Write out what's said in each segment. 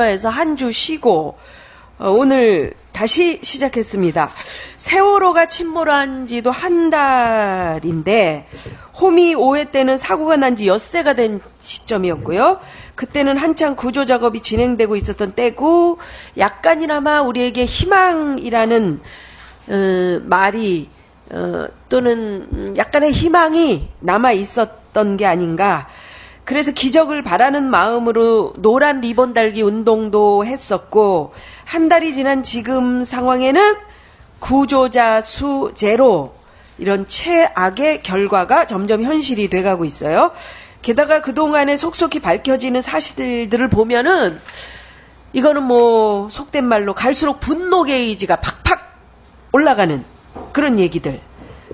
에서 한 주 쉬고 오늘 다시 시작했습니다. 세월호가 침몰한 지도 한 달인데 호미 5회 때는 사고가 난 지 엿새가 된 시점이었고요. 그때는 한창 구조 작업이 진행되고 있었던 때고 약간이나마 우리에게 희망이라는 말이 또는 약간의 희망이 남아 있었던 게 아닌가. 그래서 기적을 바라는 마음으로 노란 리본 달기 운동도 했었고, 한 달이 지난 지금 상황에는 구조자 수 제로, 이런 최악의 결과가 점점 현실이 돼가고 있어요. 게다가 그동안에 속속히 밝혀지는 사실들을 보면은 이거는 뭐 속된 말로 갈수록 분노 게이지가 팍팍 올라가는 그런 얘기들.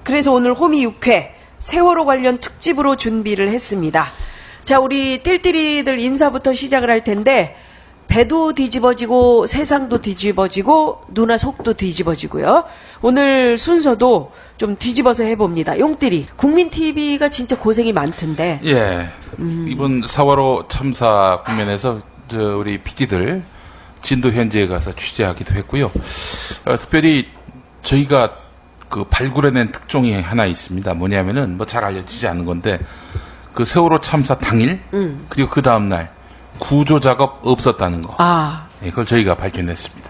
그래서 오늘 호미 6회 세월호 관련 특집으로 준비를 했습니다. 자, 우리 띨띨이들 인사부터 시작을 할 텐데, 배도 뒤집어지고 세상도 뒤집어지고 누나 속도 뒤집어지고요. 오늘 순서도 좀 뒤집어서 해봅니다. 용띠리, 국민TV가 진짜 고생이 많던데. 예, 이번 세월호 참사 국면에서 우리 PD들 진도 현지에 가서 취재하기도 했고요. 특별히 저희가 그 발굴해낸 특종이 하나 있습니다. 뭐냐면은 뭐 잘 알려지지 않은 건데, 그 세월호 참사 당일, 그리고 그 다음날 구조 작업 없었다는 거. 네, 그걸 저희가 밝혀냈습니다.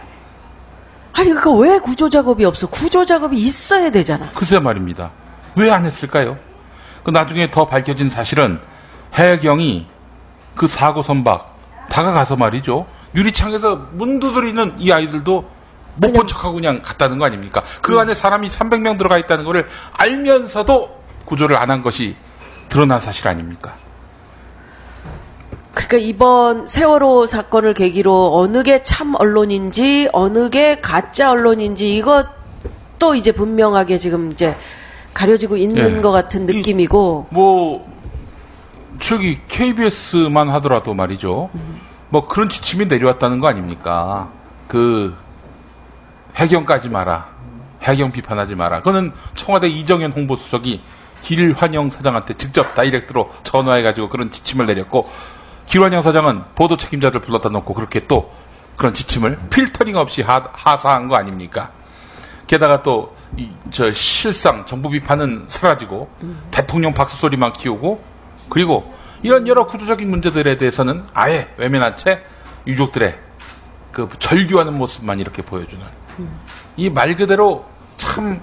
아니, 그러니까 왜 구조 작업이 없어? 구조 작업이 있어야 되잖아. 글쎄 말입니다. 왜 안 했을까요? 그 나중에 더 밝혀진 사실은 해경이 그 사고 선박 다가가서 말이죠. 유리창에서 문 두드리는 이 아이들도 못 본 척하고 그냥 갔다는 거 아닙니까? 그 안에 사람이 300명 들어가 있다는 거를 알면서도 구조를 안 한 것이 드러난 사실 아닙니까? 그러니까 이번 세월호 사건을 계기로 어느 게 참 언론인지 어느 게 가짜 언론인지 이것도 이제 분명하게 지금 이제 가려지고 있는 것 같은 느낌이고. 저기 KBS만 하더라도 말이죠. 뭐 그런 지침이 내려왔다는 거 아닙니까? 그 해경까지 마라. 해경 비판하지 마라. 그거는 청와대 이정현 홍보수석이 길환영 사장한테 직접 다이렉트로 전화해가지고 그런 지침을 내렸고, 길환영 사장은 보도 책임자들 불러다 놓고 그렇게 또 그런 지침을 필터링 없이 하사한 거 아닙니까? 게다가 또 실상 정부 비판은 사라지고 대통령 박수 소리만 키우고, 그리고 이런 여러 구조적인 문제들에 대해서는 아예 외면한 채 유족들의 그 절규하는 모습만 이렇게 보여주는, 이 말 그대로 참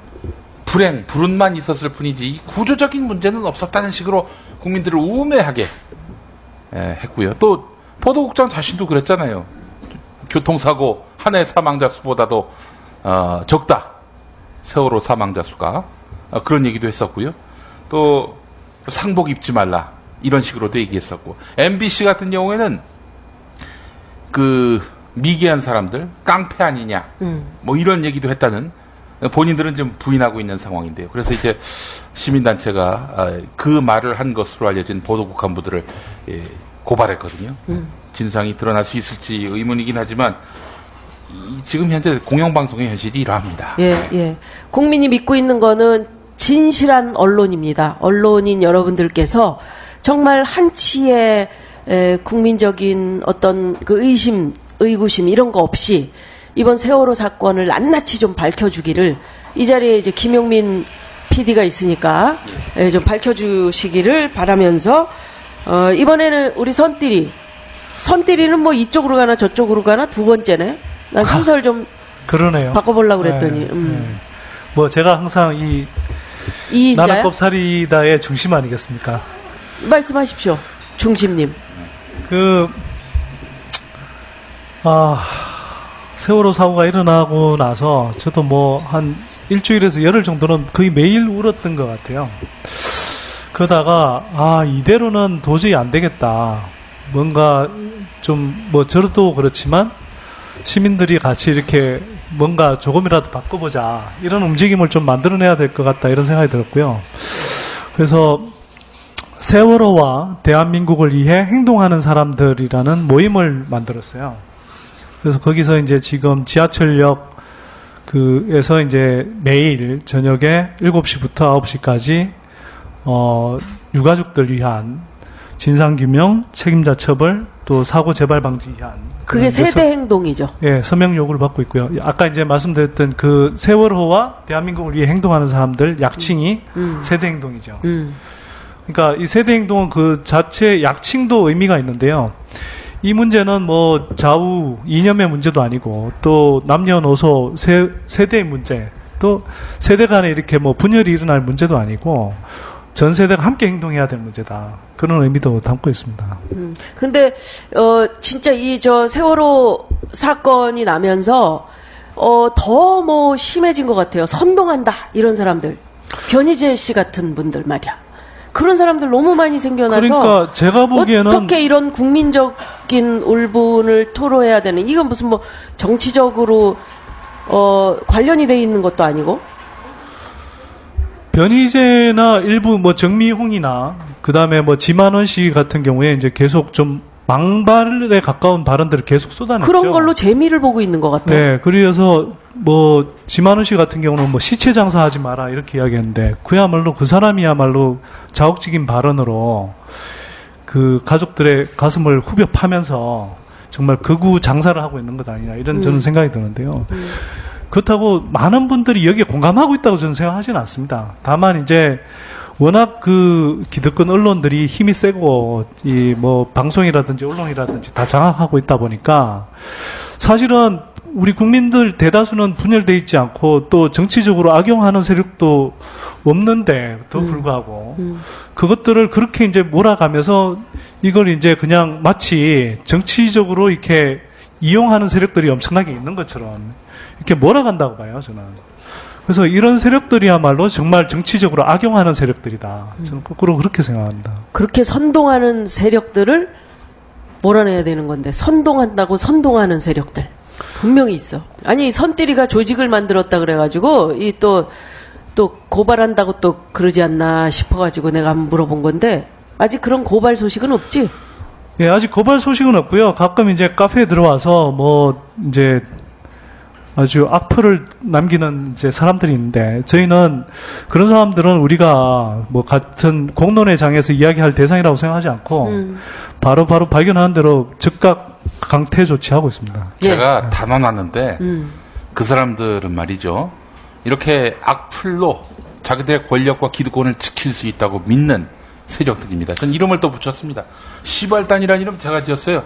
불운만 있었을 뿐이지 구조적인 문제는 없었다는 식으로 국민들을 우매하게 했고요. 또 보도국장 자신도 그랬잖아요. 교통사고 한 해 사망자 수보다도 적다. 세월호 사망자 수가. 그런 얘기도 했었고요. 또 상복 입지 말라. 이런 식으로도 얘기했었고. MBC 같은 경우에는 그 미개한 사람들 깡패 아니냐. 뭐 이런 얘기도 했다는, 본인들은 좀 부인하고 있는 상황인데요. 그래서 이제 시민단체가 그 말을 한 것으로 알려진 보도국 간부들을 고발했거든요. 진상이 드러날 수 있을지 의문이긴 하지만 지금 현재 공영방송의 현실이 이러합니다. 예. 국민이 믿고 있는 거는 진실한 언론입니다. 언론인 여러분들께서 정말 한치의 국민적인 어떤 그 의심, 의구심 이런 거 없이 이번 세월호 사건을 낱낱이 좀 밝혀주기를, 이 자리에 이제 김용민 PD가 있으니까 좀 밝혀주시기를 바라면서, 이번에는 우리 선띠리는 뭐 이쪽으로 가나 저쪽으로 가나 두 번째네. 난 순서를 좀 그러네요. 바꿔보려고 그랬더니. 뭐 제가 항상 이 나는 꼽사리다의 중심 아니겠습니까? 말씀하십시오, 중심님. 세월호 사고가 일어나고 나서 저도 뭐 한 일주일에서 열흘 정도는 거의 매일 울었던 것 같아요. 그러다가 이대로는 도저히 안 되겠다. 뭔가 좀 뭐 저도 그렇지만 시민들이 같이 이렇게 뭔가 조금이라도 바꿔보자, 이런 움직임을 좀 만들어내야 될 것 같다, 이런 생각이 들었고요. 그래서 세월호와 대한민국을 위해 행동하는 사람들이라는 모임을 만들었어요. 그래서 거기서 이제 지금 지하철역 에서 이제 매일 저녁에 7시부터 9시까지 유가족들 위한 진상규명, 책임자 처벌, 또 사고 재발 방지 위한 그게 세대 행동이죠. 예, 서명 요구를 받고 있고요. 아까 이제 말씀드렸던 그 세월호와 대한민국을 위해 행동하는 사람들 약칭이 세대 행동이죠. 그러니까 이 세대 행동은 그 자체 약칭도 의미가 있는데요. 이 문제는 뭐 좌우 이념의 문제도 아니고 또 남녀노소 세대의 문제, 또 세대 간에 이렇게 뭐 분열이 일어날 문제도 아니고 전 세대가 함께 행동해야 될 문제다. 그런 의미도 담고 있습니다. 근데 진짜 이 세월호 사건이 나면서 더 뭐 심해진 것 같아요. 선동한다 이런 사람들, 변희재 씨 같은 분들 말이야. 그런 사람들 너무 많이 생겨나서 그러니까 제가 보기에는 어떻게 이런 국민적인 울분을 토로해야 되는, 이건 무슨 뭐 정치적으로 관련이 돼 있는 것도 아니고. 변희재나 일부 뭐 정미홍이나 그다음에 뭐 지만원 씨 같은 경우에 이제 계속 좀 망발에 가까운 발언들을 계속 쏟아냈죠. 그런 걸로 재미를 보고 있는 것 같아요. 네, 그래서 뭐 지만원 씨 같은 경우는 뭐 시체 장사하지 마라 이렇게 이야기했는데 그야말로 그 사람이야말로 자욱적인 발언으로 그 가족들의 가슴을 후벼 파면서 정말 극우 장사를 하고 있는 것 아니냐 이런 저는 생각이 드는데요. 그렇다고 많은 분들이 여기에 공감하고 있다고 저는 생각하지는 않습니다. 다만 이제 워낙 그 기득권 언론들이 힘이 세고 이 뭐 방송이라든지 언론이라든지 다 장악하고 있다 보니까 사실은 우리 국민들 대다수는 분열돼 있지 않고 또 정치적으로 악용하는 세력도 없는데 더 불구하고 그것들을 그렇게 이제 몰아가면서 이걸 이제 그냥 마치 정치적으로 이렇게 이용하는 세력들이 엄청나게 있는 것처럼 이렇게 몰아간다고 봐요, 저는. 그래서 이런 세력들이야말로 정말 정치적으로 악용하는 세력들이다. 저는 거꾸로 그렇게 생각합니다. 그렇게 선동하는 세력들을 몰아내야 되는 건데, 선동한다고 선동하는 세력들 분명히 있어. 아니, 선띠리가 조직을 만들었다 그래가지고 또 고발한다고 또 그러지 않나 싶어가지고 내가 한번 물어본 건데, 아직 그런 고발 소식은 없지? 예, 아직 고발 소식은 없고요. 가끔 이제 카페에 들어와서 뭐 이제 아주 악플을 남기는 이제 사람들이 있는데, 저희는 그런 사람들은 우리가 뭐 같은 공론의 장에서 이야기할 대상이라고 생각하지 않고 바로 발견하는 대로 즉각 강퇴 조치하고 있습니다. 제가 단언하는데 그 사람들은 말이죠, 이렇게 악플로 자기들의 권력과 기득권을 지킬 수 있다고 믿는 세력들입니다. 전 이름을 또 붙였습니다. 시발단이라는 이름 제가 지었어요.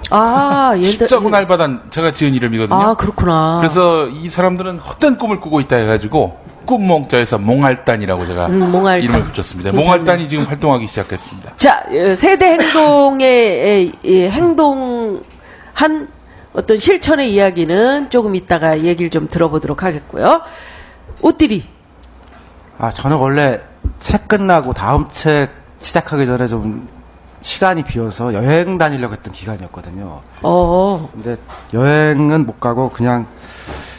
십자고 날바단 제가 지은 이름이거든요. 아, 그렇구나. 그래서 이 사람들은 헛된 꿈을 꾸고 있다 해가지고 꿈몽자에서 몽알단이라고 제가 몽알단. 이름을 붙였습니다. 괜찮네. 몽알단이 지금 활동하기 시작했습니다. 자, 세대 행동의 행동한 어떤 실천의 이야기는 조금 이따가 얘기를 좀 들어보도록 하겠고요. 옷들이. 저는 원래 책 끝나고 다음 책 시작하기 전에 좀 시간이 비어서 여행 다니려고 했던 기간이었거든요. 근데 여행은 못 가고 그냥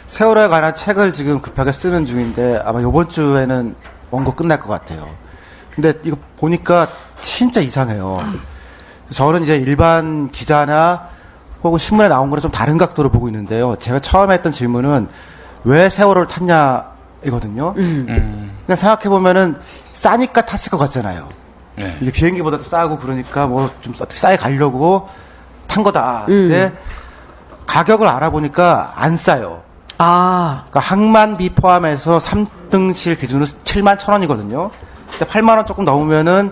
세월호에 관한 책을 지금 급하게 쓰는 중인데 아마 이번 주에는 원고 끝날 것 같아요. 근데 이거 보니까 진짜 이상해요. 저는 이제 일반 기자나 혹은 신문에 나온 거랑 좀 다른 각도로 보고 있는데요. 제가 처음에 했던 질문은 왜 세월호를 탔냐 이거든요. 그냥 생각해보면은 싸니까 탔을 것 같잖아요. 네. 이게 비행기보다도 싸고 그러니까 뭐 좀 어떻게 싸게 가려고 탄 거다. 근데 가격을 알아보니까 안 싸요. 그러니까 항만비 포함해서 3등실 기준으로 7만 1,000원이거든요. 근데 8만 원 조금 넘으면은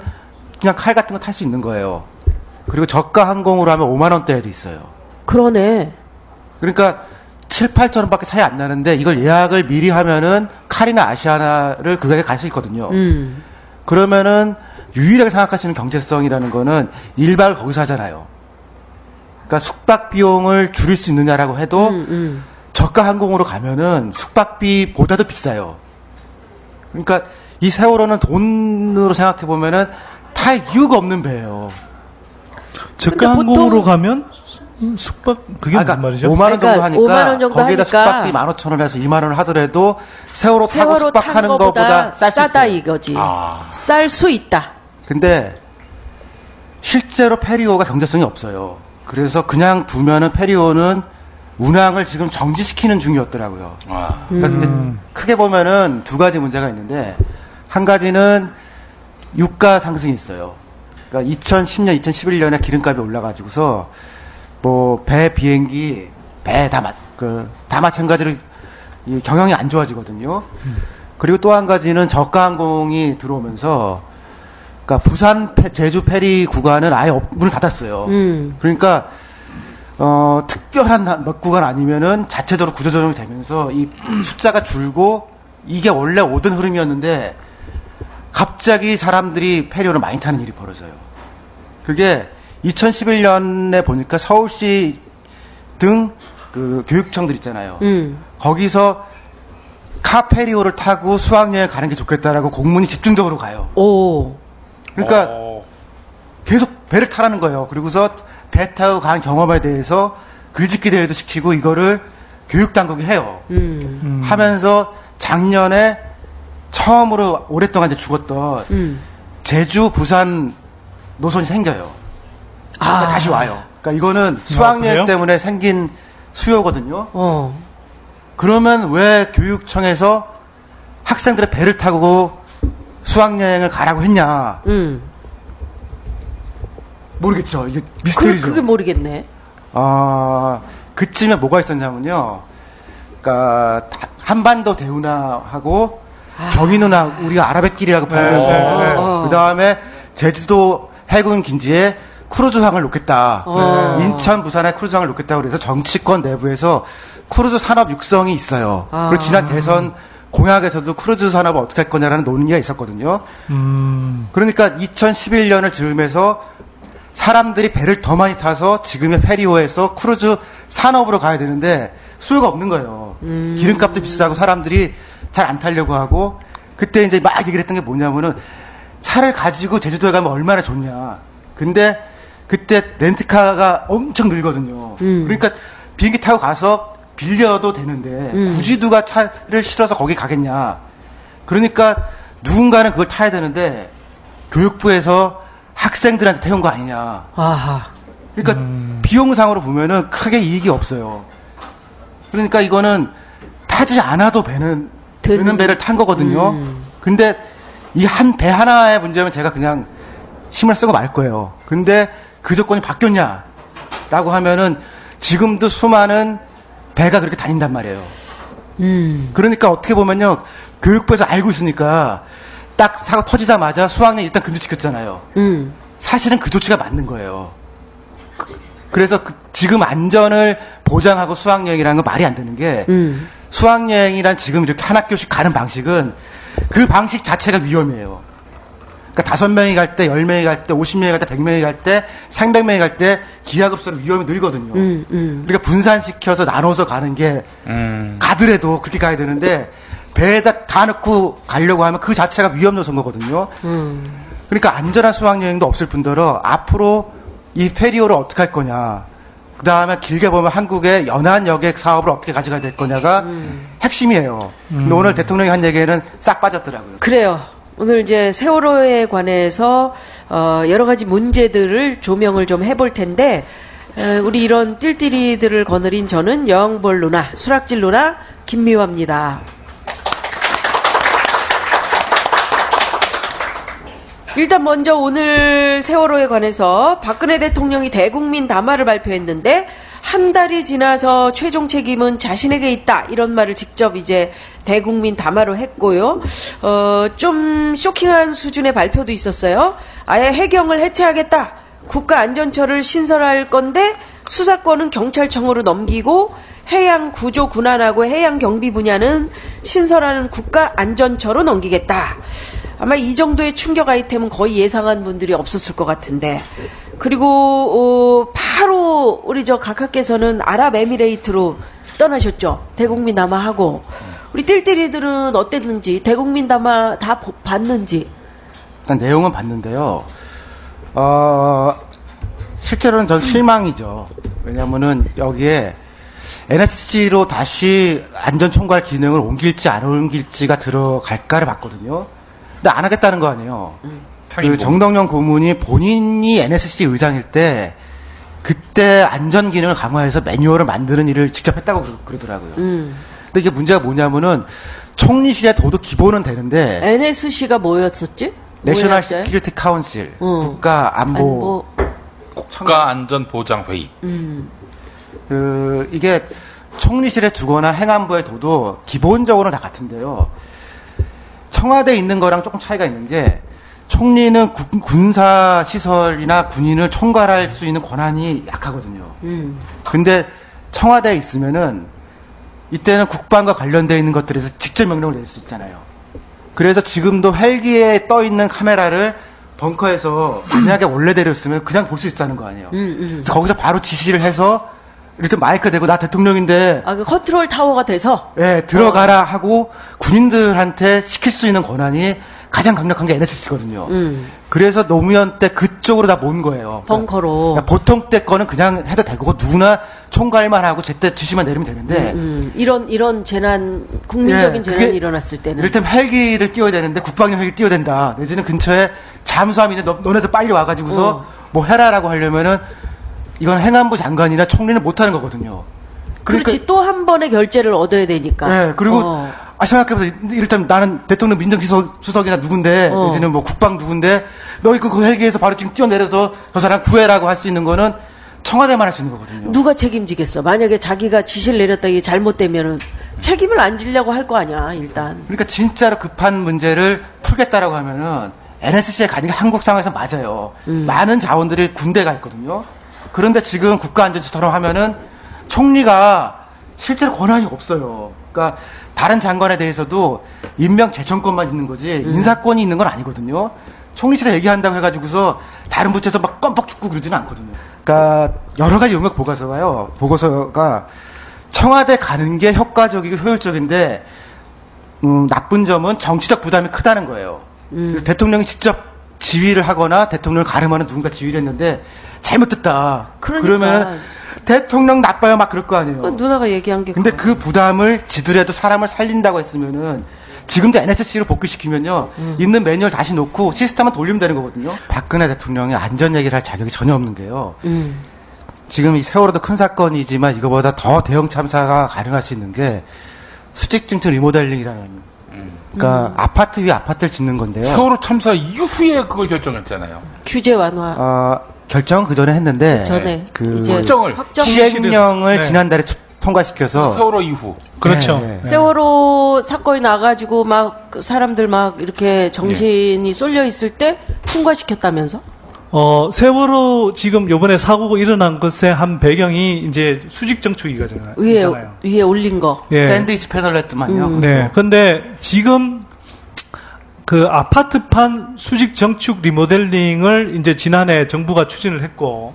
그냥 칼 같은 거 탈 수 있는 거예요. 그리고 저가 항공으로 하면 5만 원대에도 있어요. 그러네. 그러니까 7, 8천 원밖에 차이 안 나는데 이걸 예약을 미리 하면은 칼이나 아시아나를 그 가격에 갈 수 있거든요. 그러면은 유일하게 생각하시는 경제성이라는 거는 1박을 거기서 하잖아요. 그러니까 숙박 비용을 줄일 수 있느냐라고 해도 저가 항공으로 가면은 숙박비보다도 비싸요. 그러니까 이 세월호는 돈으로 생각해 보면은 탈 이유가 없는 배예요. 저가 항공으로 가면 숙박 그게 그러니까 무슨 말이죠? 5만 원 정도 그러니까 하니까 5만 원 정도 거기에다 하니까 숙박비 15,000원에서 2만 원을 하더라도 세월호 타고 세월호 숙박하는 탄 것보다 쌀 수 싸다 있어요. 이거지. 쌀 수 있다. 근데 실제로 페리오가 경제성이 없어요. 그래서 그냥 두면은 페리오는 운항을 지금 정지시키는 중이었더라고요. 근데 크게 보면은 두 가지 문제가 있는데, 한 가지는 유가 상승이 있어요. 그러니까 2010년, 2011년에 기름값이 올라가지고서 뭐 배, 비행기, 배 다 마찬가지로 이 경영이 안 좋아지거든요. 그리고 또 한 가지는 저가 항공이 들어오면서 그러니까 부산 제주 페리 구간은 아예 문을 닫았어요. 그러니까 특별한 몇 구간 아니면은 자체적으로 구조조정이 되면서 이 숫자가 줄고 이게 원래 오던 흐름이었는데 갑자기 사람들이 페리오를 많이 타는 일이 벌어져요. 그게 2011년에 보니까 서울시 등 그 교육청들 있잖아요. 거기서 카페리오를 타고 수학여행 가는 게 좋겠다라고 공문이 집중적으로 가요. 오. 그러니까 계속 배를 타라는 거예요. 그리고서 배 타고 간 경험에 대해서 글짓기 대회도 시키고 이거를 교육당국이 해요. 하면서 작년에 처음으로 오랫동안 이제 죽었던 제주, 부산 노선이 생겨요. 그러니까 다시 와요. 그러니까 이거는 수학여행 때문에 생긴 수요거든요. 그러면 왜 교육청에서 학생들의 배를 타고 수학여행을 가라고 했냐? 모르겠죠. 이게 미스터리죠. 그게 모르겠네. 그쯤에 뭐가 있었냐면요. 그러니까 한반도 대운하하고 경인운하 우리가 아라뱃길이라고 부르고 그 다음에 제주도 해군 긴지에 크루즈항을 놓겠다. 인천, 부산에 크루즈항을 놓겠다고 그래서 정치권 내부에서 크루즈 산업 육성이 있어요. 그리고 지난 대선 공약에서도 크루즈 산업을 어떻게 할 거냐라는 논의가 있었거든요. 그러니까 2011년을 즈음해서 사람들이 배를 더 많이 타서 지금의 페리오에서 크루즈 산업으로 가야 되는데 수요가 없는 거예요. 기름값도 비싸고 사람들이 잘 안 타려고 하고 그때 이제 막 얘기를 했던 게 뭐냐면은 차를 가지고 제주도에 가면 얼마나 좋냐. 근데 그때 렌트카가 엄청 늘거든요. 그러니까 비행기 타고 가서 빌려도 되는데 굳이 누가 차를 실어서 거기 가겠냐. 그러니까 누군가는 그걸 타야 되는데 교육부에서 학생들한테 태운 거 아니냐. 아하. 그러니까 비용상으로 보면은 크게 이익이 없어요. 그러니까 이거는 타지 않아도 드는 배를 탄 거거든요. 근데 이 한 배 하나의 문제면 제가 그냥 힘을 쓰고 말 거예요. 근데 그 조건이 바뀌었냐라고 하면은 지금도 수많은 배가 그렇게 다닌단 말이에요. 그러니까 어떻게 보면요. 교육부에서 알고 있으니까 딱 사고 터지자마자 수학여행 일단 금지시켰잖아요. 사실은 그 조치가 맞는 거예요. 그래서 지금 안전을 보장하고 수학여행이라는 건 말이 안 되는 게 수학여행이란 지금 이렇게 한 학교씩 가는 방식은 그 방식 자체가 위험해요. 그러니까 5명이 갈 때, 10명이 갈 때, 50명이 갈 때, 100명이 갈 때, 300명이 갈 때 기하급수로 위험이 늘거든요. 그러니까 분산시켜서 나눠서 가는 게 가더라도 그렇게 가야 되는데 배에다 다 넣고 가려고 하면 그 자체가 위험 요소인 거거든요. 그러니까 안전한 수학여행도 없을 뿐더러 앞으로 이 페리오를 어떻게 할 거냐. 그 다음에 길게 보면 한국의 연안 여객 사업을 어떻게 가져가야 될 거냐가 핵심이에요. 근데 오늘 대통령이 한 얘기에는 싹 빠졌더라고요. 그래요. 오늘 이제 세월호에 관해서 여러 가지 문제들을 조명을 좀 해볼 텐데 우리 이런 띨띨이들을 거느린 저는 여왕벌 누나, 수락질 누나 김미화입니다. 일단 먼저 오늘 세월호에 관해서 박근혜 대통령이 대국민 담화를 발표했는데 한 달이 지나서 최종 책임은 자신에게 있다 이런 말을 직접 이제 대국민 담화로 했고요. 좀 쇼킹한 수준의 발표도 있었어요. 아예 해경을 해체하겠다. 국가안전처를 신설할 건데 수사권은 경찰청으로 넘기고 해양 구조 군안하고 해양 경비 분야는 신설하는 국가안전처로 넘기겠다. 아마 이 정도의 충격 아이템은 거의 예상한 분들이 없었을 것 같은데. 그리고 바로 우리 저 각하께서는 아랍에미레이트로 떠나셨죠. 대국민 담화하고. 우리 띨띨이들은 어땠는지, 대국민 담화 다 봤는지. 일단 내용은 봤는데요. 실제로는 전 실망이죠. 왜냐면은 여기에 NSC로 다시 안전총괄 기능을 옮길지 안 옮길지가 들어갈까를 봤거든요. 근데 안 하겠다는 거 아니에요. 그 정동영 고문이 본인이 NSC 의장일 때 그때 안전 기능을 강화해서 매뉴얼을 만드는 일을 직접 했다고 그러더라고요. 근데 이게 문제가 뭐냐면은 총리실에 둬도 기본은 되는데 NSC가 뭐였었지? 내셔널 시큐리티 카운실 국가 안보 국가안전보장회의. 이게 총리실에 두거나 행안부에 둬도 기본적으로는 다 같은데요. 청와대에 있는 거랑 조금 차이가 있는 게 총리는 군사 시설이나 군인을 총괄할 수 있는 권한이 약하거든요. 근데 청와대에 있으면은 이때는 국방과 관련되어 있는 것들에서 직접 명령을 낼 수 있잖아요. 그래서 지금도 헬기에 떠 있는 카메라를 벙커에서 만약에 원래대로 있으면 그냥 볼 수 있다는 거 아니에요. 그래서 거기서 바로 지시를 해서 일단 마이크 대고 나 대통령인데 그 컨트롤 타워가 돼서 네, 들어가라 하고 군인들한테 시킬 수 있는 권한이 가장 강력한 게 NSC거든요. 그래서 노무현 때 그쪽으로 다 모은 거예요. 벙커로. 그러니까 보통 때 거는 그냥 해도 되고 누구나 총괄만 하고 제때 지시만 내리면 되는데 이런 재난 국민적인 재난이 일어났을 때는 이를테면 헬기를 띄워야 되는데 국방용 헬기 띄워야 된다. 내지는 근처에 잠수함이 있는데 너네들 빨리 와가지고서 뭐 해라라고 하려면은 이건 행안부 장관이나 총리는 못하는 거거든요. 그러니까, 그렇지 또 한 번의 결재를 얻어야 되니까. 네, 그리고 생각해보세요. 이를테면 나는 대통령 민정수석이나 누군데, 이제는 뭐 국방 누군데, 너 그 헬기에서 바로 지금 뛰어내려서 저 사람 구해라고 할 수 있는 거는 청와대만 할 수 있는 거거든요. 누가 책임지겠어? 만약에 자기가 지시를 내렸다 이게 잘못되면은 책임을 안 지려고 할 거 아니야, 일단. 그러니까 진짜로 급한 문제를 풀겠다라고 하면은 NSC에 가는 게 한국 상황에서 맞아요. 많은 자원들이 군대가 있거든요. 그런데 지금 국가안전처럼 하면은 총리가 실제로 권한이 없어요. 그러니까 다른 장관에 대해서도 임명 제청권만 있는 거지 인사권이 있는 건 아니거든요. 총리실에 얘기한다고 해가지고서 다른 부처에서 막 껌뻑 죽고 그러지는 않거든요. 그러니까 여러 가지 용역 보고서가요. 보고서가 청와대 가는 게 효과적이고 효율적인데 나쁜 점은 정치적 부담이 크다는 거예요. 대통령이 직접 지휘를 하거나 대통령을 가름하는 누군가 지휘를 했는데 잘못됐다. 그러면 대통령 나빠요 막 그럴 거 아니에요. 누나가 얘기한 게. 근데 그 부담을 지더라도 사람을 살린다고 했으면은 지금도 NSC로 복귀시키면요 있는 매뉴얼 다시 놓고 시스템만 돌리면 되는 거거든요. 박근혜 대통령이 안전 얘기를 할 자격이 전혀 없는 게요. 지금 이 세월호도 큰 사건이지만 이거보다 더 대형 참사가 가능할 수 있는 게 수직증층 리모델링이라는. 그러니까 아파트 위에 아파트를 짓는 건데요. 세월호 참사 이후에 그걸 결정했잖아요. 규제 완화. 결정 그 전에 했는데 전에 이제 확정 시행령을 네. 지난달에 통과시켜서 세월호 이후 그렇죠. 네, 네. 세월호 사건이 나가지고 막 사람들 막 이렇게 정신이 쏠려 있을 때 통과시켰다면서? 세월호 지금 요번에 사고가 일어난 것의 한 배경이 이제 수직 정축이잖아요. 위에 올린 거. 예. 샌드위치 패널렛만요. 네. 근데 지금 그 아파트판 수직 정축 리모델링을 이제 지난해 정부가 추진을 했고,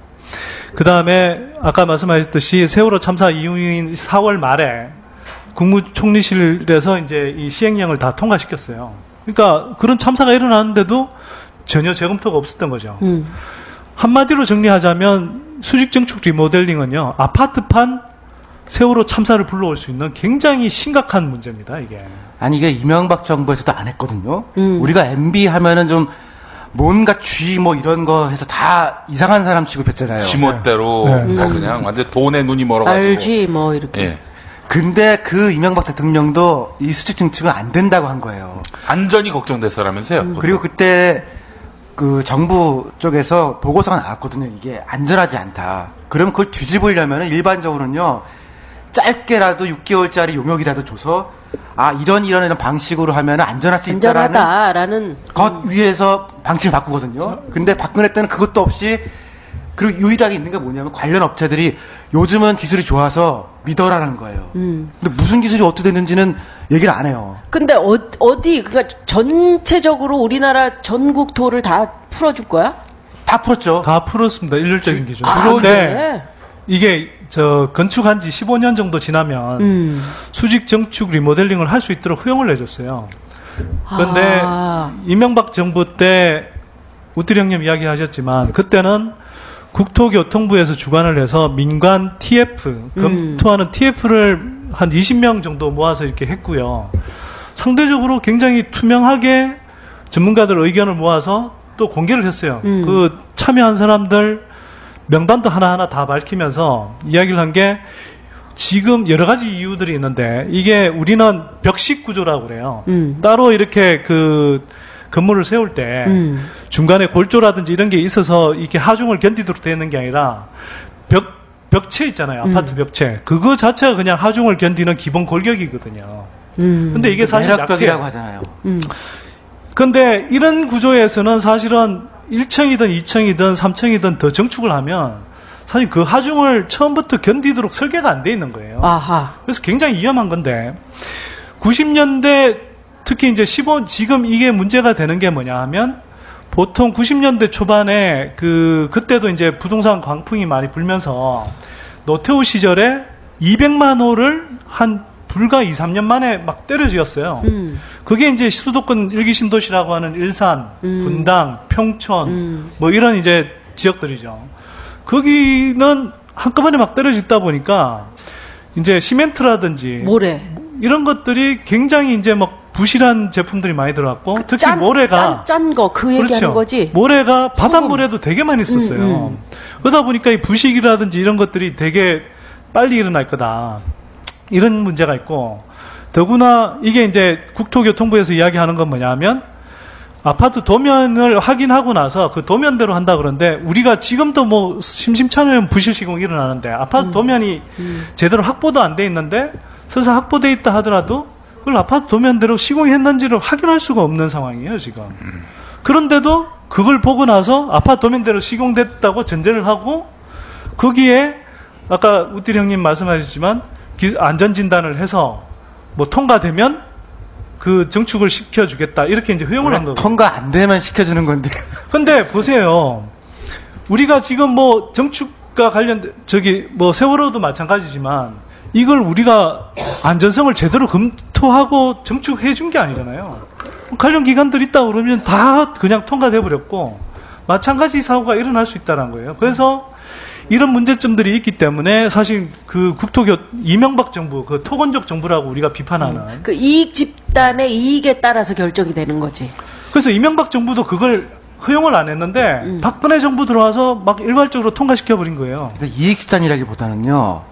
그 다음에 아까 말씀하셨듯이 세월호 참사 이후인 4월 말에 국무총리실에서 이제 이 시행령을 다 통과시켰어요. 그러니까 그런 참사가 일어났는데도 전혀 재검토가 없었던 거죠. 한마디로 정리하자면 수직 정축 리모델링은요, 아파트판 세월호 참사를 불러올 수 있는 굉장히 심각한 문제입니다, 이게. 아니, 이게 이명박 정부에서도 안 했거든요. 우리가 MB 하면은 좀 뭔가 쥐 뭐 이런 거 해서 다 이상한 사람 취급했잖아요. 지멋대로 뭐 그냥 완전 돈에 눈이 멀어가지고. 알지 뭐 이렇게. 예. 근데 그 이명박 대통령도 이 수직 정축은 안 된다고 한 거예요. 안전이 걱정됐어라면서요. 그리고 그때 그 정부 쪽에서 보고서가 나왔거든요. 이게 안전하지 않다. 그럼 그걸 뒤집으려면 일반적으로는요, 짧게라도 6개월짜리 용역이라도 줘서 이런 방식으로 하면 안전할 수 있다라는 것 위에서 방침을 바꾸거든요. 근데 박근혜 때는 그것도 없이, 그리고 유일하게 있는 게 뭐냐면 관련 업체들이 요즘은 기술이 좋아서 믿어라는 거예요. 근데 무슨 기술이 어떻게 됐는지는 얘기를 안 해요. 근데 그러니까 전체적으로 우리나라 전국 도를 다 풀어줄 거야? 다 풀었죠. 다 풀었습니다. 일률적인 기준. 그런데 이게 건축한 지 15년 정도 지나면 수직 정축 리모델링을 할 수 있도록 허용을 내줬어요. 그런데 이명박 정부 때 우뚜리 형님 이야기하셨지만 그때는 국토교통부에서 주관을 해서 민간 TF, 검토하는 TF를 한 20명 정도 모아서 이렇게 했고요. 상대적으로 굉장히 투명하게 전문가들 의견을 모아서 또 공개를 했어요. 그 참여한 사람들 명단도 하나하나 다 밝히면서 이야기를 한 게 지금 여러 가지 이유들이 있는데 이게 우리는 벽식 구조라고 그래요. 따로 이렇게 그 건물을 세울 때 중간에 골조라든지 이런 게 있어서 이렇게 하중을 견디도록 되는 게 아니라 벽체 있잖아요. 아파트 벽체. 그거 자체가 그냥 하중을 견디는 기본 골격이거든요. 근데 이게 사실 매력벽이라고 하잖아요. 근데 이런 구조에서는 사실은 1층이든 2층이든 3층이든 더 증축을 하면 사실 그 하중을 처음부터 견디도록 설계가 안 돼 있는 거예요. 아하. 그래서 굉장히 위험한 건데 90년대 특히 이제 지금 이게 문제가 되는 게 뭐냐 하면 보통 90년대 초반에 그때도 이제 부동산 광풍이 많이 불면서 노태우 시절에 200만 호를 한 불과 2, 3년 만에 막 때려지었어요. 그게 이제 수도권 일기 신도시라고 하는 일산, 분당, 평촌, 뭐 이런 이제 지역들이죠. 거기는 한꺼번에 막 떨어지다 보니까 이제 시멘트라든지 모래 이런 것들이 굉장히 이제 막 부실한 제품들이 많이 들어왔고 특히 모래가 짠 거 그 얘기하는 그렇죠. 거지. 모래가 바닷모래도 되게 많이 썼어요. 그러다 보니까 이 부식이라든지 이런 것들이 되게 빨리 일어날 거다. 이런 문제가 있고 더구나 이게 이제 국토교통부에서 이야기하는 건 뭐냐면 아파트 도면을 확인하고 나서 그 도면대로 한다 그러는데 우리가 지금도 뭐 심심찮으면 부실 시공이 일어나는데 아파트 도면이 제대로 확보도 안 돼 있는데 설사 확보돼 있다 하더라도 그걸 아파트 도면대로 시공했는지를 확인할 수가 없는 상황이에요 지금. 그런데도 그걸 보고 나서 아파트 도면대로 시공됐다고 전제를 하고 거기에 아까 우띠 형님 말씀하셨지만 안전진단을 해서 뭐 통과되면 그 증축을 시켜주겠다 이렇게 이제 허용을 한 거고. 통과 안 되면 시켜주는 건데. 근데 보세요. 우리가 지금 뭐 증축과 관련된 뭐 세월호도 마찬가지지만 이걸 우리가 안전성을 제대로 검토하고 증축해 준 게 아니잖아요. 관련 기관들 있다 그러면 다 그냥 통과돼 버렸고 마찬가지 사고가 일어날 수 있다는 거예요. 그래서 이런 문제점들이 있기 때문에 사실 그 이명박 정부, 그 토건적 정부라고 우리가 비판하는 그 이익 집단의 이익에 따라서 결정이 되는 거지. 그래서 이명박 정부도 그걸 허용을 안 했는데 박근혜 정부 들어와서 막 일괄적으로 통과시켜 버린 거예요. 근데 이익 집단이라기보다는요.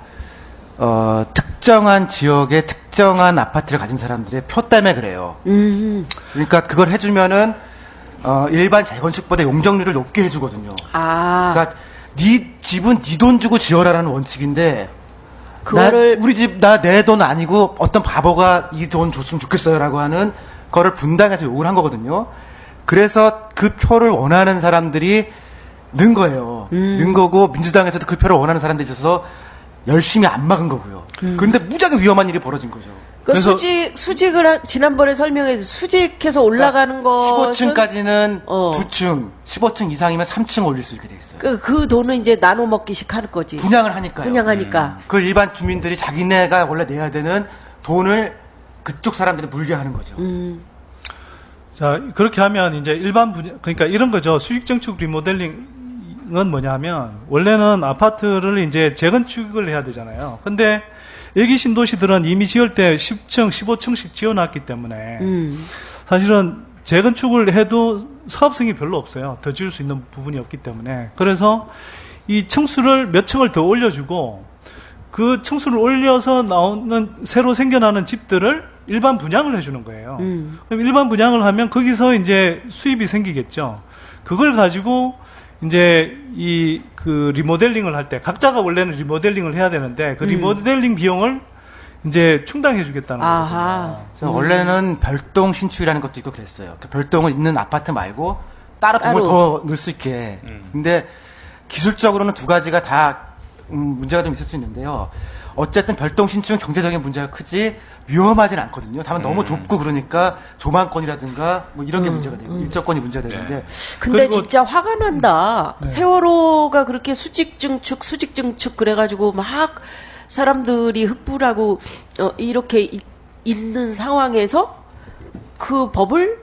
특정한 지역에 특정한 아파트를 가진 사람들의 표 때문에 그래요. 그러니까 그걸 해주면은 일반 재건축보다 용적률을 높게 해주거든요. 그러니까 네 집은 네 돈 주고 지어라라는 원칙인데 그거를 우리 집 내 돈 아니고 어떤 바보가 이 돈 줬으면 좋겠어요라고 하는 거를 분당해서 요구를 한 거거든요. 그래서 그 표를 원하는 사람들이 는 거예요. 는 거고 민주당에서도 그 표를 원하는 사람들이 있어서 열심히 안 막은 거고요. 그런데 무지하게 위험한 일이 벌어진 거죠. 그래서 수직을 지난번에 설명해서 수직해서 올라가는 거 15층까지는 2층, 15층 이상이면 3층 올릴 수 있게 돼 있어요. 그 돈은 이제 나눠 먹기식 하는 거지. 분양을 하니까요. 분양하니까. 그 일반 주민들이 자기네가 원래 내야 되는 돈을 그쪽 사람들이 물게 하는 거죠. 자, 그렇게 하면 이제 일반 분양, 그러니까 이런 거죠. 수익증축 리모델링은 뭐냐면 원래는 아파트를 이제 재건축을 해야 되잖아요. 근데 일기 신도시들은 이미 지을 때 10층, 15층씩 지어놨기 때문에 사실은 재건축을 해도 사업성이 별로 없어요. 더 지을 수 있는 부분이 없기 때문에. 그래서 이 층수를 몇 층을 더 올려주고 그 층수를 올려서 나오는 새로 생겨나는 집들을 일반 분양을 해주는 거예요. 그럼 일반 분양을 하면 거기서 이제 수입이 생기겠죠. 그걸 가지고 이제 그 리모델링을 할 때 각자가 원래는 리모델링을 해야 되는데 그 리모델링 비용을 이제 충당해 주겠다는 거거든요. 원래는 별동 신축이라는 것도 있고 그랬어요. 그 별동을 있는 아파트 말고 따로 돈을 더 넣을 수 있게. 근데 기술적으로는 두 가지가 다 문제가 좀 있을 수 있는데요. 어쨌든 별동 신축은 경제적인 문제가 크지 위험하진 않거든요. 다만 너무 좁고 그러니까 조망권이라든가 뭐 이런 게 문제가 되고 일조권이 문제가 되는데. 근데 진짜 화가 난다. 세월호가 그렇게 수직증축 그래가지고 막 사람들이 흑불하고 이렇게 있는 상황에서 그 법을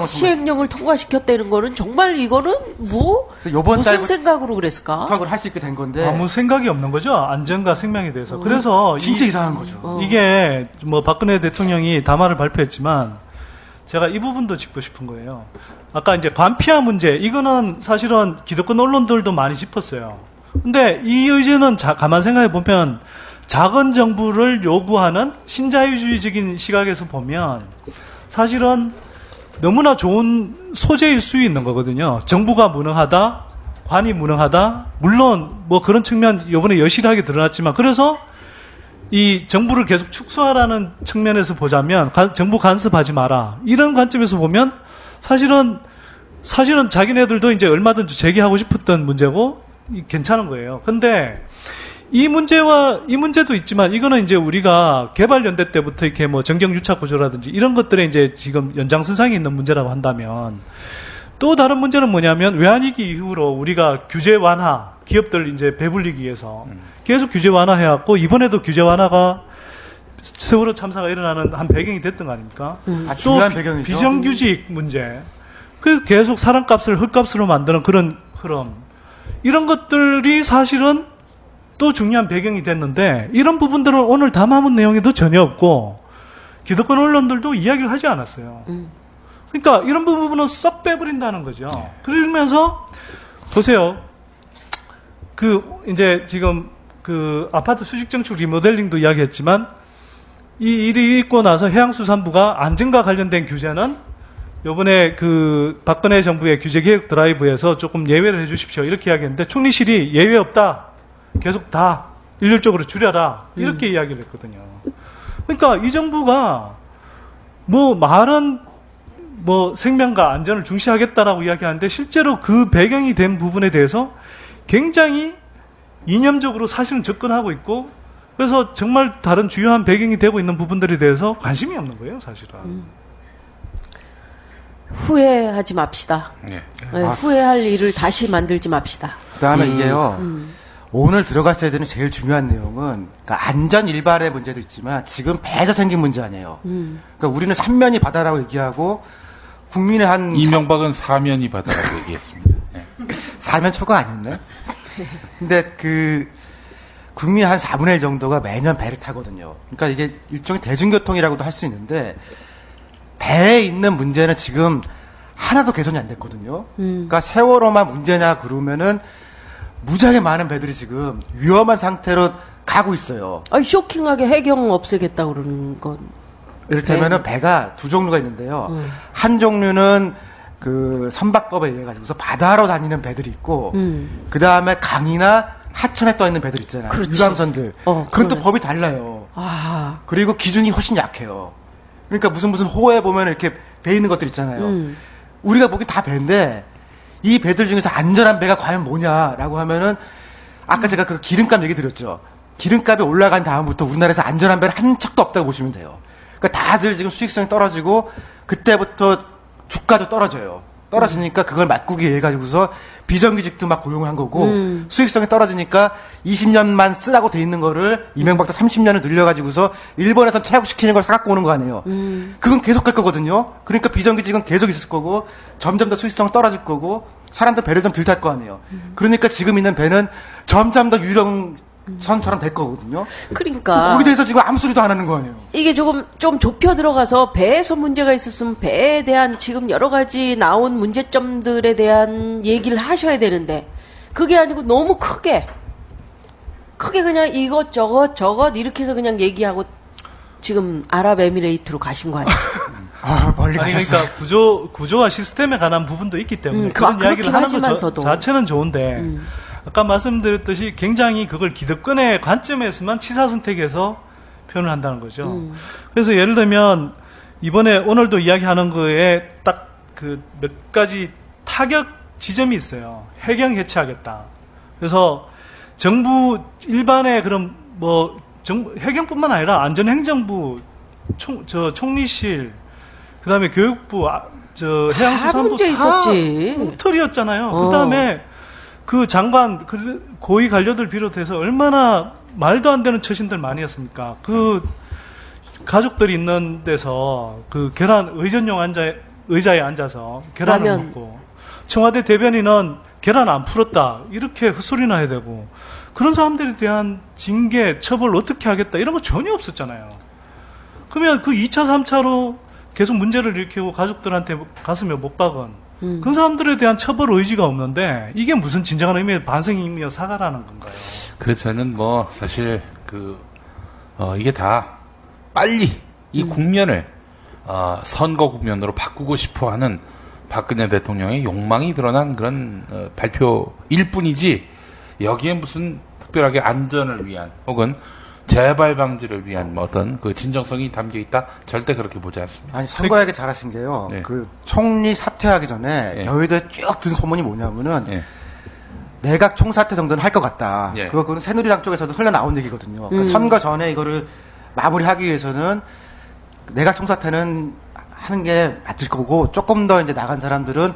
시행령을 통과시켰다는 거는 정말 이거는 무슨 생각으로 그랬을까? 통과를 할 수 있게 된 건데 아무 생각이 없는 거죠. 안전과 생명에 대해서. 그래서 진짜 이상한 거죠. 이게 뭐 박근혜 대통령이 담화를 발표했지만 제가 이 부분도 짚고 싶은 거예요. 아까 이제 관피아 문제 이거는 사실은 기득권 언론들도 많이 짚었어요. 근데 이 의제는 가만 생각해 보면 작은 정부를 요구하는 신자유주의적인 시각에서 보면 사실은 너무나 좋은 소재일 수 있는 거거든요. 정부가 무능하다, 관이 무능하다, 물론 뭐 그런 측면 이번에 여실하게 드러났지만, 그래서 이 정부를 계속 축소하라는 측면에서 보자면 정부 간섭하지 마라, 이런 관점에서 보면 사실은 자기네들도 이제 얼마든지 제기하고 싶었던 문제고 괜찮은 거예요. 근데 이 문제도 있지만, 이거는 이제 우리가 개발연대 때부터 이렇게 뭐 정경유착 구조라든지 이런 것들에 이제 지금 연장선상에 있는 문제라고 한다면, 또 다른 문제는 뭐냐면, 외환위기 이후로 우리가 규제 완화, 기업들 이제 배불리기 위해서 계속 규제 완화해왔고, 이번에도 규제 완화가 세월호 참사가 일어나는 한 배경이 됐던 거 아닙니까? 중요한 배경이죠. 비정규직 문제. 그 계속 사람값을 흙값으로 만드는 그런 흐름. 이런 것들이 사실은 또 중요한 배경이 됐는데, 이런 부분들은 오늘 담아온 내용에도 전혀 없고 기득권 언론들도 이야기를 하지 않았어요. 그러니까 이런 부분은 썩 빼버린다는 거죠. 그러면서 보세요. 이제 지금 아파트 수직정축 리모델링도 이야기했지만, 이 일이 있고 나서 해양수산부가 안전과 관련된 규제는 요번에 박근혜 정부의 규제개혁 드라이브에서 조금 예외를 해주십시오, 이렇게 이야기했는데, 총리실이 예외 없다, 계속 다 일률적으로 줄여라, 이렇게 이야기를 했거든요. 그러니까 이 정부가 말은 생명과 안전을 중시하겠다라고 이야기하는데, 실제로 그 배경이 된 부분에 대해서 굉장히 이념적으로 사실은 접근하고 있고, 그래서 정말 다른 주요한 배경이 되고 있는 부분들에 대해서 관심이 없는 거예요, 사실은. 후회하지 맙시다. 네. 후회할 일을 다시 만들지 맙시다. 그다음에 이게요. 오늘 들어갔어야 되는 제일 중요한 내용은, 그러니까 안전 일발의 문제도 있지만 지금 배에서 생긴 문제 아니에요. 그러니까 우리는 삼면이 바다라고 얘기하고, 국민의 이명박은 사면이 바다라고 얘기했습니다. 네. 사면 초과 아니었나요? 근데 국민의 한 4분의 1 정도가 매년 배를 타거든요. 그러니까 이게 일종의 대중교통이라고도 할 수 있는데, 배에 있는 문제는 지금 하나도 개선이 안 됐거든요. 그러니까 세월호만 문제냐 그러면은 무지하게 많은 배들이 지금 위험한 상태로 가고 있어요. 쇼킹하게 해경 없애겠다 그러는 건. 이를테면은 배가 두 종류가 있는데요. 한 종류는 선박법에 의해 가지고서 바다로 다니는 배들이 있고, 그 다음에 강이나 하천에 떠 있는 배들 있잖아요. 그렇지. 유람선들. 그건 또 법이 달라요. 그리고 기준이 훨씬 약해요. 그러니까 무슨 호에 보면 이렇게 배 있는 것들 있잖아요. 우리가 보기 다 배인데, 이 배들 중에서 안전한 배가 과연 뭐냐라고 하면은, 아까 제가 기름값 얘기 드렸죠. 기름값이 올라간 다음부터 우리나라에서 안전한 배는 한 척도 없다고 보시면 돼요. 그러니까 다들 지금 수익성이 떨어지고, 그때부터 주가도 떨어져요. 떨어지니까 그걸 맞꾸기 위해 가지고서 비정규직도 막 고용을 한 거고, 수익성이 떨어지니까 20년만 쓰라고 돼 있는 거를 이명박도 30년을 늘려가지고서 일본에서 퇴학시키는 걸 사갖고 오는 거 아니에요. 그건 계속 갈 거거든요. 그러니까 비정규직은 계속 있을 거고, 점점 더 수익성 떨어질 거고, 사람들 배를 좀 덜 탈 거 아니에요. 그러니까 지금 있는 배는 점점 더 유령선처럼 될 거거든요. 그러니까 거기에 대해서 지금 아무 소리도 안 하는 거 아니에요. 이게 좀 좁혀 들어가서 배에서 문제가 있었으면 배에 대한 지금 여러 가지 나온 문제점들에 대한 얘기를 하셔야 되는데, 그게 아니고 너무 크게 그냥 이것저것 이렇게 해서 그냥 얘기하고 지금 아랍에미레이트로 가신 거 아니에요? 멀리 가셨어요. 그러니까 구조와 시스템에 관한 부분도 있기 때문에 그런 이야기를 하는 것 자체는 좋은데, 아까 말씀드렸듯이 굉장히 그걸 기득권의 관점에서만 치사선택해서 표현을 한다는 거죠. 그래서 예를 들면 이번에 오늘도 이야기하는 거에 딱 몇 가지 타격 지점이 있어요. 해경 해체하겠다. 그래서 정부 일반의 그런 해경뿐만 아니라 안전행정부, 총리실, 그다음에 교육부, 해양수산부 문제 있었지. 뭉털이었잖아요. 그다음에 장관, 고위 관료들 비롯해서 얼마나 말도 안 되는 처신들 많이 했습니까? 가족들이 있는 데서 계란 의전용 의자에 앉아서 계란을 먹고, 청와대 대변인은 계란 안 풀었다, 이렇게 헛소리나 해야 되고, 그런 사람들에 대한 징계, 처벌 어떻게 하겠다, 이런 거 전혀 없었잖아요. 그러면 2차, 3차로 계속 문제를 일으키고 가족들한테 가슴에 못 박은 그런 사람들에 대한 처벌 의지가 없는데, 이게 무슨 진정한 의미의 반성이며 사과라는 건가요? 저는 사실 이게 다 빨리 이 국면을 선거 국면으로 바꾸고 싶어하는 박근혜 대통령의 욕망이 드러난 그런 발표일 뿐이지 여기에 무슨 특별하게 안전을 위한 혹은 재발 방지를 위한 어떤 그 진정성이 담겨 있다 절대 그렇게 보지 않습니다. 아니 선거하기 잘하신 게요. 네. 그 총리 사퇴하기 전에 네. 여의도에 쭉 든 소문이 뭐냐면은 네. 내각 총사퇴 정도는 할 것 같다. 네. 그거는 새누리당 쪽에서도 흘러나온 얘기거든요. 그러니까 선거 전에 이거를 마무리하기 위해서는 내각 총사퇴는 하는 게 맞을 거고 조금 더 이제 나간 사람들은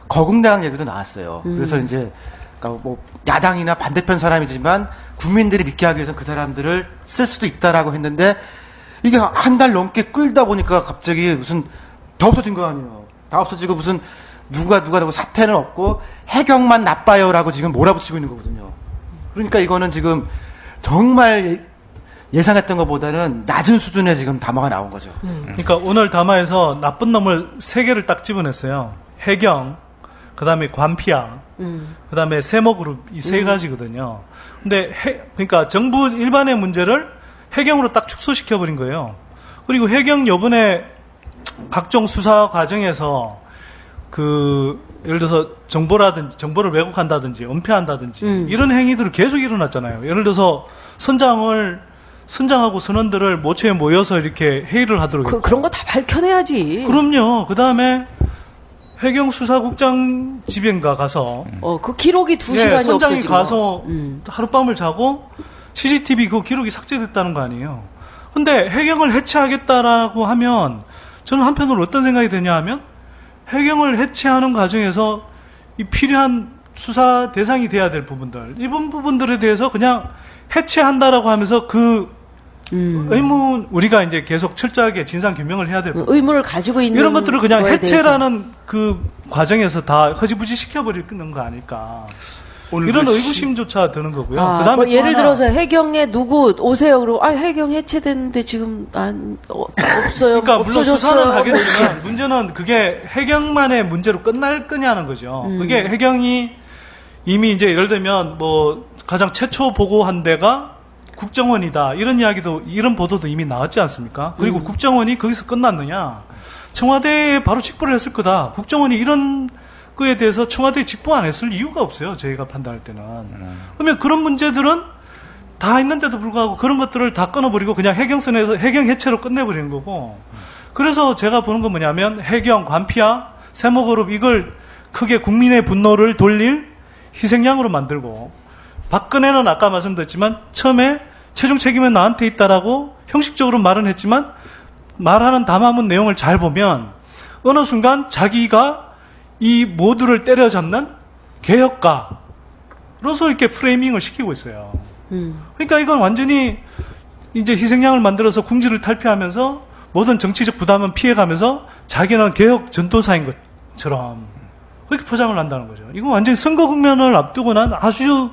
거국내각 얘기도 나왔어요. 그래서 이제 그러니까 뭐 야당이나 반대편 사람이지만 국민들이 믿게 하기 위해서는 그 사람들을 쓸 수도 있다라고 했는데 이게 한 달 넘게 끌다 보니까 갑자기 무슨 다 없어진 거 아니에요. 다 없어지고 무슨 누가 사태는 없고 해경만 나빠요라고 지금 몰아붙이고 있는 거거든요. 그러니까 이거는 지금 정말 예상했던 것보다는 낮은 수준의 지금 담화가 나온 거죠. 그러니까 오늘 담화에서 나쁜 놈을 3개를 딱 집어냈어요. 해경, 그 다음에 관피아, 그 다음에 세모그룹 이 3가지거든요. 근데 그러니까 정부 일반의 문제를 해경으로 딱 축소시켜버린 거예요. 그리고 해경 요번에 각종 수사 과정에서 예를 들어서 정보를 왜곡한다든지 은폐한다든지 이런 행위들이 계속 일어났잖아요. 예를 들어서 선장하고 선원들을 모처에 모여서 이렇게 회의를 하도록 했고. 그런 거 다 밝혀내야지. 그럼요. 그 다음에 해경수사국장 집인가 가서 그 기록이 2시간이 선장이 없어진 가서 하룻밤을 자고 CCTV 그 기록이 삭제됐다는 거 아니에요. 근데 해경을 해체하겠다라고 하면 저는 한편으로 어떤 생각이 드냐 하면 해경을 해체하는 과정에서 이 필요한 수사 대상이 돼야 될 부분들, 이번 부분들에 대해서 그냥 해체한다라고 하면서 의문, 우리가 이제 계속 철저하게 진상 규명을 해야 될 부분. 의문을 가지고 있는 이런 것들을 그냥 해체라는 대해서. 그 과정에서 다 허지부지 시켜버리는 거 아닐까. 이런 의구심조차 드는 거고요. 그다음에 뭐 예를 들어서 해경에 누구 오세요. 그러고 해경 해체됐는데 지금 없어요. 그러니까 물론 없어졌어요. 수사는 하겠지만 문제는 그게 해경만의 문제로 끝날 거냐는 거죠. 그게 해경이 이미 이제 예를 들면 뭐 가장 최초 보고한 데가 국정원이다. 이런 보도도 이미 나왔지 않습니까? 그리고 국정원이 거기서 끝났느냐? 청와대에 바로 직보를 했을 거다. 국정원이 이런 거에 대해서 청와대에 직보 안 했을 이유가 없어요. 저희가 판단할 때는. 그러면 그런 문제들은 다 있는데도 불구하고 그런 것들을 다 끊어버리고 그냥 해경선에서 해경 해체로 끝내버리는 거고. 그래서 제가 보는 건 뭐냐면 해경, 관피아, 세모그룹 이걸 크게 국민의 분노를 돌릴 희생양으로 만들고 박근혜는 아까 말씀드렸지만 처음에 최종 책임은 나한테 있다라고 형식적으로 말은 했지만 말하는 담화문 내용을 잘 보면 어느 순간 자기가 이 모두를 때려잡는 개혁가로서 이렇게 프레이밍을 시키고 있어요. 그러니까 이건 완전히 이제 희생양을 만들어서 궁지를 탈피하면서 모든 정치적 부담은 피해가면서 자기는 개혁 전도사인 것처럼 그렇게 포장을 한다는 거죠. 이건 완전히 선거 국면을 앞두고 난 아주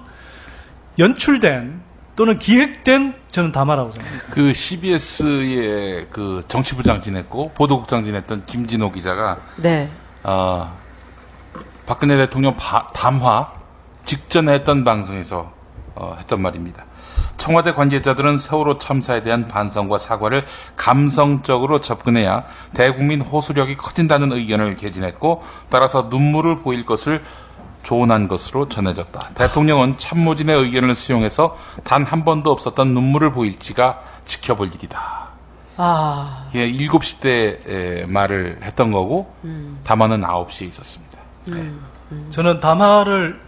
연출된 또는 기획된 저는 담화라고 생각합니다. 그 CBS의 그 정치부장 지냈고 보도국장 지냈던 김진호 기자가 네. 박근혜 대통령 담화 직전에 했던 방송에서 했던 말입니다. 청와대 관계자들은 세월호 참사에 대한 반성과 사과를 감성적으로 접근해야 대국민 호소력이 커진다는 의견을 개진했고 따라서 눈물을 보일 것을 조언한 것으로 전해졌다. 대통령은 참모진의 의견을 수용해서 단 한 번도 없었던 눈물을 보일지가 지켜볼 일이다. 이게 7시 때 말을 했던 거고 담화는 9시에 있었습니다. 저는 담화를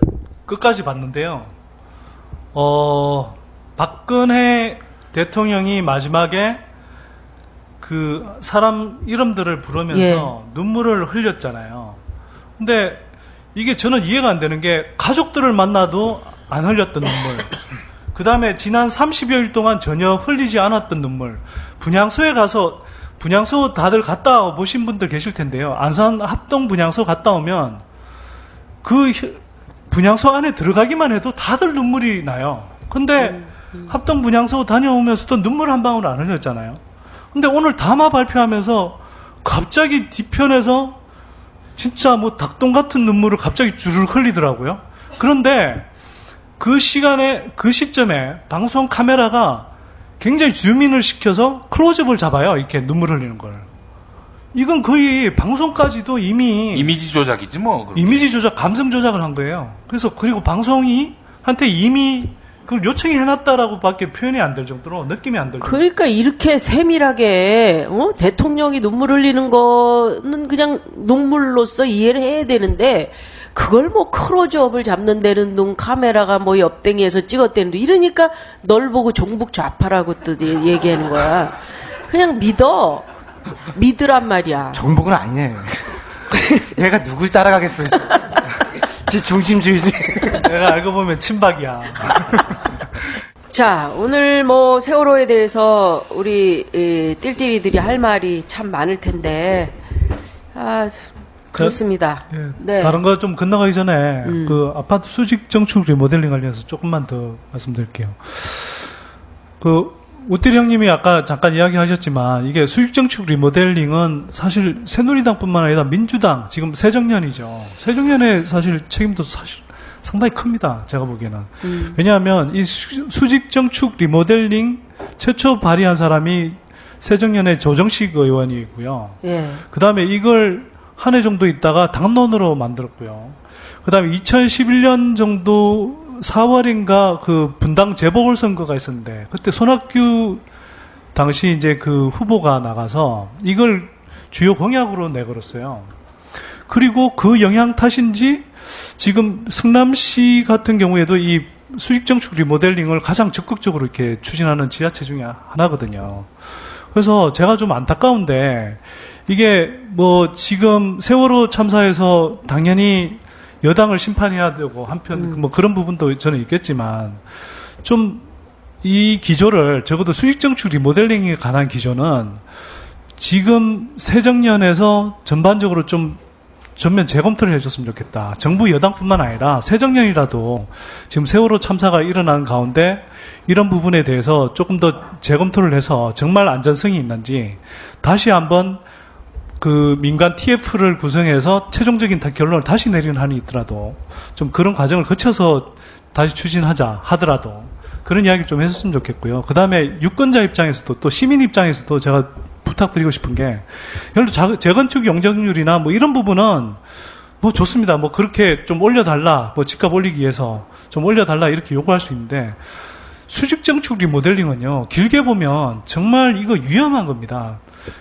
끝까지 봤는데요. 박근혜 대통령이 마지막에 그 사람 이름들을 부르면서 눈물을 흘렸잖아요. 근데 이게 저는 이해가 안 되는 게 가족들을 만나도 안 흘렸던 눈물. 그 다음에 지난 30여일 동안 전혀 흘리지 않았던 눈물. 분향소에 가서 분향소 다들 갔다 보신 분들 계실 텐데요. 안산 합동 분향소 갔다 오면 그 분향소 안에 들어가기만 해도 다들 눈물이 나요. 근데 합동 분향소 다녀오면서도 눈물 한 방울 안 흘렸잖아요. 근데 오늘 담화 발표하면서 갑자기 뒤편에서 진짜 뭐 닭똥 같은 눈물을 갑자기 주르르 흘리더라고요. 그런데 그 시점에 방송 카메라가 굉장히 줌인을 시켜서 클로즈업을 잡아요. 이렇게 눈물 흘리는 걸. 이건 거의 방송까지도 이미 이미지 조작이지 뭐. 그렇게. 이미지 조작, 감성 조작을 한 거예요. 그래서 그리고 방송이 한테 이미 그걸 요청이 해놨다라고밖에 표현이 안 될 정도로 느낌이 안 들 정도로. 그러니까 이렇게 세밀하게 대통령이 눈물 흘리는 거는 그냥 눈물로서 이해를 해야 되는데 그걸 뭐 클로즈업을 잡는 데는 둥 카메라가 뭐 옆댕이에서 찍었대는 둥 이러니까 널 보고 종북 좌파라고 또 얘기하는 거야. 그냥 믿으란 말이야. 정복은 아니에요. 얘가 누굴 따라가겠어요. 지 중심주의지. 내가 알고 보면 친박이야. 자, 오늘 뭐 세월호에 대해서 우리 띨띨이들이 할 말이 참 많을 텐데, 그렇습니다. 예, 네. 다른 거 좀 건너가기 전에 그 아파트 수직 정축 리모델링 관련해서 조금만 더 말씀드릴게요. 그 우띠리 형님이 아까 잠깐 이야기하셨지만 이게 수직 정축 리모델링은 사실 새누리당뿐만 아니라 민주당 지금 새정년이죠. 새정년의 사실 책임도 사실 상당히 큽니다. 제가 보기에는. 왜냐하면 이 수직 정축 리모델링 최초 발의한 사람이 새정년의 조정식 의원이고요. 예. 그 다음에 이걸 한 해 정도 있다가 당론으로 만들었고요. 그 다음에 2011년 정도 4월인가 그 분당 재보궐선거가 있었는데 그때 손학규 당시 이제 그 후보가 나가서 이걸 주요 공약으로 내걸었어요. 그리고 그 영향 탓인지 지금 성남시 같은 경우에도 이 수직정축 리모델링을 가장 적극적으로 이렇게 추진하는 지자체 중에 하나거든요. 그래서 제가 좀 안타까운데 이게 뭐 지금 세월호 참사에서 당연히 여당을 심판해야 되고 한편 뭐 그런 부분도 저는 있겠지만 좀 이 기조를 적어도 수직정축 리모델링에 관한 기조는 지금 새정년에서 전반적으로 좀 전면 재검토를 해줬으면 좋겠다. 정부 여당뿐만 아니라 새정년이라도 지금 세월호 참사가 일어난 가운데 이런 부분에 대해서 조금 더 재검토를 해서 정말 안전성이 있는지 다시 한번 그 민간 TF를 구성해서 최종적인 결론을 다시 내리는 한이 있더라도 좀 그런 과정을 거쳐서 다시 추진하자 하더라도 그런 이야기를 좀 했었으면 좋겠고요. 그 다음에 유권자 입장에서도 또 시민 입장에서도 제가 부탁드리고 싶은 게 예를 들어 재건축 용적률이나 뭐 이런 부분은 뭐 좋습니다. 뭐 그렇게 좀 올려달라, 뭐 집값 올리기 위해서 좀 올려달라 이렇게 요구할 수 있는데 수직정축 리모델링은요 길게 보면 정말 이거 위험한 겁니다.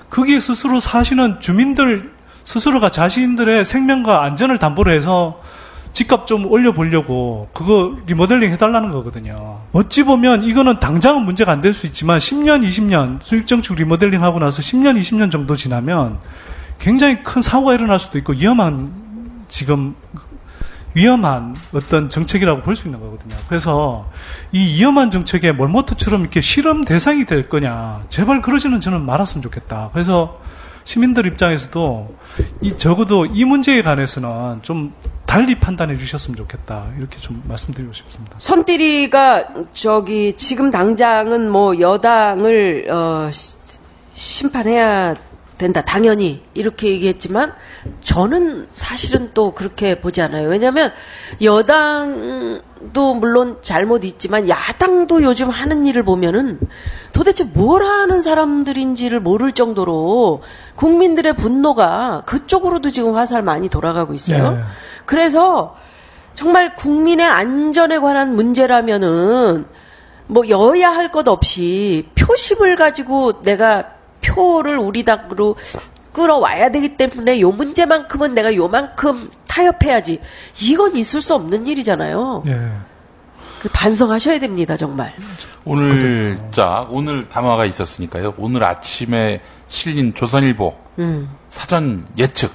거기에 스스로 사시는 주민들 스스로가 자신들의 생명과 안전을 담보로 해서 집값 좀 올려보려고 그거 리모델링 해달라는 거거든요. 어찌 보면 이거는 당장은 문제가 안 될 수 있지만 10년, 20년 수익정축 리모델링 하고 나서 10년, 20년 정도 지나면 굉장히 큰 사고가 일어날 수도 있고 위험한 어떤 정책이라고 볼 수 있는 거거든요. 그래서 이 위험한 정책에 몰모토처럼 이렇게 실험 대상이 될 거냐 제발 그러지는 저는 말았으면 좋겠다. 그래서 시민들 입장에서도 적어도 이 문제에 관해서는 좀 달리 판단해 주셨으면 좋겠다. 이렇게 좀 말씀드리고 싶습니다. 선띠리가 지금 당장은 뭐 여당을 심판해야 된다. 당연히 이렇게 얘기했지만 저는 사실은 또 그렇게 보지 않아요. 왜냐하면 여당도 물론 잘못 있지만 야당도 요즘 하는 일을 보면은 도대체 뭘 하는 사람들인지를 모를 정도로 국민들의 분노가 그쪽으로도 지금 화살 많이 돌아가고 있어요. 네. 그래서 정말 국민의 안전에 관한 문제라면은 뭐 여야 할 것 없이 표심을 가지고 내가 표를 우리 당으로 끌어와야 되기 때문에 요 문제만큼은 내가 요만큼 타협해야지. 이건 있을 수 없는 일이잖아요. 예. 반성하셔야 됩니다, 정말. 오늘 담화가 있었으니까요. 오늘 아침에 실린 조선일보 사전 예측,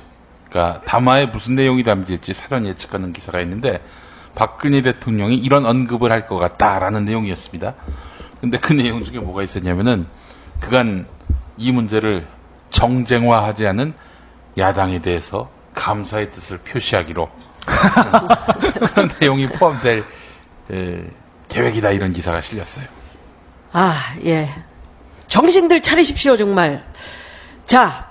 그러니까 담화에 무슨 내용이 담길지 사전 예측하는 기사가 있는데 박근혜 대통령이 이런 언급을 할 것 같다라는 내용이었습니다. 근데 그 내용 중에 뭐가 있었냐면은 그간 이 문제를 정쟁화하지 않은 야당에 대해서 감사의 뜻을 표시하기로 그런 내용이 포함될 계획이다 이런 기사가 실렸어요. 아, 예. 정신들 차리십시오, 정말. 자,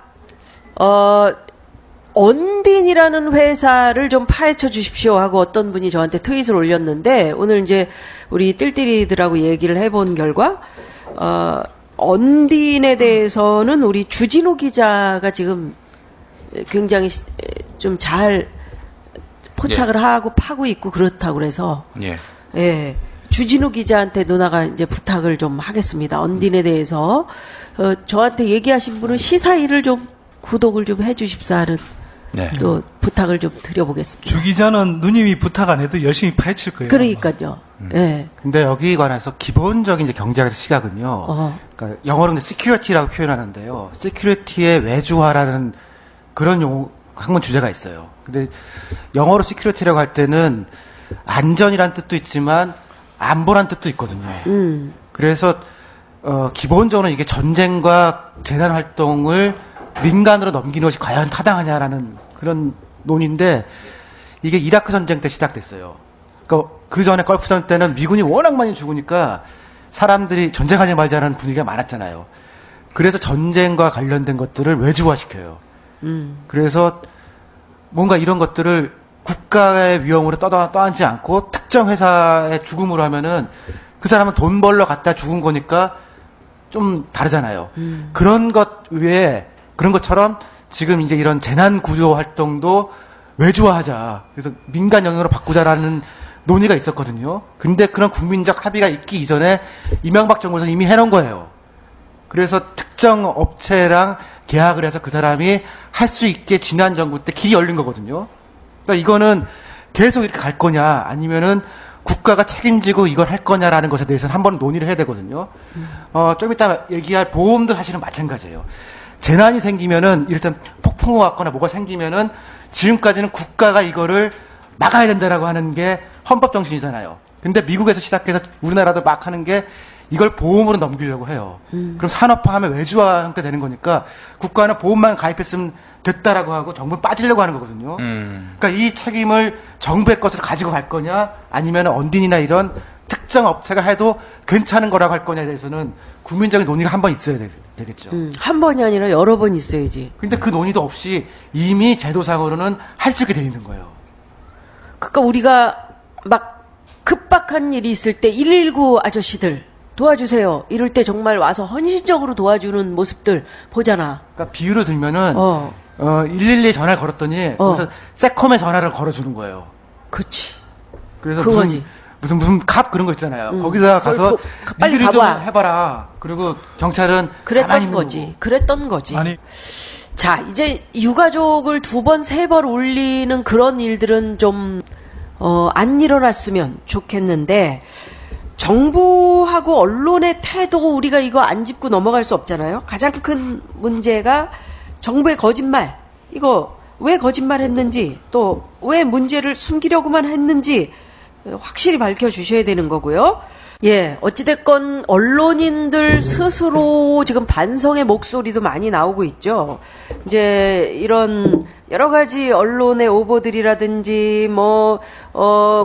언딘이라는 회사를 좀 파헤쳐 주십시오 하고 어떤 분이 저한테 트윗을 올렸는데 오늘 이제 우리 띨띨이들하고 얘기를 해본 결과 언딘에 대해서는 우리 주진우 기자가 지금 굉장히 좀 잘 포착을 하고 파고 있고 그렇다고 그래서 예. 주진우 기자한테 누나가 이제 부탁을 좀 하겠습니다. 언딘에 대해서 저한테 얘기하신 분은 시사일을 좀 구독을 좀 해주십사 하는 또 부탁을 좀 드려보겠습니다. 주 기자는 누님이 부탁 안 해도 열심히 파헤칠 거예요. 그러니까요. 예. 근데 여기 관해서 기본적인 이제 경제학에서 시각은요. 그러니까 영어로는 security라고 표현하는데요. security의 외주화라는 그런 학문 주제가 있어요. 근데 영어로 security라고 할 때는 안전이란 뜻도 있지만 안보란 뜻도 있거든요. 그래서 기본적으로 이게 전쟁과 재난 활동을 민간으로 넘기는 것이 과연 타당하냐라는 그런 논의인데 이게 이라크 전쟁 때 시작됐어요. 그러니까 그 전에 걸프전 때는 미군이 워낙 많이 죽으니까 사람들이 전쟁하지 말자라는 분위기가 많았잖아요. 그래서 전쟁과 관련된 것들을 외주화시켜요. 그래서 뭔가 이런 것들을 국가의 위험으로 떠안지 않고 특정 회사의 죽음으로 하면은 그 사람은 돈 벌러 갔다 죽은 거니까 좀 다르잖아요. 그런 것 외에 그런 것처럼 지금 이제 이런 재난 구조 활동도 외주화하자. 그래서 민간 영역으로 바꾸자라는 논의가 있었거든요. 근데 그런 국민적 합의가 있기 이전에 이명박 정부에서 이미 해놓은 거예요. 그래서 특정 업체랑 계약을 해서 그 사람이 할 수 있게 지난 정부 때 길이 열린 거거든요. 그러니까 이거는 계속 이렇게 갈 거냐 아니면은 국가가 책임지고 이걸 할 거냐라는 것에 대해서는 한번 논의를 해야 되거든요. 좀 이따 얘기할 보험도 사실은 마찬가지예요. 재난이 생기면은 이를테면 폭풍우 왔거나 뭐가 생기면은 지금까지는 국가가 이거를 막아야 된다라고 하는 게 헌법 정신이잖아요. 근데 미국에서 시작해서 우리나라도 막 하는 게 이걸 보험으로 넘기려고 해요. 그럼 산업화하면 외주화 형태 되는 거니까 국가는 보험만 가입했으면 됐다라고 하고 정부는 빠지려고 하는 거거든요. 그러니까 이 책임을 정부의 것으로 가지고 갈 거냐 아니면 언딘이나 이런 특정 업체가 해도 괜찮은 거라고 할 거냐에 대해서는 국민적인 논의가 한 번 있어야 되겠죠. 한 번이 아니라 여러 번 있어야지. 근데 그 논의도 없이 이미 제도상으로는 할 수 있게 돼 있는 거예요. 그러니까 우리가 막 급박한 일이 있을 때 119 아저씨들 도와주세요. 이럴 때 정말 와서 헌신적으로 도와주는 모습들 보잖아. 그러니까 비유를 들면은 112에 전화를 걸었더니 그래서 세컴에 전화를 걸어주는 거예요. 그렇지. 그래서 그거지. 무슨 캅 그런 거 있잖아요. 거기다 가서 빨리 니들이 좀 가봐. 해봐라. 그리고 경찰은 가만히 있는 거고. 그랬던 거지. 아니 자, 이제 유가족을 2번, 3번 울리는 그런 일들은 좀 안 일어났으면 좋겠는데 정부하고 언론의 태도 우리가 이거 안 짚고 넘어갈 수 없잖아요. 가장 큰 문제가 정부의 거짓말. 이거 왜 거짓말했는지 또 왜 문제를 숨기려고만 했는지 확실히 밝혀주셔야 되는 거고요. 예, 어찌됐건 언론인들 스스로 지금 반성의 목소리도 많이 나오고 있죠. 이제 이런 여러 가지 언론의 오보들이라든지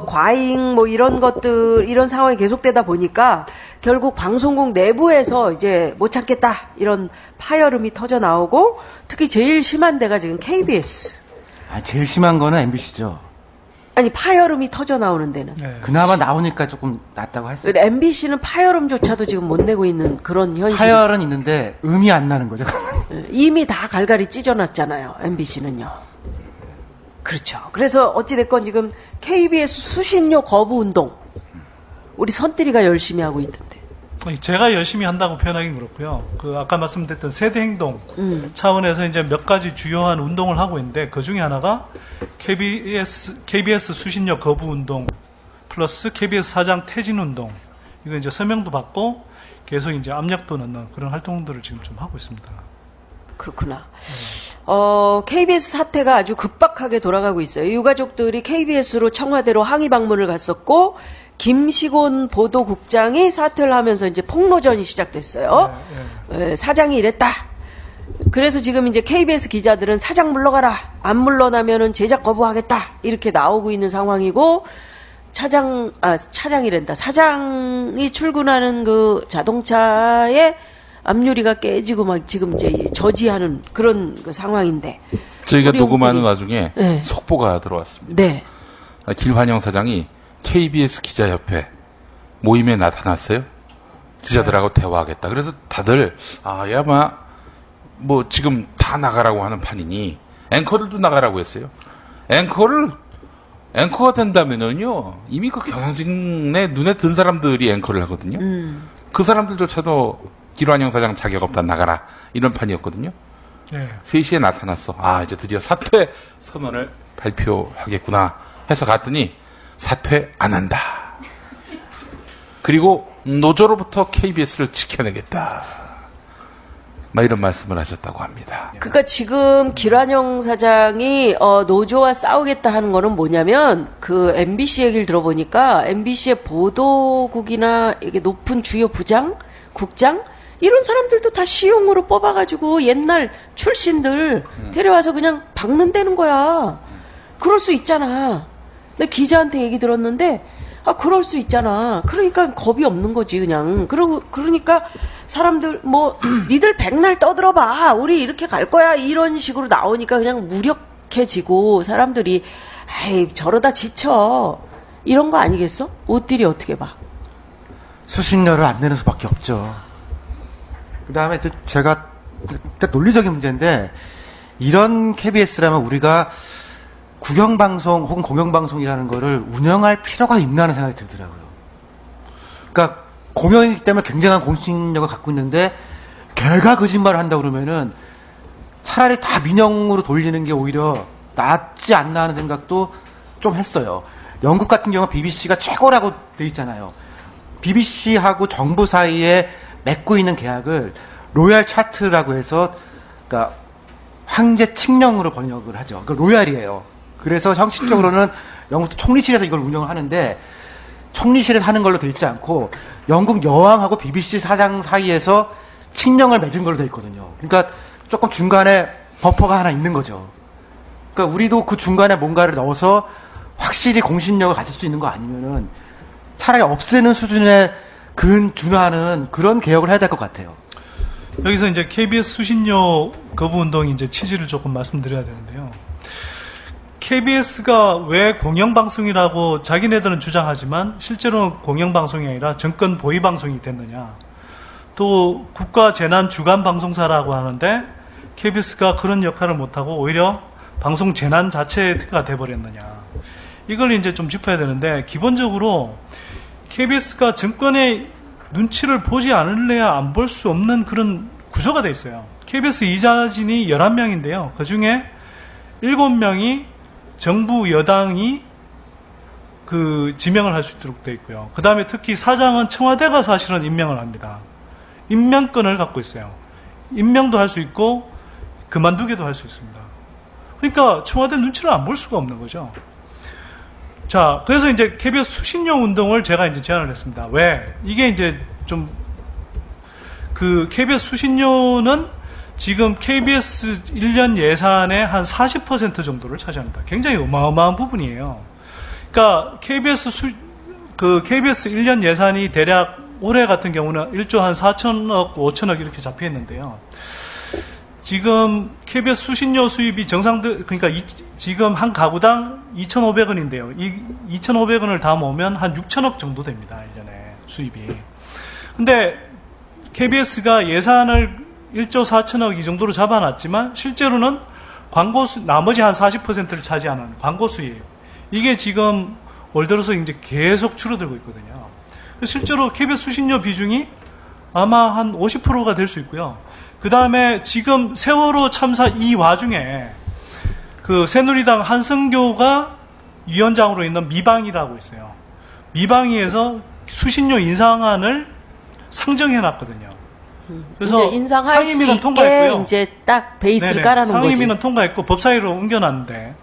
과잉 이런 것들, 이런 상황이 계속되다 보니까 결국 방송국 내부에서 이제 못 참겠다 이런 파열음이 터져 나오고 특히 제일 심한 데가 지금 KBS. 제일 심한 거는 MBC죠. 아니 파열음이 터져 나오는 데는 그나마 나오니까 조금 낫다고 할 수 있어요. MBC는 파열음조차도 지금 못 내고 있는 그런 현실. 파열은 있는데 음이 안 나는 거죠. 이미 다 갈갈이 찢어놨잖아요. MBC는요. 그렇죠. 그래서 어찌됐건 지금 KBS 수신료 거부 운동 우리 선들이가 열심히 하고 있던데. 제가 열심히 한다고 표현하기는 그렇고요. 아까 말씀드렸던 세대 행동 차원에서 이제 몇 가지 주요한 운동을 하고 있는데 그 중에 하나가 KBS 수신료 거부 운동 플러스 KBS 사장 퇴진 운동. 이거 이제 서명도 받고 계속 이제 압력도 넣는 그런 활동들을 지금 좀 하고 있습니다. 그렇구나. KBS 사태가 아주 급박하게 돌아가고 있어요. 유가족들이 KBS로 청와대로 항의 방문을 갔었고 김시곤 보도국장이 사퇴를 하면서 이제 폭로전이 시작됐어요. 사장이 이랬다. 그래서 지금 이제 KBS 기자들은 사장 물러가라. 안 물러나면은 제작 거부하겠다. 이렇게 나오고 있는 상황이고 차장이란다. 사장이 출근하는 그 자동차에 앞유리가 깨지고 막 지금 이제 저지하는 그런 그 상황인데. 저희가 녹음하는 와중에 속보가 들어왔습니다. 네. 길환영 사장이 KBS 기자협회 모임에 나타났어요. 기자들하고 대화하겠다. 그래서 다들 아마 뭐 지금 다 나가라고 하는 판이니 앵커들도 나가라고 했어요. 앵커가 된다면은요 이미 그 경향진에 눈에 든 사람들이 앵커를 하거든요. 그 사람들조차도 기란영 사장 자격 없다 나가라 이런 판이었거든요. 3시에 나타났어. 이제 드디어 사퇴 선언을 발표하겠구나 해서 갔더니 사퇴 안 한다. 그리고 노조로부터 KBS를 지켜내겠다. 막 이런 말씀을 하셨다고 합니다. 그러니까 지금 기란영 사장이 노조와 싸우겠다 하는 거는 뭐냐면 그 MBC 얘기를 들어보니까 MBC의 보도국이나 이게 높은 주요 국장 이런 사람들도 다 시용으로 뽑아가지고 옛날 출신들 데려와서 그냥 박는다는 거야. 그럴 수 있잖아. 근데 기자한테 얘기 들었는데 그럴 수 있잖아. 그러니까 겁이 없는 거지 그냥. 그러니까 사람들 니들 백날 떠들어봐. 우리 이렇게 갈 거야. 이런 식으로 나오니까 그냥 무력해지고 사람들이 저러다 지쳐. 이런 거 아니겠어? 옷들이 어떻게 봐? 수신료를 안 내는 수밖에 없죠. 그 다음에 또 제가 논리적인 문제인데 이런 KBS라면 우리가 국영방송 혹은 공영방송이라는 거를 운영할 필요가 있나 하는 생각이 들더라고요. 그러니까 공영이기 때문에 굉장한 공신력을 갖고 있는데 걔가 거짓말을 한다 그러면은 차라리 다 민영으로 돌리는 게 오히려 낫지 않나 하는 생각도 좀 했어요. 영국 같은 경우는 BBC가 최고라고 돼 있잖아요. BBC하고 정부 사이에 맺고 있는 계약을 로얄 차트라고 해서 그러니까 황제 칙령으로 번역을 하죠. 그러니까 로얄이에요. 그래서 형식적으로는 영국도 총리실에서 이걸 운영을 하는데 총리실에서 하는 걸로 돼 있지 않고 영국 여왕하고 BBC 사장 사이에서 칙령을 맺은 걸로 돼 있거든요. 그러니까 조금 중간에 버퍼가 하나 있는 거죠. 그러니까 우리도 그 중간에 뭔가를 넣어서 확실히 공신력을 가질 수 있는 거 아니면은 차라리 없애는 수준의 준하는 그런 개혁을 해야 될 것 같아요. 여기서 이제 KBS 수신료 거부 운동이 이제 취지를 조금 말씀드려야 되는데요. KBS가 왜 공영방송이라고 자기네들은 주장하지만 실제로는 공영방송이 아니라 정권 보위방송이 됐느냐. 또 국가재난주간방송사라고 하는데 KBS가 그런 역할을 못하고 오히려 방송 재난 자체가 돼버렸느냐. 이걸 이제 좀 짚어야 되는데 기본적으로 KBS가 정권의 눈치를 보지 않을래야 안 볼 수 없는 그런 구조가 돼 있어요. KBS 이사진이 11명인데요. 그 중에 7명이 정부 여당이 지명을 할 수 있도록 돼 있고요. 그 다음에 특히 사장은 청와대가 사실은 임명을 합니다. 임명권을 갖고 있어요. 임명도 할 수 있고 그만두기도 할 수 있습니다. 그러니까 청와대 눈치를 안 볼 수가 없는 거죠. 자, 그래서 이제 KBS 수신료 운동을 제가 이제 제안을 했습니다. 왜? 이게 이제 좀, KBS 수신료는 지금 KBS 1년 예산의 한 40% 정도를 차지합니다. 굉장히 어마어마한 부분이에요. 그러니까 KBS 1년 예산이 대략 올해 같은 경우는 1조 한 4천억, 5천억 이렇게 잡혀 있는데요. 지금 KBS 수신료 수입이 그러니까 지금 한 가구당 2,500원인데요. 이 2,500원을 다 모으면 한 6천억 정도 됩니다. 예전에 수입이. 근데 KBS가 예산을 1조 4천억 이 정도로 잡아놨지만 실제로는 나머지 한 40%를 차지하는 광고 수입. 이게 지금 올 들어서 이제 계속 줄어들고 있거든요. 실제로 KBS 수신료 비중이 아마 한 50%가 될 수 있고요. 그 다음에 지금 세월호 참사 이 와중에 새누리당 한승교가 위원장으로 있는 미방이라고 있어요. 미방위에서 수신료 인상안을 상정해놨거든요. 그래서 이제 인상할 수 상임위는 있게 통과했고요. 이제 딱 베이스를 네네. 깔아놓은 거지. 상임위는 통과했고 법사위로 옮겨놨는데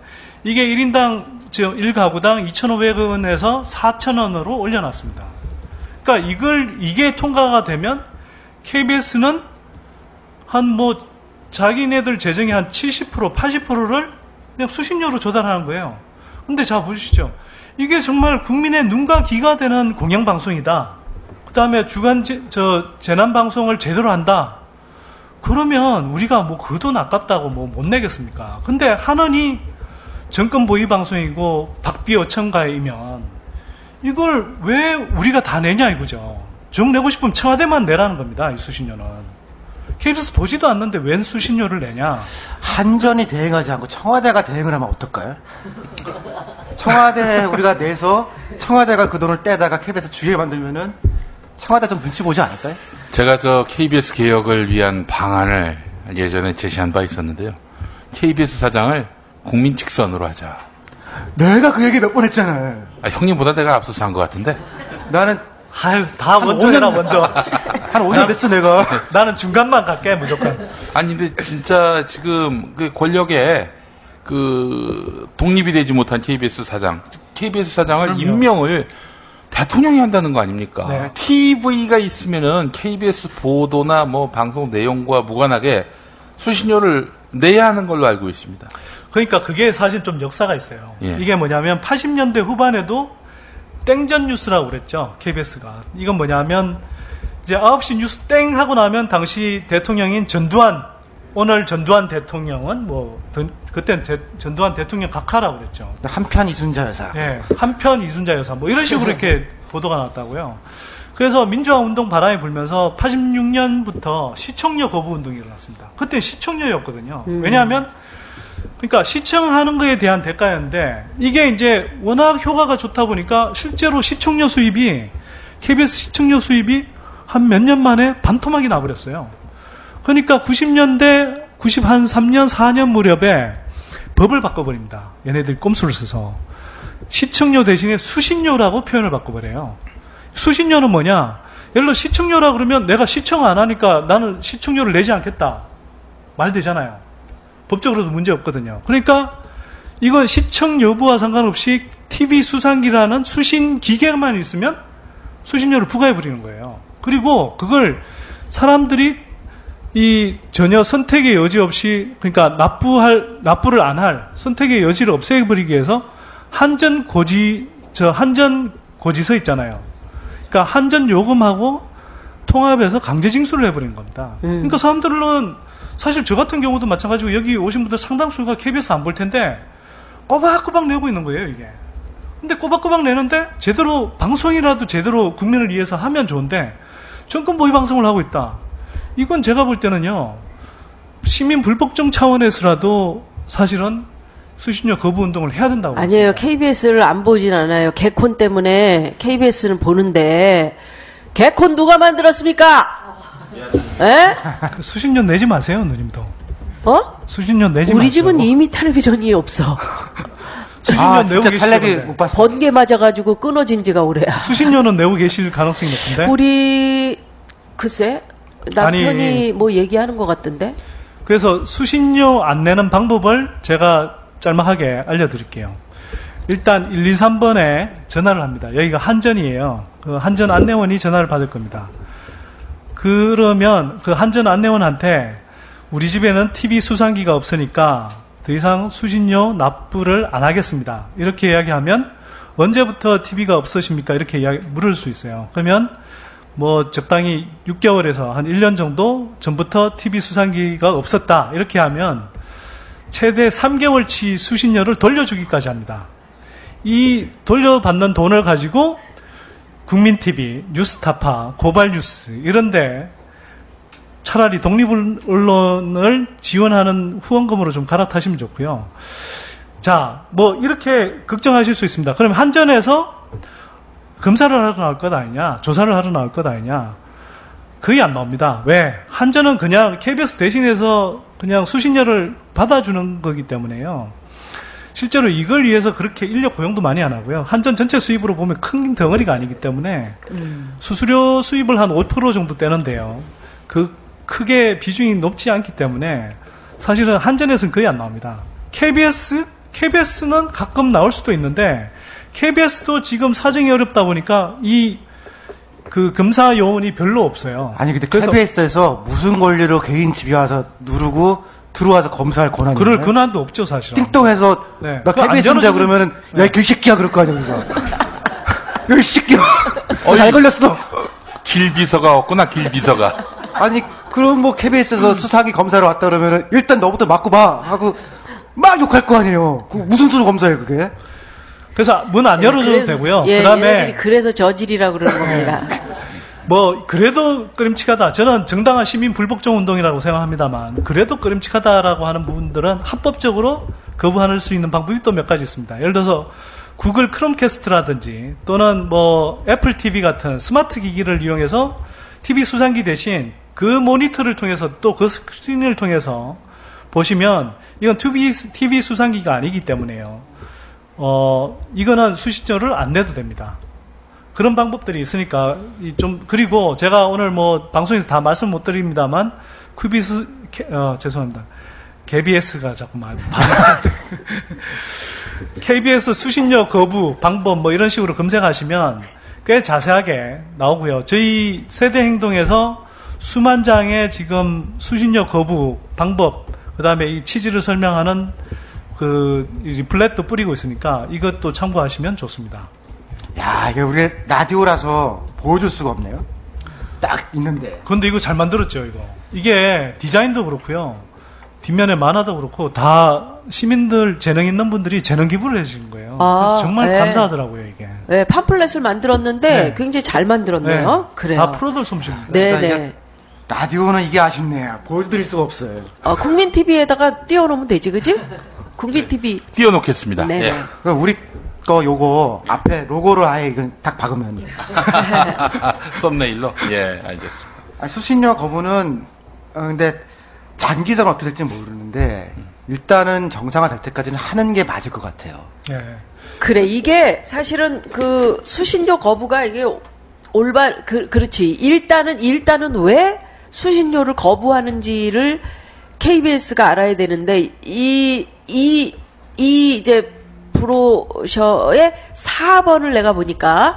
이게 1인당 지금 1가구당 2,500원에서 4,000원으로 올려놨습니다. 그러니까 이게 통과가 되면 KBS는 자기네들 재정의 한 70%, 80%를 그냥 수신료로 조달하는 거예요. 근데 자, 보시죠. 이게 정말 국민의 눈과 귀가 되는 공영방송이다. 그 다음에 재난방송을 제대로 한다. 그러면 우리가 그 돈 아깝다고 못 내겠습니까? 근데 한원이 정권 보위 방송이고 박비 어천가이면 이걸 왜 우리가 다 내냐 이거죠. 정 내고 싶으면 청와대만 내라는 겁니다. 이 수신료는. KBS 보지도 않는데 웬 수신료를 내냐. 한전이 대행하지 않고 청와대가 대행을 하면 어떨까요? 청와대 우리가 내서 청와대가 그 돈을 떼다가 KBS 주의를 만들면은 청와대 좀 눈치 보지 않을까요? 제가 저 KBS 개혁을 위한 방안을 예전에 제시한 바 있었는데요. KBS 사장을 국민 직선으로 하자. 내가 그 얘기 몇 번 했잖아요. 형님보다 내가 앞서서 한 것 같은데. 나는 아유, 다 먼저 해라, 먼저. 한 5년 됐어, 내가. 나는 중간만 갈게, 무조건. 아니, 근데 진짜 지금 그 권력에 그 독립이 되지 못한 KBS 사장을 그럼요. 임명을 대통령이 한다는 거 아닙니까? 네. TV가 있으면은 KBS 보도나 뭐 방송 내용과 무관하게 수신료를 내야 하는 걸로 알고 있습니다. 그러니까 그게 사실 좀 역사가 있어요. 예. 이게 뭐냐면 80년대 후반에도 땡전 뉴스라고 그랬죠. KBS가. 이건 뭐냐면 이제 9시 뉴스 땡 하고 나면 당시 대통령인 전두환, 오늘 전두환 대통령은 뭐 그땐 전두환 대통령 각하라고 그랬죠. 한편 이순자 여사. 네, 한편 이순자 여사 뭐 이런 식으로 이렇게 보도가 나왔다고요. 그래서 민주화 운동 바람이 불면서 86년부터 시청료 거부 운동이 일어났습니다. 그때 시청료였거든요. 왜냐하면 그러니까 시청하는 거에 대한 대가였는데 이게 이제 워낙 효과가 좋다 보니까 실제로 시청료 수입이 KBS 시청료 수입이 한 몇 년 만에 반토막이 나버렸어요. 그러니까 90년대 93년 4년 무렵에 법을 바꿔버립니다. 얘네들 꼼수를 써서 시청료 대신에 수신료라고 표현을 바꿔버려요. 수신료는 뭐냐? 예를 들어 시청료라 그러면 내가 시청 안 하니까 나는 시청료를 내지 않겠다. 말 되잖아요. 법적으로도 문제 없거든요. 그러니까 이건 시청 여부와 상관없이 TV 수상기라는 수신 기계만 있으면 수신료를 부과해 버리는 거예요. 그리고 그걸 사람들이 이 전혀 선택의 여지 없이 그러니까 납부를 안 할 선택의 여지를 없애버리기 위해서 한전 고지서 있잖아요. 그러니까 한전 요금하고 통합해서 강제 징수를 해버린 겁니다. 그러니까 사람들은 사실 저 같은 경우도 마찬가지고 여기 오신 분들 상당수가 KBS 안 볼 텐데 꼬박꼬박 내고 있는 거예요, 이게. 근데 꼬박꼬박 내는데 제대로 방송이라도 제대로 국민을 위해서 하면 좋은데 정권 보위 방송을 하고 있다. 이건 제가 볼 때는요. 시민 불복종 차원에서라도 사실은 수신료 거부 운동을 해야 된다고 아니에요. 봤습니다. KBS를 안 보진 않아요. 개콘 때문에 KBS는 보는데 개콘 누가 만들었습니까? 에? 수신료 내지 마세요, 누님도. 어? 수신료 내지 마세요. 우리 집은 이미 텔레비전이 없어. 수신료 내고 진짜 텔레비 계시던데. 못 봤어. 번개 맞아가지고 끊어진 지가 오래야. 수신료는 내고 계실 가능성이 높은데. 우리 글쎄 남편이 아니, 뭐 얘기하는 것 같던데. 그래서 수신료 안 내는 방법을 제가 짤막하게 알려드릴게요. 일단 123번에 전화를 합니다. 여기가 한전이에요. 그 한전 안내원이 전화를 받을 겁니다. 그러면 그 한전 안내원한테 우리 집에는 TV 수상기가 없으니까 더 이상 수신료 납부를 안 하겠습니다. 이렇게 이야기하면 언제부터 TV가 없으십니까? 이렇게 물을 수 있어요. 그러면 뭐 적당히 6개월에서 한 1년 정도 전부터 TV 수상기가 없었다. 이렇게 하면 최대 3개월치 수신료를 돌려주기까지 합니다. 이 돌려받는 돈을 가지고 국민TV, 뉴스타파, 고발뉴스 이런데 차라리 독립언론을 지원하는 후원금으로 좀 갈아타시면 좋고요. 자, 뭐 이렇게 걱정하실 수 있습니다. 그럼 한전에서 검사를 하러 나올 것 아니냐, 조사를 하러 나올 것 아니냐, 거의 안 나옵니다. 왜? 한전은 그냥 KBS 대신해서 그냥 수신료를 받아주는 거기 때문에요. 실제로 이걸 위해서 그렇게 인력 고용도 많이 안 하고요. 한전 전체 수입으로 보면 큰 덩어리가 아니기 때문에 수수료 수입을 한 5% 정도 떼는데요. 그 크게 비중이 높지 않기 때문에 사실은 한전에서는 거의 안 나옵니다. KBS는 가끔 나올 수도 있는데 KBS도 지금 사정이 어렵다 보니까 그 검사 요원이 별로 없어요. 아니 근데 KBS에서 무슨 권리로 개인 집에 와서 누르고 들어와서 검사할 권한이 그럴 있나요? 권한도 없죠, 사실은. 띵동해서 네. 나 KBS인데 그러면은 야, 이 새끼야 그럴 거 아니야, 우리가. 야, 이 새끼야. 잘 걸렸어. 길비서가 없구나, 길비서가. 아니, 그럼 뭐 KBS에서 수사기 검사를 왔다 그러면은 일단 너부터 맞고 봐 하고 막 욕할 거 아니에요. 무슨 수로 검사예요, 그게? 그래서 문 안 열어줘도 되고요. 예, 그다음에 얘네들이 그래서 저질이라고 그러는 겁니다. 뭐 그래도 꺼림칙하다. 저는 정당한 시민 불복종 운동이라고 생각합니다만 그래도 꺼림칙하다라고 하는 부분들은 합법적으로 거부할 수 있는 방법이 또 몇 가지 있습니다. 예를 들어서 구글 크롬캐스트라든지 또는 뭐 애플 TV 같은 스마트 기기를 이용해서 TV 수상기 대신 그 모니터를 통해서 또 그 스크린을 통해서 보시면 이건 TV 수상기가 아니기 때문에요. 이거는 수신료를 안 내도 됩니다. 그런 방법들이 있으니까 그리고 제가 오늘 뭐 방송에서 다 말씀 못 드립니다만 죄송합니다. KBS가 자꾸 KBS 수신료 거부 방법 뭐 이런 식으로 검색하시면 꽤 자세하게 나오고요. 저희 세대행동에서 수만 장의 지금 수신료 거부 방법, 그 다음에 이 취지를 설명하는 그 리플렛도 뿌리고 있으니까 이것도 참고하시면 좋습니다. 야, 이게 우리 라디오라서 보여줄 수가 없네요. 딱 있는데. 근데 이거 잘 만들었죠, 이거. 이게 디자인도 그렇고요. 뒷면에 만화도 그렇고 다 시민들 재능 있는 분들이 재능 기부를 해주신 거예요. 정말 네. 감사하더라고요, 이게. 네, 팜플렛을 만들었는데 네. 굉장히 잘 만들었네요. 네. 그래요. 다 프로들 솜씨입니다. 네, 이게 네. 라디오는 이게 아쉽네요. 보여드릴 수가 없어요. 국민 TV에다가 띄워놓으면 되지, 그지? 국민 TV. 띄워놓겠습니다. 네. 예. 그럼 우리 거 요거 앞에 로고를 아예 이건 딱 박으면. 썸네일로? 예, 알겠습니다. 수신료 거부는 근데 장기적으로 어떻게 될지 모르는데 일단은 정상화 될 때까지는 하는 게 맞을 것 같아요. 네. 그래, 이게 사실은 그 수신료 거부가 이게 그렇지. 일단은 왜 수신료를 거부하는지를 KBS가 알아야 되는데, 이제 브로셔의 4번을 내가 보니까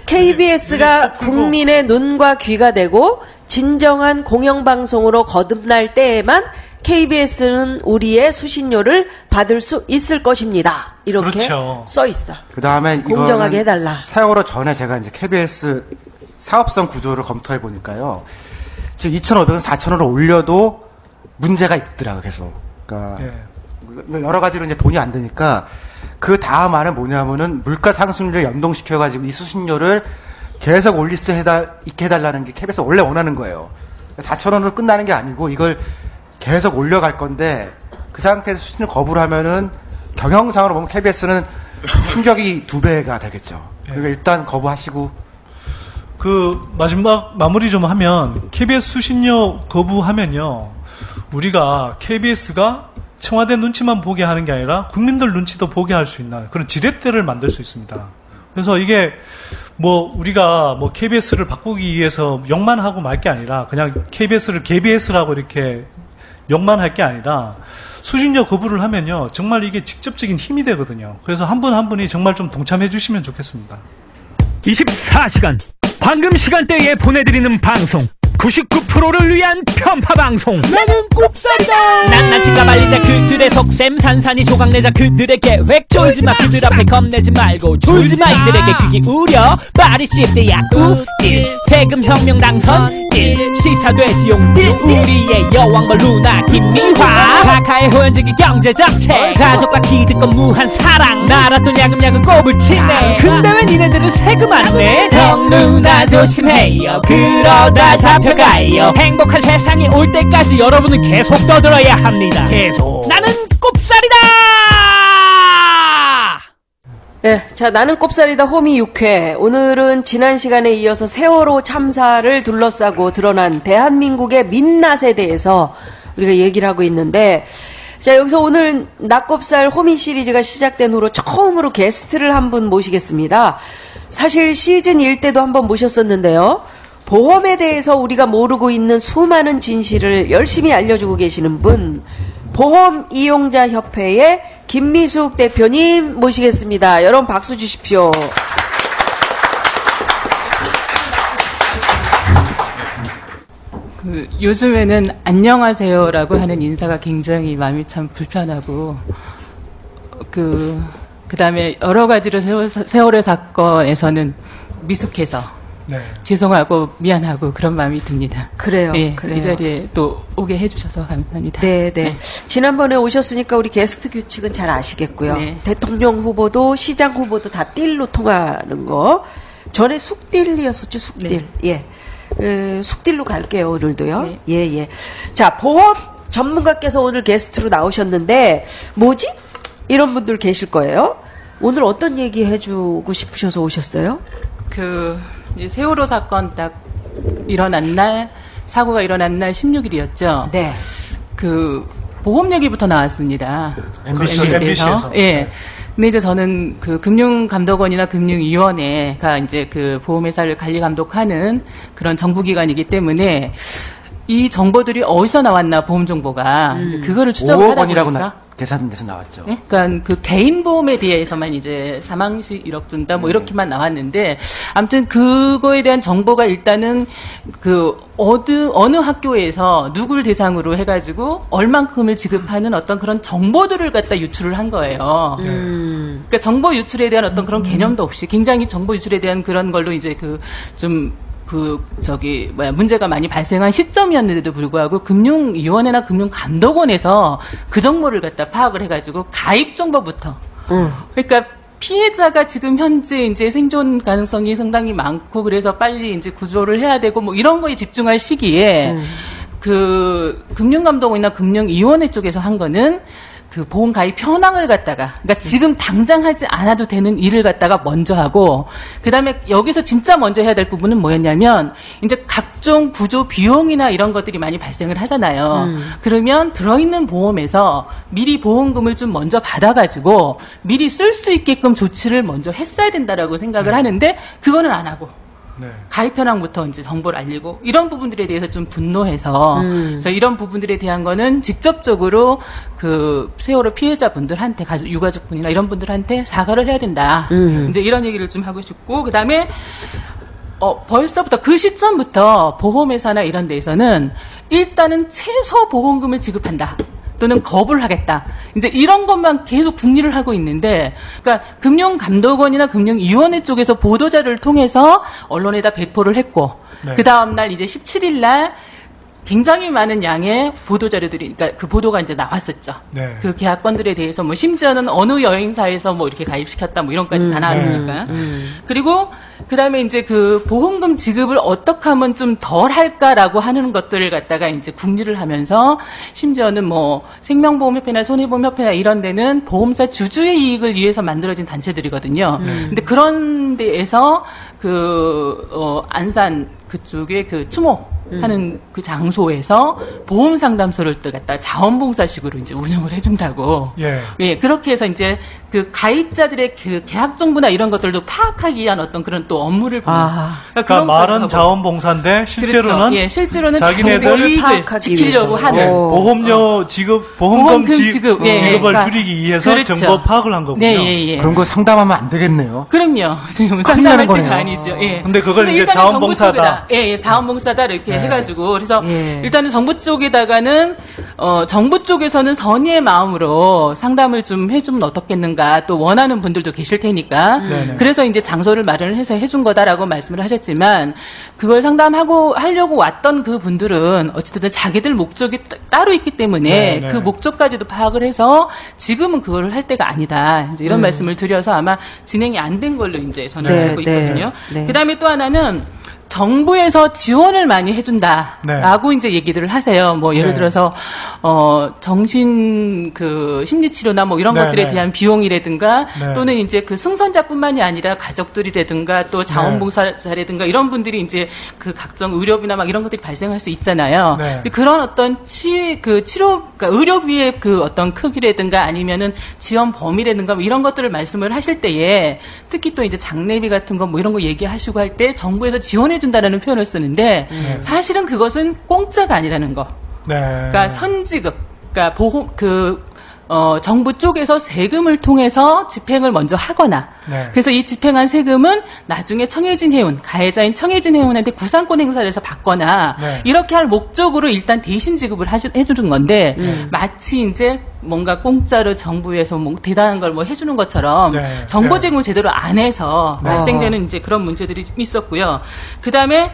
KBS가 국민의 눈과 귀가 되고 진정한 공영방송으로 거듭날 때에만 KBS는 우리의 수신료를 받을 수 있을 것입니다. 이렇게 그렇죠. 써 있어. 그 다음에 공정하게 해달라. 세월호 전에 제가 이제 KBS 사업성 구조를 검토해 보니까요. 지금 2,500원, 4,000원을 올려도 문제가 있더라고요, 계속. 그러니까 네. 여러 가지로 이제 돈이 안 되니까 그 다음 안은 뭐냐면은 물가 상승률을 연동시켜가지고 이 수신료를 계속 올릴 수 있게 해달라는 게 KBS가 원래 원하는 거예요. 4,000원으로 끝나는 게 아니고 이걸 계속 올려갈 건데 그 상태에서 수신료 거부를 하면은 경영상으로 보면 KBS는 충격이 2배가 되겠죠. 그러니까 일단 거부하시고. 그 마지막 마무리 좀 하면 KBS 수신료 거부하면요. 우리가 KBS가 청와대 눈치만 보게 하는 게 아니라 국민들 눈치도 보게 할 수 있는 그런 지렛대를 만들 수 있습니다. 그래서 이게 뭐 우리가 뭐 KBS를 바꾸기 위해서 욕만 하고 말 게 아니라 그냥 KBS를 KBS라고 이렇게 욕만 할 게 아니라 수신료 거부를 하면요. 정말 이게 직접적인 힘이 되거든요. 그래서 한 분 한 분이 정말 좀 동참해 주시면 좋겠습니다. 24시간 방금 시간대에 보내드리는 방송 99%를 위한 편파방송. 나는 꼽살이다. 낱낱이가 말리자 그들의 속셈 산산이 조각내자 그들의 계획 쫄지마 그들 앞에 겁내지 말고 졸지마 이들에게 귀 기울여 바리 시프트야 우일 세금 혁명 당선 1 시사돼지용 1 우리의 여왕벌 루나 김미화 카카의 호연적인 경제정책 가족과 기득권 무한 사랑 나라 돈 야금야금 꼽을 치네 근데 왜 니네들은 세금 안 내? 형 누나 조심해요 그러다 잡혀가요 행복한 세상이 올 때까지 여러분은 계속 떠들어야 합니다 계속 나는 꼽살이다. 네, 자, 나는 꼽살이다 호미 6회. 오늘은 지난 시간에 이어서 세월호 참사를 둘러싸고 드러난 대한민국의 민낯에 대해서 우리가 얘기를 하고 있는데, 자, 여기서 오늘 낙곱살 호미 시리즈가 시작된 후로 처음으로 게스트를 한 분 모시겠습니다. 사실 시즌 1 때도 한번 모셨었는데요. 보험에 대해서 우리가 모르고 있는 수많은 진실을 열심히 알려주고 계시는 분, 보험 이용자 협회의 김미숙 대표님 모시겠습니다. 여러분 박수 주십시오. 요즘에는 안녕하세요라고 하는 인사가 굉장히 마음이 참 불편하고 그다음에 여러 가지로 세월호 사건에서는 미숙해서 네. 죄송하고 미안하고 그런 마음이 듭니다. 그래요. 네, 그래요. 이 자리에 또 오게 해주셔서 감사합니다. 네, 네. 지난번에 오셨으니까 우리 게스트 규칙은 잘 아시겠고요. 네. 대통령 후보도 시장 후보도 다 띨로 통하는 거. 전에 숙딜이었었죠, 숙딜. 네. 예. 숙딜로 갈게요, 오늘도요. 네. 예, 예. 자, 보험 전문가께서 오늘 게스트로 나오셨는데, 뭐지? 이런 분들 계실 거예요. 오늘 어떤 얘기 해주고 싶으셔서 오셨어요? 이제 세월호 사건 딱 일어난 날, 사고가 일어난 날 16일이었죠. 네. 보험 얘기부터 나왔습니다. MBC에서. 예. 근데 이제 저는 금융감독원이나 금융위원회가 이제 보험회사를 관리 감독하는 그런 정부기관이기 때문에 이 정보들이 어디서 나왔나, 보험 정보가. 이제 그거를 추적을 5억 하다 원이라고 보니까. 계산돼서 나왔죠. 네? 그러니까 개인 보험에 대해서만 이제 사망 시 1억 준다 뭐 이렇게만 나왔는데, 아무튼 그거에 대한 정보가 일단은 어느 학교에서 누구를 대상으로 해가지고 얼만큼을 지급하는 어떤 그런 정보들을 갖다 유출을 한 거예요. 그러니까 정보 유출에 대한 어떤 그런 개념도 없이 굉장히 정보 유출에 대한 그런 걸로 이제 문제가 많이 발생한 시점이었는데도 불구하고 금융위원회나 금융감독원에서 그 정보를 갖다 파악을 해가지고 가입 정보부터. 그러니까 피해자가 지금 현재 이제 생존 가능성이 상당히 많고 그래서 빨리 이제 구조를 해야 되고 뭐 이런 거에 집중할 시기에 금융감독원이나 금융위원회 쪽에서 한 거는 보험 가입 현황을 갖다가, 그러니까 지금 당장 하지 않아도 되는 일을 갖다가 먼저 하고, 그 다음에 여기서 진짜 먼저 해야 될 부분은 뭐였냐면, 이제 각종 구조 비용이나 이런 것들이 많이 발생을 하잖아요. 그러면 들어있는 보험에서 미리 보험금을 좀 먼저 받아가지고, 미리 쓸 수 있게끔 조치를 먼저 했어야 된다라고 생각을 하는데, 그거는 안 하고. 네. 가입 현황부터 이제 정보를 알리고 이런 부분들에 대해서 좀 분노해서 그래서 이런 부분들에 대한 거는 직접적으로 세월호 피해자분들한테 유가족분이나 이런 분들한테 사과를 해야 된다. 이제 이런 얘기를 좀 하고 싶고 그다음에 벌써부터 그 시점부터 보험회사나 이런 데에서는 일단은 최소 보험금을 지급한다. 또는 거부를 하겠다. 이제 이런 것만 계속 궁리를 하고 있는데, 그러니까 금융감독원이나 금융위원회 쪽에서 보도자료를 통해서 언론에다 배포를 했고, 네. 그 다음날 이제 17일날 굉장히 많은 양의 보도자료들이, 그러니까 그 보도가 이제 나왔었죠. 네. 그 계약건들에 대해서 뭐 심지어는 어느 여행사에서 뭐 이렇게 가입시켰다 뭐 이런까지 다 나왔으니까. 그리고 그 다음에 이제 보험금 지급을 어떻게 하면 좀 덜 할까라고 하는 것들을 갖다가 이제 궁리를 하면서 심지어는 뭐 생명보험협회나 손해보험협회나 이런 데는 보험사 주주의 이익을 위해서 만들어진 단체들이거든요. 근데 그런 데에서 안산 그쪽에 추모 하는 그 장소에서 보험 상담소를 또 갖다 자원봉사식으로 이제 운영을 해준다고. 예. 그렇게 해서 이제 가입자들의 계약 정보나 이런 것들도 파악하기 위한 어떤 그런 또 업무를 보는. 그러니까 말은 자원봉사인데 실제로는 그렇죠. 예, 실제로는 자기네들 이익을 지키려고 하는 보험료 지급, 보험금 지급을 그러니까, 줄이기 위해서 그렇죠. 정보 파악을 한 거군요. 네, 예. 그런 거 상담하면 안 되겠네요. 그럼요. 지금 큰일 상담할 나는 때가 거네요. 아니죠. 예. 근데 그걸 이제 일단은 자원봉사다. 정부 쪽에다, 예, 자원봉사다 이렇게 해가지고 그래서 일단은 정부 쪽에다가는 정부 쪽에서는 선의의 마음으로 상담을 좀 해주면 어떻겠는가 또 원하는 분들도 계실 테니까 그래서 이제 장소를 마련을 해서 해준 거다라고 말씀을 하셨지만 그걸 하려고 왔던 그 분들은 어쨌든 자기들 목적이 따로 있기 때문에 그 목적까지도 파악을 해서 지금은 그걸 할 때가 아니다. 이제 이런 말씀을 드려서 아마 진행이 안 된 걸로 이제 저는 알고 있거든요. 그다음에 또 하나는 정부에서 지원을 많이 해준다라고 이제 얘기들을 하세요. 뭐 예를 들어서 정신 심리치료나 뭐 이런 것들에 대한 비용이라든가 또는 이제 승선자뿐만이 아니라 가족들이라든가 또 자원봉사자라든가 이런 분들이 이제 각종 의료비나 막 이런 것들이 발생할 수 있잖아요. 근데 그런 어떤 그러니까 의료비의 어떤 크기라든가 아니면은 지원 범위라든가 뭐 이런 것들을 말씀을 하실 때에 특히 또 이제 장례비 같은 거 뭐 이런 거 얘기하시고 할 때 정부에서 지원해 준다라는 표현을 쓰는데 사실은 그것은 공짜가 아니라는 거. 그러니까 선지급, 그러니까 정부 쪽에서 세금을 통해서 집행을 먼저 하거나 그래서 이 집행한 세금은 나중에 청해진 해운, 가해자인 청해진 해운한테 구상권 행사를 해서 받거나 이렇게 할 목적으로 일단 대신 지급을 해주는 건데 마치 이제 뭔가 공짜로 정부에서 뭐 대단한 걸 뭐 해주는 것처럼 정보 제공을 제대로 안 해서 발생되는 이제 그런 문제들이 좀 있었고요. 그 다음에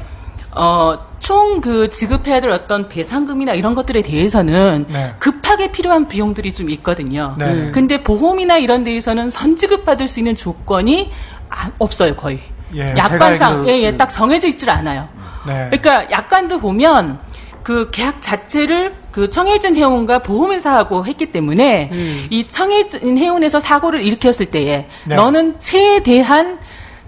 총 지급해야 될 어떤 배상금이나 이런 것들에 대해서는 급하게 필요한 비용들이 좀 있거든요. 근데 보험이나 이런 데에서는 선지급 받을 수 있는 조건이 없어요, 거의. 약관상, 딱 정해져 있질 않아요. 네. 그러니까 약관도 보면 그 계약 자체를 그 청해진 해운과 보험회사하고 했기 때문에 이 청해진 해운에서 사고를 일으켰을 때에 네. 너는 최대한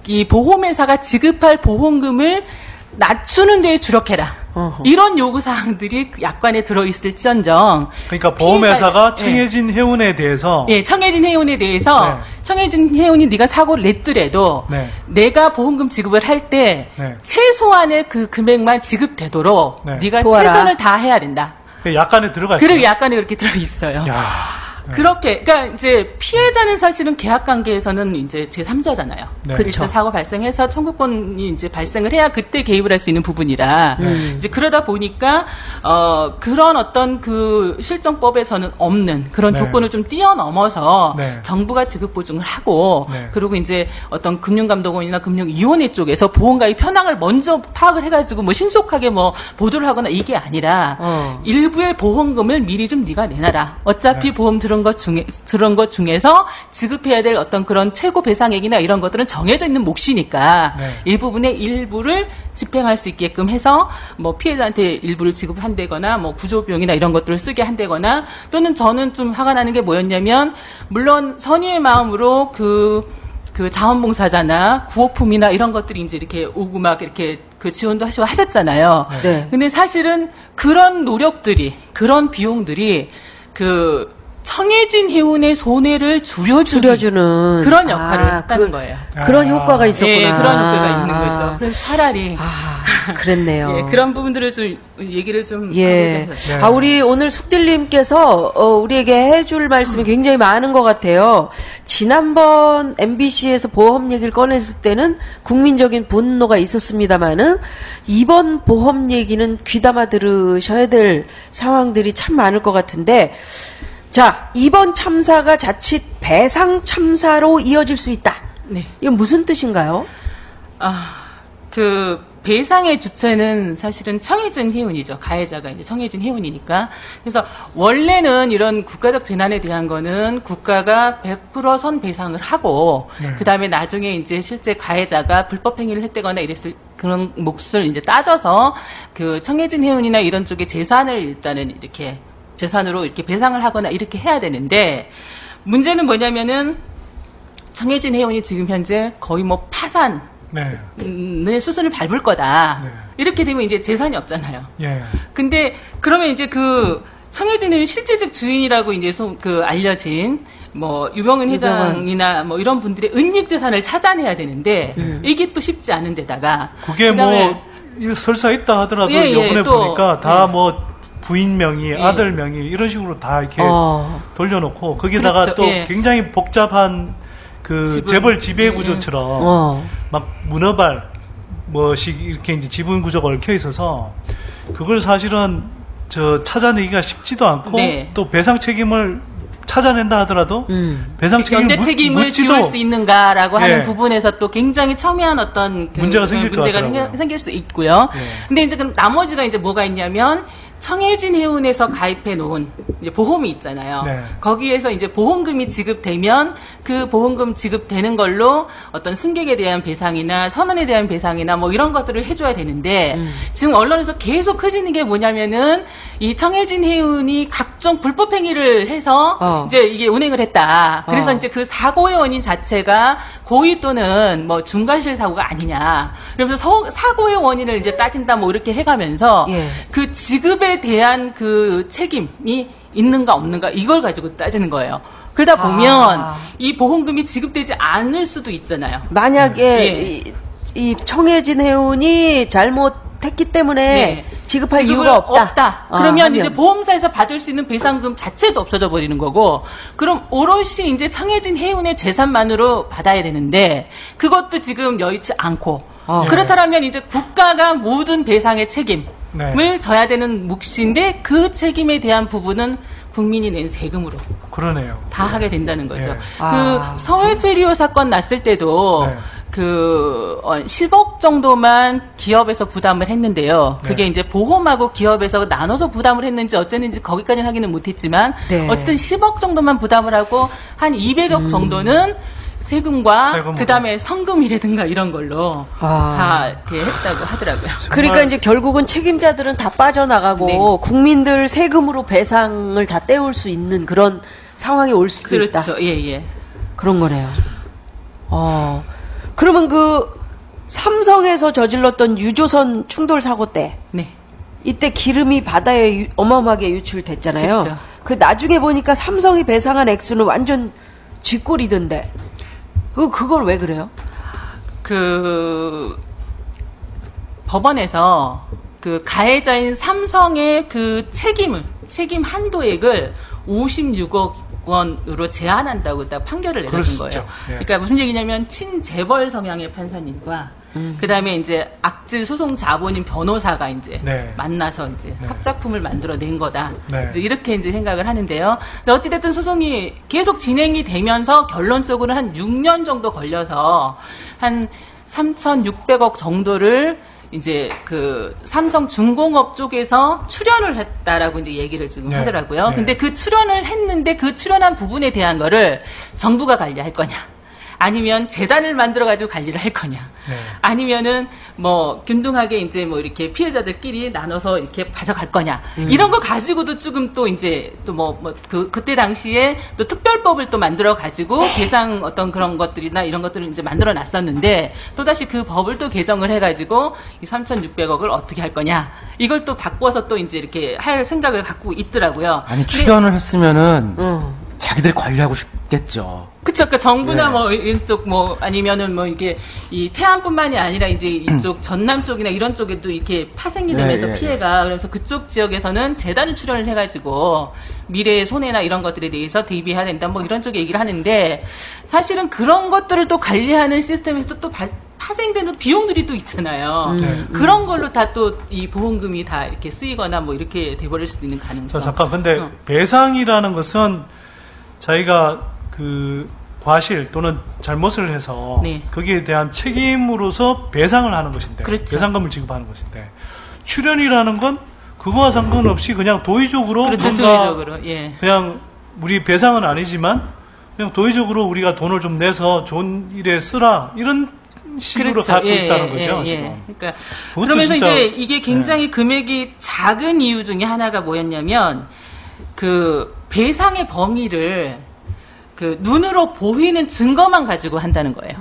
이 보험회사가 지급할 보험금을 낮추는 데에 주력해라. 이런 요구사항들이 약관에 들어있을지언정. 그러니까 보험회사가 피해자, 청해진 해운에 대해서. 예, 청해진 해운에 대해서 네. 청해진 해운이 네가 사고를 냈더라도 네. 내가 보험금 지급을 할 때 네. 최소한의 그 금액만 지급되도록 네. 네가 도와라. 최선을 다해야 된다. 약관에 들어가 있어요. 그리고 약관에 그렇게 들어있어요. 야. 그렇게, 그러니까 이제 피해자는 사실은 계약 관계에서는 이제 제3자잖아요. 네. 그렇죠. 사고 발생해서 청구권이 이제 발생을 해야 그때 개입을 할 수 있는 부분이라 이제 그러다 보니까 그런 어떤 그 실정법에서는 없는 그런 네. 조건을 좀 뛰어넘어서 네. 정부가 지급 보증을 하고 네. 그리고 이제 어떤 금융감독원이나 금융위원회 쪽에서 보험가입 현황을 먼저 파악을 해가지고 뭐 신속하게 뭐 보도를 하거나 이게 아니라 일부의 보험금을 미리 좀 네가 내놔라. 어차피 네. 보험 들은 것 중에서 지급해야 될 어떤 그런 최고 배상액이나 이런 것들은 정해져 있는 몫이니까 네. 이 부분의 일부를 집행할 수 있게끔 해서 뭐 피해자한테 일부를 지급한다거나 뭐 구조비용이나 이런 것들을 쓰게 한다거나 또는 저는 좀 화가 나는 게 뭐였냐면 물론 선의의 마음으로 그 자원봉사자나 구호품이나 이런 것들이 이제 이렇게 오고 막 이렇게 그 지원도 하시고 하셨잖아요. 네. 근데 사실은 그런 노력들이, 그런 비용들이 그 청해진 해운의 손해를 줄여주는 그런 역할을 했다는 거예요. 그런 효과가 있었구나. 예, 그런 효과가 있는 거죠. 그래서 차라리 그랬네요. 예, 그런 부분들을 좀 얘기를 좀 예. 하고자 해서. 네. 우리 오늘 숙딜님께서 우리에게 해줄 말씀이 굉장히 많은 것 같아요. 지난번 MBC에서 보험 얘기를 꺼냈을 때는 국민적인 분노가 있었습니다만은 이번 보험 얘기는 귀담아 들으셔야 될 상황들이 참 많을 것 같은데 자, 이번 참사가 자칫 배상 참사로 이어질 수 있다. 네. 이건 무슨 뜻인가요? 그 배상의 주체는 사실은 청해진 해운이죠. 가해자가 이제 청해진 해운이니까. 그래서 원래는 이런 국가적 재난에 대한 거는 국가가 100% 선배상을 하고 그다음에 나중에 이제 실제 가해자가 불법 행위를 했다거나 이랬을 그런 몫을 이제 따져서 그 청해진 해운이나 이런 쪽의 재산을 일단은 이렇게 재산으로 이렇게 배상을 하거나 이렇게 해야 되는데 문제는 뭐냐면은 청해진 해운이 지금 현재 거의 뭐 파산 의 수순을 밟을 거다. 네. 이렇게 되면 이제 재산이 없잖아요. 예. 근데 그러면 이제 그 청해진 해운 실질적 주인이라고 이제 그 알려진 뭐 유병은 회장이나 뭐 이런 분들의 은닉 재산을 찾아내야 되는데 이게 또 쉽지 않은 데다가 그게 뭐 설사 있다 하더라도 예, 이번에 또, 보니까 다 뭐 부인 명의, 아들 명의 이런 식으로 다 이렇게 돌려놓고 거기다가 그렇죠. 또 굉장히 복잡한 그 재벌 지배 구조처럼 막 문어발 뭐식 이렇게 이제 지분 구조가 얽혀 있어서 그걸 사실은 저 찾아내기가 쉽지도 않고 또 배상 책임을 찾아낸다 하더라도 배상 책임을 연대 책임을 지울 수 있는가라고 하는 부분에서 또 굉장히 첨예한 어떤 그 문제가 생길 수 있고요. 근데 이제 그 나머지가 이제 뭐가 있냐면 청해진 해운에서 가입해 놓은 이제 보험이 있잖아요. 거기에서 이제 보험금이 지급되면 그 보험금 지급되는 걸로 어떤 승객에 대한 배상이나 선원에 대한 배상이나 뭐 이런 것들을 해줘야 되는데 지금 언론에서 계속 흐리는 게 뭐냐면은 이 청해진 해운이 각종 불법 행위를 해서 이제 이게 운행을 했다. 그래서 이제 그 사고의 원인 자체가 고의 또는 뭐 중과실 사고가 아니냐. 그래서 사고의 원인을 이제 따진다 뭐 이렇게 해가면서 그 지급에 대한 그 책임이 있는가 없는가 이걸 가지고 따지는 거예요. 그러다 보면 이 보험금이 지급되지 않을 수도 있잖아요. 만약에 이 청해진 해운이 잘못했기 때문에 지급할 이유가 없다. 그러면 이제 보험사에서 받을 수 있는 배상금 자체도 없어져 버리는 거고, 그럼 오롯이 이제 청해진 해운의 재산만으로 받아야 되는데 그것도 지금 여의치 않고 그렇다면 이제 국가가 모든 배상의 책임을 져야 되는 몫인데 그 책임에 대한 부분은 국민이 낸 세금으로 다 하게 된다는 거죠. 그 서해 페리오 사건 났을 때도 그 10억 정도만 기업에서 부담을 했는데요. 그게 이제 보험하고 기업에서 나눠서 부담을 했는지 어땠는지 거기까지는 확인은 못했지만 어쨌든 10억 정도만 부담을 하고 한 200억 정도는 세금과 그다음에 성금이라든가 이런 걸로 다 이렇게 했다고 하더라고요. 그러니까 이제 결국은 책임자들은 다 빠져나가고 네. 국민들 세금으로 배상을 다 떼올 수 있는 그런 상황이 올 수도 있다. 그렇죠. 예. 그런 거네요. 그러면 그 삼성에서 저질렀던 유조선 충돌 사고 때 네. 이때 기름이 바다에 어마어마하게 유출됐잖아요. 그렇죠. 그 나중에 보니까 삼성이 배상한 액수는 완전 쥐꼬리던데. 그걸 왜 그래요? 그 법원에서 그 가해자인 삼성의 그 책임 한도액을 56억 원으로 제한한다고 딱 판결을 내려준 거예요. 예. 그러니까 무슨 얘기냐면 친재벌 성향의 판사님과 그다음에 이제 악질 소송 자본인 변호사가 이제 네. 만나서 이제 네. 합작품을 만들어낸 거다. 네. 이제 이렇게 이제 생각을 하는데요. 근데 어찌됐든 소송이 계속 진행이 되면서 결론적으로 한 6년 정도 걸려서 한 3,600억 정도를 이제 그 삼성 중공업 쪽에서 출연을 했다라고 이제 얘기를 지금 네. 하더라고요. 네. 근데 그 출연을 했는데 그 출연한 부분에 대한 거를 정부가 관리할 거냐? 아니면 재단을 만들어가지고 관리를 할 거냐. 네. 아니면은 뭐 균등하게 이제 뭐 이렇게 피해자들끼리 나눠서 이렇게 가져갈 거냐. 이런 거 가지고도 조금 또 이제 또 그때 당시에 또 특별법을 또 만들어 가지고 배상 어떤 그런 것들이나 이런 것들을 이제 만들어 놨었는데 또다시 그 법을 또 개정을 해가지고 이 3,600억을 어떻게 할 거냐. 이걸 또 바꿔서 또 이제 이렇게 할 생각을 갖고 있더라고요. 아니, 출연을 했으면은 자기들이 관리하고 싶겠죠. 그쵸. 그러니까 정부나 네. 뭐 이쪽 뭐 아니면은 뭐 이게 이 태안뿐만이 아니라 이제 이쪽 전남 쪽이나 이런 쪽에도 이렇게 파생이 되면서 네, 피해가 그래서 그쪽 지역에서는 재단을 출연을 해가지고 미래의 손해나 이런 것들에 대해서 대비해야 된다 뭐 이런 쪽에 얘기를 하는데 사실은 그런 것들을 또 관리하는 시스템에서 또 파생되는 비용들이 또 있잖아요. 그런 걸로 다 또 이 보험금이 다 이렇게 쓰이거나 뭐 이렇게 돼버릴 수도 있는 가능성. 잠깐 근데 배상이라는 것은 자기가 그 과실 또는 잘못을 해서 네. 거기에 대한 책임으로서 배상을 하는 것인데 그렇죠. 배상금을 지급하는 것인데 출연이라는 건 그거와 상관없이 그냥 도의적으로 그렇죠. 뭔가 도의적으로. 예. 그냥 우리 배상은 아니지만 그냥 도의적으로 우리가 돈을 좀 내서 좋은 일에 쓰라 이런 식으로 그렇죠. 갖고 예, 있다는 예, 거죠. 예, 지금. 그러니까 그것도 그러면서 진짜- 이제 이게 굉장히 금액이 작은 이유 중에 하나가 뭐였냐면 그 배상의 범위를 그 눈으로 보이는 증거만 가지고 한다는 거예요.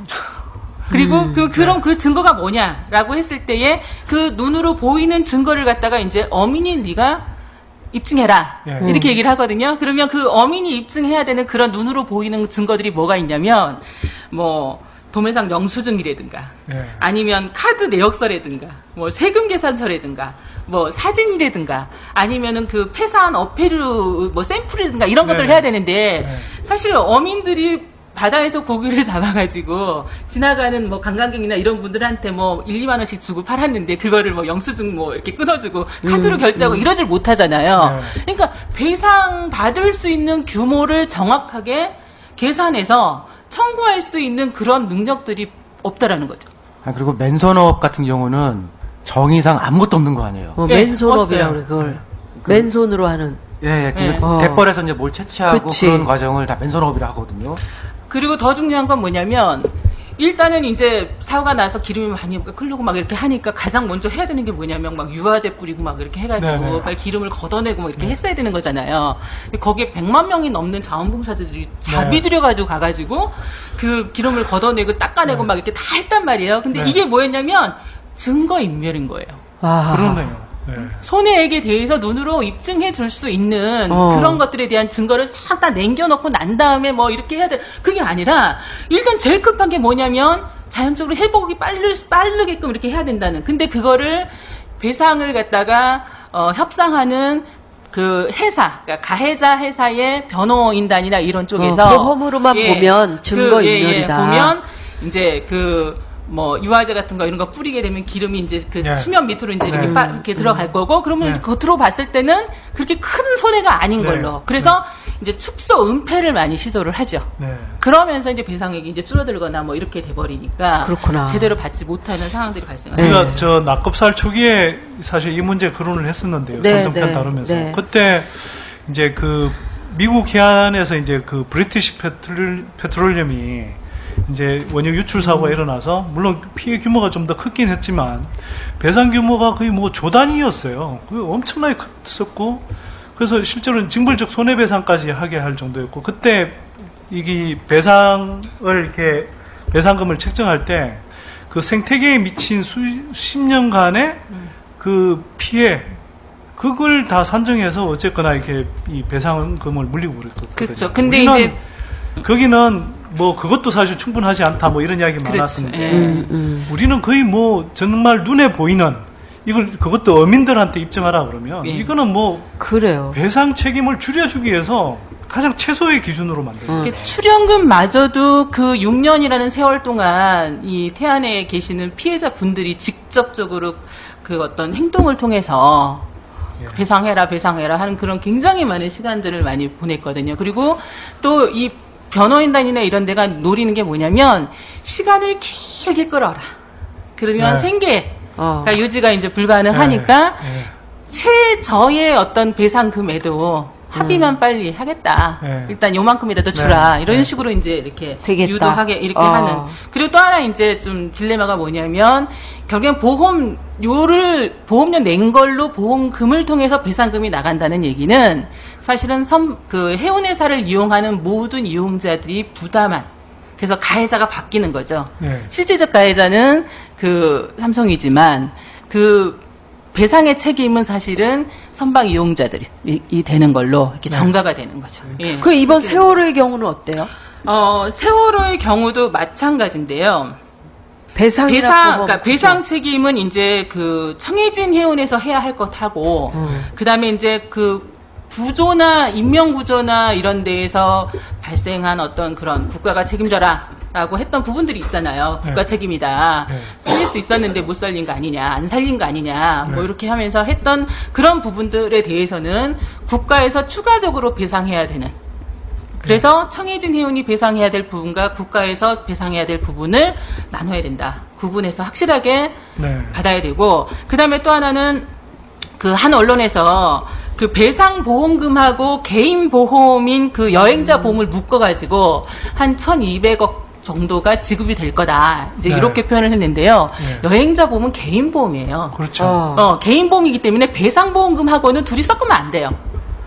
그리고 그럼 그 증거가 뭐냐라고 했을 때에 그 눈으로 보이는 증거를 갖다가 이제 어민이 네가 입증해라. 예. 이렇게 얘기를 하거든요. 그러면 그 어민이 입증해야 되는 그런 눈으로 보이는 증거들이 뭐가 있냐면 뭐 도매상 영수증이라든가 예. 아니면 카드 내역서라든가 뭐 세금 계산서라든가 뭐 사진이라든가 아니면은 그 폐사한 어패류 뭐 샘플이라든가 이런 것들을 네. 해야 되는데 네. 사실 어민들이 바다에서 고기를 잡아가지고 지나가는 뭐 관광객이나 이런 분들한테 뭐 1, 2만 원씩 주고 팔았는데 그거를 뭐 영수증 뭐 이렇게 끊어주고 카드로 결제하고 이러질 못하잖아요. 네. 그러니까 배상 받을 수 있는 규모를 정확하게 계산해서 청구할 수 있는 그런 능력들이 없다라는 거죠. 아, 그리고 맨손업 같은 경우는 정의상 아무것도 없는 거 아니에요. 예, 맨손업이라고 없어요. 그래, 그걸. 맨손으로 하는. 예, 네. 갯벌에서 이제 뭘 채취하고 그치. 그런 과정을 다 맨손업이라 하거든요. 그리고 더 중요한 건 뭐냐면 일단은 이제 사고가 나서 기름이 많이 흐르고 막 이렇게 하니까 가장 먼저 해야 되는 게 뭐냐면 막 유화제 뿌리고 막 이렇게 해가지고 네네. 빨리 기름을 걷어내고 막 이렇게 했어야 되는 거잖아요. 근데 거기에 100만 명이 넘는 자원봉사자들이 자비 들여가지고 가가지고 그 기름을 걷어내고 닦아내고 막 이렇게 다 했단 말이에요. 근데 네. 이게 뭐였냐면 증거인멸인 거예요. 아. 그러네요. 네. 손해액에 대해서 눈으로 입증해 줄 수 있는 그런 것들에 대한 증거를 싹 다 남겨놓고 난 다음에 뭐 이렇게 해야 돼. 그게 아니라 일단 제일 급한 게 뭐냐면 자연적으로 회복이 빠르게끔 이렇게 해야 된다는. 근데 그거를 배상을 갖다가 협상하는 그 회사, 그러니까 가해자 회사의 변호인단이나 이런 쪽에서 보험으로만 보면 증거인멸이다. 보면 이제 뭐 유화제 같은 거 이런 거 뿌리게 되면 기름이 이제 그 네. 수면 밑으로 이제 이렇게, 네. 이렇게 들어갈 거고 그러면 네. 겉으로 봤을 때는 그렇게 큰 손해가 아닌 네. 걸로. 그래서 이제 축소 은폐를 많이 시도를 하죠. 네. 그러면서 이제 배상액이 이제 줄어들거나 뭐 이렇게 돼버리니까 그렇구나. 제대로 받지 못하는 상황들이 발생하죠. 네. 우리가 저 낙급살 초기에 사실 이 문제 거론을 했었는데요. 네, 삼성편 네, 다루면서 네. 그때 이제 그 미국 해안에서 이제 그 브리티시 페트롤리엄이 이제 원유 유출 사고가 일어나서 물론 피해 규모가 좀 더 크긴 했지만 배상 규모가 거의 뭐 조 단위였어요. 엄청나게 컸었고 그래서 실제로는 징벌적 손해배상까지 하게 할 정도였고 그때 이게 배상을 이렇게 배상금을 책정할 때 그 생태계에 미친 수십 년간의 그 피해 그걸 다 산정해서 어쨌거나 이렇게 이 배상금을 물리고 그랬거든요. 그렇죠. 근데 이제 거기는 뭐 그것도 사실 충분하지 않다 뭐 이런 이야기 많았는데 우리는 거의 뭐 정말 눈에 보이는 이걸 그것도 어민들한테 입증하라 그러면 이거는 뭐 그래요. 배상 책임을 줄여주기 위해서 가장 최소의 기준으로 만들어요. 출연금마저도 그 6년이라는 세월 동안 이 태안에 계시는 피해자 분들이 직접적으로 그 어떤 행동을 통해서 배상해라 하는 그런 굉장히 많은 시간들을 많이 보냈거든요. 그리고 또 이 변호인단이나 이런 데가 노리는 게 뭐냐면 시간을 길게 끌어라. 그러면 생계가 유지가 이제 불가능하니까 최저의 어떤 배상금에도 합의만 빨리 하겠다. 일단 요만큼이라도 주라. 이런 식으로 이제 이렇게 되겠다. 유도하게 이렇게 하는. 그리고 또 하나 이제 좀 딜레마가 뭐냐면 결국엔 보험료 낸 걸로 보험금을 통해서 배상금이 나간다는 얘기는 사실은 그 해운회사를 이용하는 모든 이용자들이 부담한 그래서 가해자가 바뀌는 거죠. 실질적 가해자는 그 삼성이지만 그 배상의 책임은 사실은 선박 이용자들이 되는 걸로 이렇게 전가가 되는 거죠. 그 이번 세월호의 경우는 어때요? 세월호의 경우도 마찬가지인데요. 그러니까 배상 책임은 이제 그 청해진 해운에서 해야 할 것하고, 그 다음에 이제 그 구조나 인명구조나 이런 데에서 발생한 어떤 그런 국가가 책임져라. 라고 했던 부분들이 있잖아요. 국가 책임이다. 살릴 수 있었는데 못 살린 거 아니냐, 안 살린 거 아니냐, 뭐 이렇게 하면서 했던 그런 부분들에 대해서는 국가에서 추가적으로 배상해야 되는. 그래서 청해진 해운이 배상해야 될 부분과 국가에서 배상해야 될 부분을 나눠야 된다. 구분해서 확실하게 받아야 되고, 그 다음에 또 하나는 그 한 언론에서 그 배상 보험금하고 개인 보험인 그 여행자 보험을 묶어가지고 한 1,200억 정도가 지급이 될 거다. 이제 이렇게 표현을 했는데요. 여행자 보험은 개인 보험이에요. 그렇죠. 개인 보험이기 때문에 배상 보험금하고는 둘이 섞으면 안 돼요.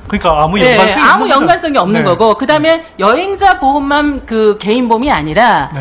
그러니까 아무 연관성이 없는 거고, 그 다음에 여행자 보험만 그 개인 보험이 아니라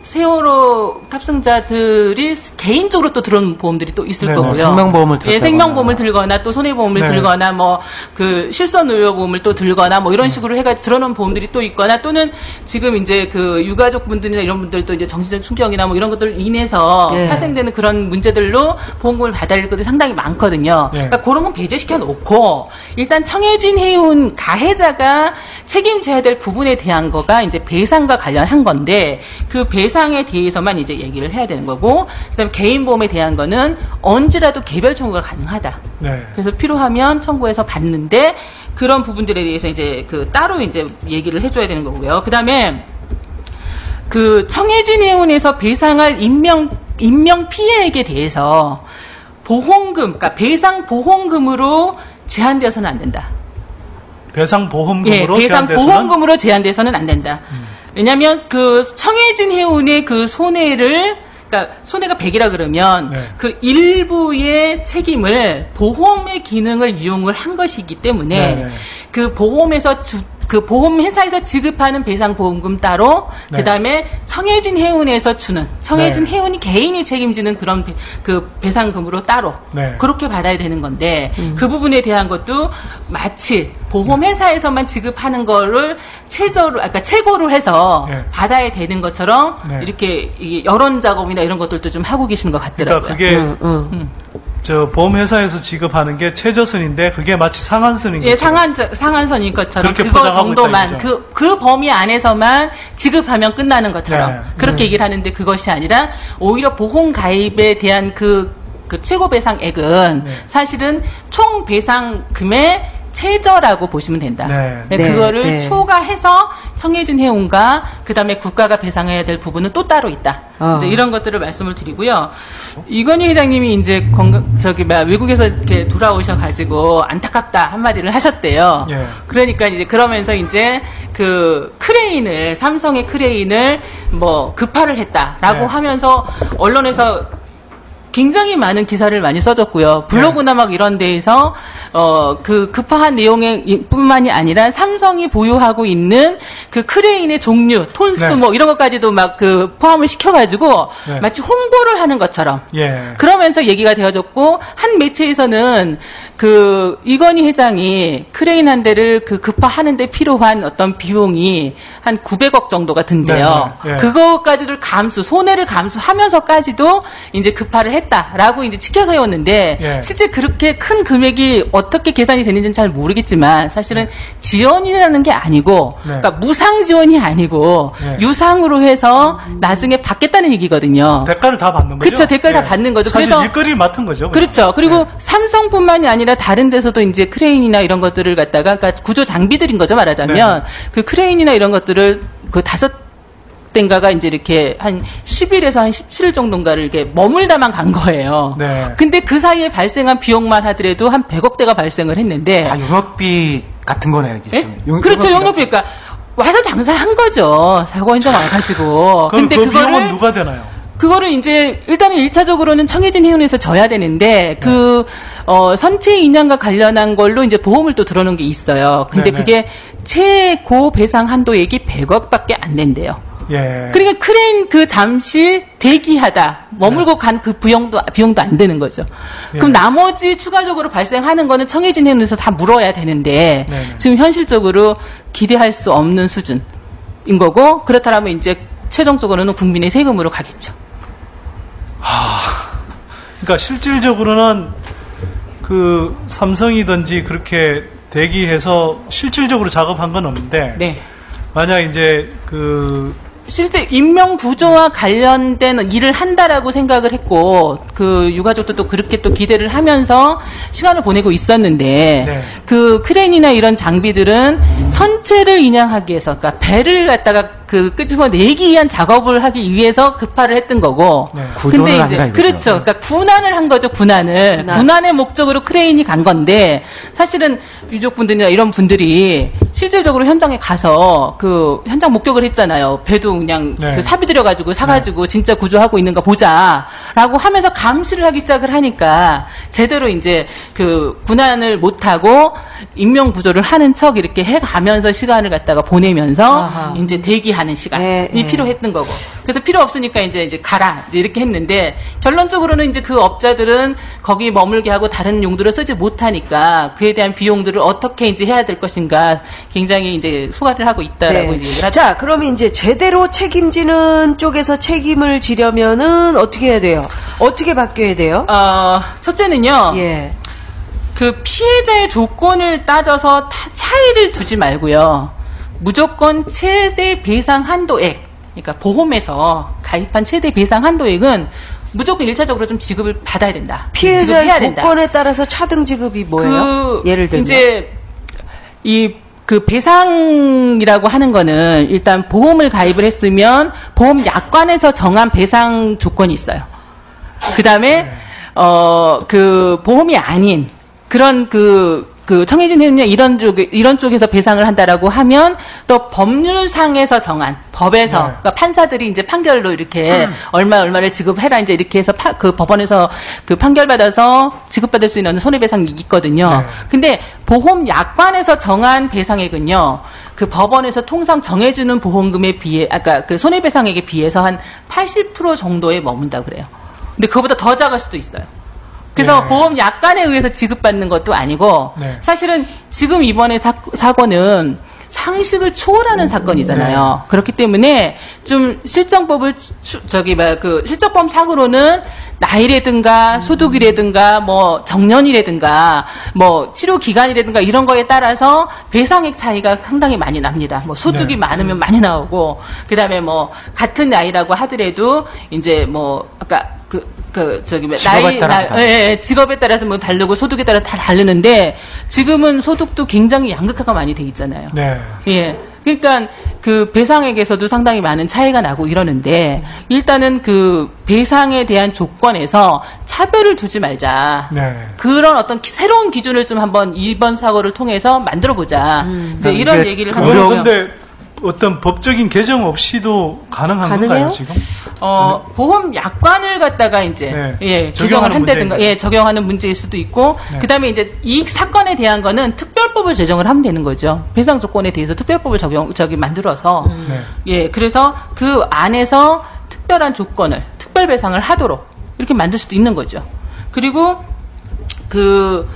세월호 탑승자들이 개인적으로 또 들어온 보험들이 또 있을 거고요. 생명보험을 들거나 또 손해보험을 들거나 뭐 그 실손의료보험을 또 들거나 뭐 이런 식으로 해가지고 들어놓은 보험들이 또 있거나 또는 지금 이제 그 유가족 분들이나 이런 분들도 이제 정신적 충격이나 뭐 이런 것들 인해서 발생되는 그런 문제들로 보험금을 받아야 할 것들이 상당히 많거든요. 그러니까 그런 건 배제시켜 놓고 일단 청해진 해운 가해자가 책임져야 될 부분에 대한 거가 이제 배상과 관련한 건데 그 배상에 대해서만 이제 얘기를 해야 되는 거고, 그다음에 개인 보험에 대한 거는 언제라도 개별 청구가 가능하다. 그래서 필요하면 청구해서 받는데 그런 부분들에 대해서 이제 그 따로 이제 얘기를 해줘야 되는 거고요. 그다음에 그 청해진 해운에서 배상할 인명 피해액에 대해서 보험금, 그러니까 배상 보험금으로 제한되어서는 안 된다. 배상 보험금으로 보험금으로 제한돼서는 안 된다. 왜냐하면 그 청해진 해운의 그 손해를, 그러니까 손해가 100이라 그러면 그 일부의 책임을 보험의 기능을 이용을 한 것이기 때문에 그 보험에서 그 보험회사에서 지급하는 배상보험금 따로, 그 다음에 청해진 해운에서 주는, 청해진 해운이 개인이 책임지는 그런 그 배상금으로 따로, 그렇게 받아야 되는 건데, 그 부분에 대한 것도 마치 보험회사에서만 지급하는 거를 최고로 해서 받아야 되는 것처럼, 이렇게 여론 작업이나 이런 것들도 좀 하고 계시는 것 같더라고요. 그러니까 그게, 저 보험회사에서 지급하는 게 최저선인데 그게 마치 상한선인 것처럼. 상한선인 것처럼 그거 정도만 그 범위 안에서만 지급하면 끝나는 것처럼 그렇게 얘기를 하는데 그것이 아니라 오히려 보험 가입에 대한 그 최고 배상액은 사실은 총 배상금의 최저라고 보시면 된다. 그거를 초과해서 청해진 해운과 그다음에 국가가 배상해야 될 부분은 또 따로 있다. 이제 이런 것들을 말씀을 드리고요. 이건희 회장님이 이제 외국에서 이렇게 돌아오셔가지고 안타깝다 한마디를 하셨대요. 그러니까 이제 그러면서 이제 그 크레인을 삼성의 크레인을 뭐 급파를 했다라고 네. 하면서 언론에서 굉장히 많은 기사를 많이 써줬고요. 블로그나 막 이런 데에서 그 급파한 내용의 뿐만이 아니라 삼성이 보유하고 있는 그 크레인의 종류, 톤수 네. 뭐 이런 것까지도 막 그 포함을 시켜가지고 네. 마치 홍보를 하는 것처럼 예. 그러면서 얘기가 되어졌고 한 매체에서는 그 이건희 회장이 크레인 한 대를 그 급파하는데 필요한 어떤 비용이 한 900억 정도가 든대요. 네, 네. 예. 그거까지를 손해를 감수하면서까지도 이제 급파를 했다라고 이제 치켜 세웠는데 예. 실제 그렇게 큰 금액이 어떻게 계산이 되는지는 잘 모르겠지만 사실은 지원이라는 게 아니고 네. 그러니까 무상 지원이 아니고 네. 유상으로 해서 나중에 받겠다는 얘기거든요. 대가를 다 받는 거죠. 그렇죠. 대가를 다 예. 받는 거죠. 사실 그래서 일거리를 맡은 거죠. 그냥. 그렇죠. 그리고 예. 삼성뿐만이 아니라 다른 데서도 이제 크레인이나 이런 것들을 갖다가 그러니까 구조 장비들인 거죠. 말하자면 네. 그 크레인이나 이런 것들을 그 5대인가가 이제 이렇게 한 10일에서 한 17일 정도인가를 이렇게 머물다만 간 거예요. 네. 근데 그 사이에 발생한 비용만 하더라도 한 100억대가 발생을 했는데 다 용역비 같은 거네요. 예? 그렇죠. 용역비. 그러니까 와서 장사한 거죠. 사고 현장 와가지고. 근데 그 그거를 비용은 누가 되나요? 그거를 이제 일단은 1차적으로는 청해진 해운에서 져야 되는데 선체 인양과 관련한 걸로 이제 보험을 또 들어놓은 게 있어요. 근데 네네. 그게 최고 배상 한도액이 100억밖에 안 된대요. 예. 그러니까 크레인 그 잠시 대기하다 머물고 간 그 비용도 안 되는 거죠. 예. 그럼 나머지 추가적으로 발생하는 거는 청해진 해운에서 다 물어야 되는데 네네. 지금 현실적으로 기대할 수 없는 수준인 거고 그렇다면 이제 최종적으로는 국민의 세금으로 가겠죠. 그러니까 실질적으로는 그 삼성이든지 그렇게 대기해서 실질적으로 작업한 건 없는데 네. 만약 이제 그 실제 인명 구조와 관련된 일을 한다라고 생각을 했고 그 유가족도 그렇게 또 기대를 하면서 시간을 보내고 있었는데 네. 그 크레인이나 이런 장비들은 선체를 인양하기 위해서 그러니까 배를 갖다가 그 끄집어내기 위한 작업을 하기 위해서 급파를 했던 거고. 네. 구조는 아니라 이거죠. 그렇죠. 그러니까 군안을 한 거죠. 군안의 목적으로 크레인이 간 건데 사실은 유족분들이나 이런 분들이 실질적으로 현장에 가서 그 현장 목격을 했잖아요. 배도 그냥 네. 그 사비 들여가지고 사가지고 진짜 구조하고 있는가 보자라고 하면서 감시를 하기 시작을 하니까 제대로 이제 그 군안을 못하고 인명 구조를 하는 척 이렇게 해가면서 시간을 갖다가 보내면서 아하. 이제 대기하는 시간이 네. 필요했던 거고. 그래서 필요 없으니까 이제 가라 이렇게 했는데 결론적으로는 이제 그 업자들은 거기 머물게 하고 다른 용도로 쓰지 못하니까 그에 대한 비용들을 어떻게 이제 해야 될 것인가 굉장히 이제 소화를 하고 있다라고 이제 얘기를 하죠. 자, 그러면 이제 제대로 책임지는 쪽에서 책임을 지려면은 어떻게 해야 돼요? 어떻게 바뀌어야 돼요? 첫째는요. 예. 그 피해자의 조건을 따져서 차이를 두지 말고요. 무조건 최대 배상 한도액, 그러니까 보험에서 가입한 최대 배상 한도액은 무조건 1차적으로 좀 지급을 받아야 된다. 지급해야 피해자의 된다. 조건에 따라서 차등 지급이 뭐예요? 예를 들면 이제 그 배상이라고 하는 거는 일단 보험을 가입을 했으면 보험 약관에서 정한 배상 조건이 있어요. 그다음에 그 보험이 아닌 그런 그 청해진 해운이나 이런 쪽에서 배상을 한다라고 하면 또 법률상에서 정한 법에서 네. 그러니까 판사들이 이제 판결로 이렇게 얼마를 지급해라 이제 이렇게 해서 그 법원에서 그 판결 받아서 지급받을 수 있는 손해배상이 있거든요. 네. 근데 보험 약관에서 정한 배상액은요. 그 법원에서 통상 정해주는 보험금에 비해 아까 그 손해배상액에 비해서 한 80% 정도에 머문다 그래요. 근데 그거보다 더 작을 수도 있어요. 그래서 네. 보험 약관에 의해서 지급받는 것도 아니고 네. 사실은 지금 이번에 사고는 상식을 초월하는 사건이잖아요. 그렇기 때문에 좀 실정법을 실적법 사고로는 나이라든가 소득이라든가 뭐 정년이라든가 뭐 치료 기간이라든가 이런 거에 따라서 배상액 차이가 상당히 많이 납니다. 뭐 소득이 네. 많으면 많이 나오고 그다음에 뭐 같은 나이라고 하더라도 이제 뭐 아까 직업에 따라서 직업에 따라서 뭐 다르고 소득에 따라 다 다르는데 지금은 소득도 굉장히 양극화가 많이 돼 있잖아요. 네. 예. 그러니까 그 배상액에서도 상당히 많은 차이가 나고 이러는데 일단은 그 배상에 대한 조건에서 차별을 두지 말자. 네. 그런 어떤 새로운 기준을 좀 한번 이번 사고를 통해서 만들어 보자. 이런 이게 얘기를 그거는 하고요. 근데 어떤 법적인 개정 없이도 가능한 건가요, 지금? 보험 약관을 갖다가 이제, 개정을 한다든가, 적용하는 문제일 수도 있고, 그 다음에 이제 이 사건에 대한 거는 특별법을 제정을 하면 되는 거죠. 배상 조건에 대해서 특별법을 만들어서, 그래서 그 안에서 특별한 조건을, 특별 배상을 하도록 이렇게 만들 수도 있는 거죠. 그리고, 그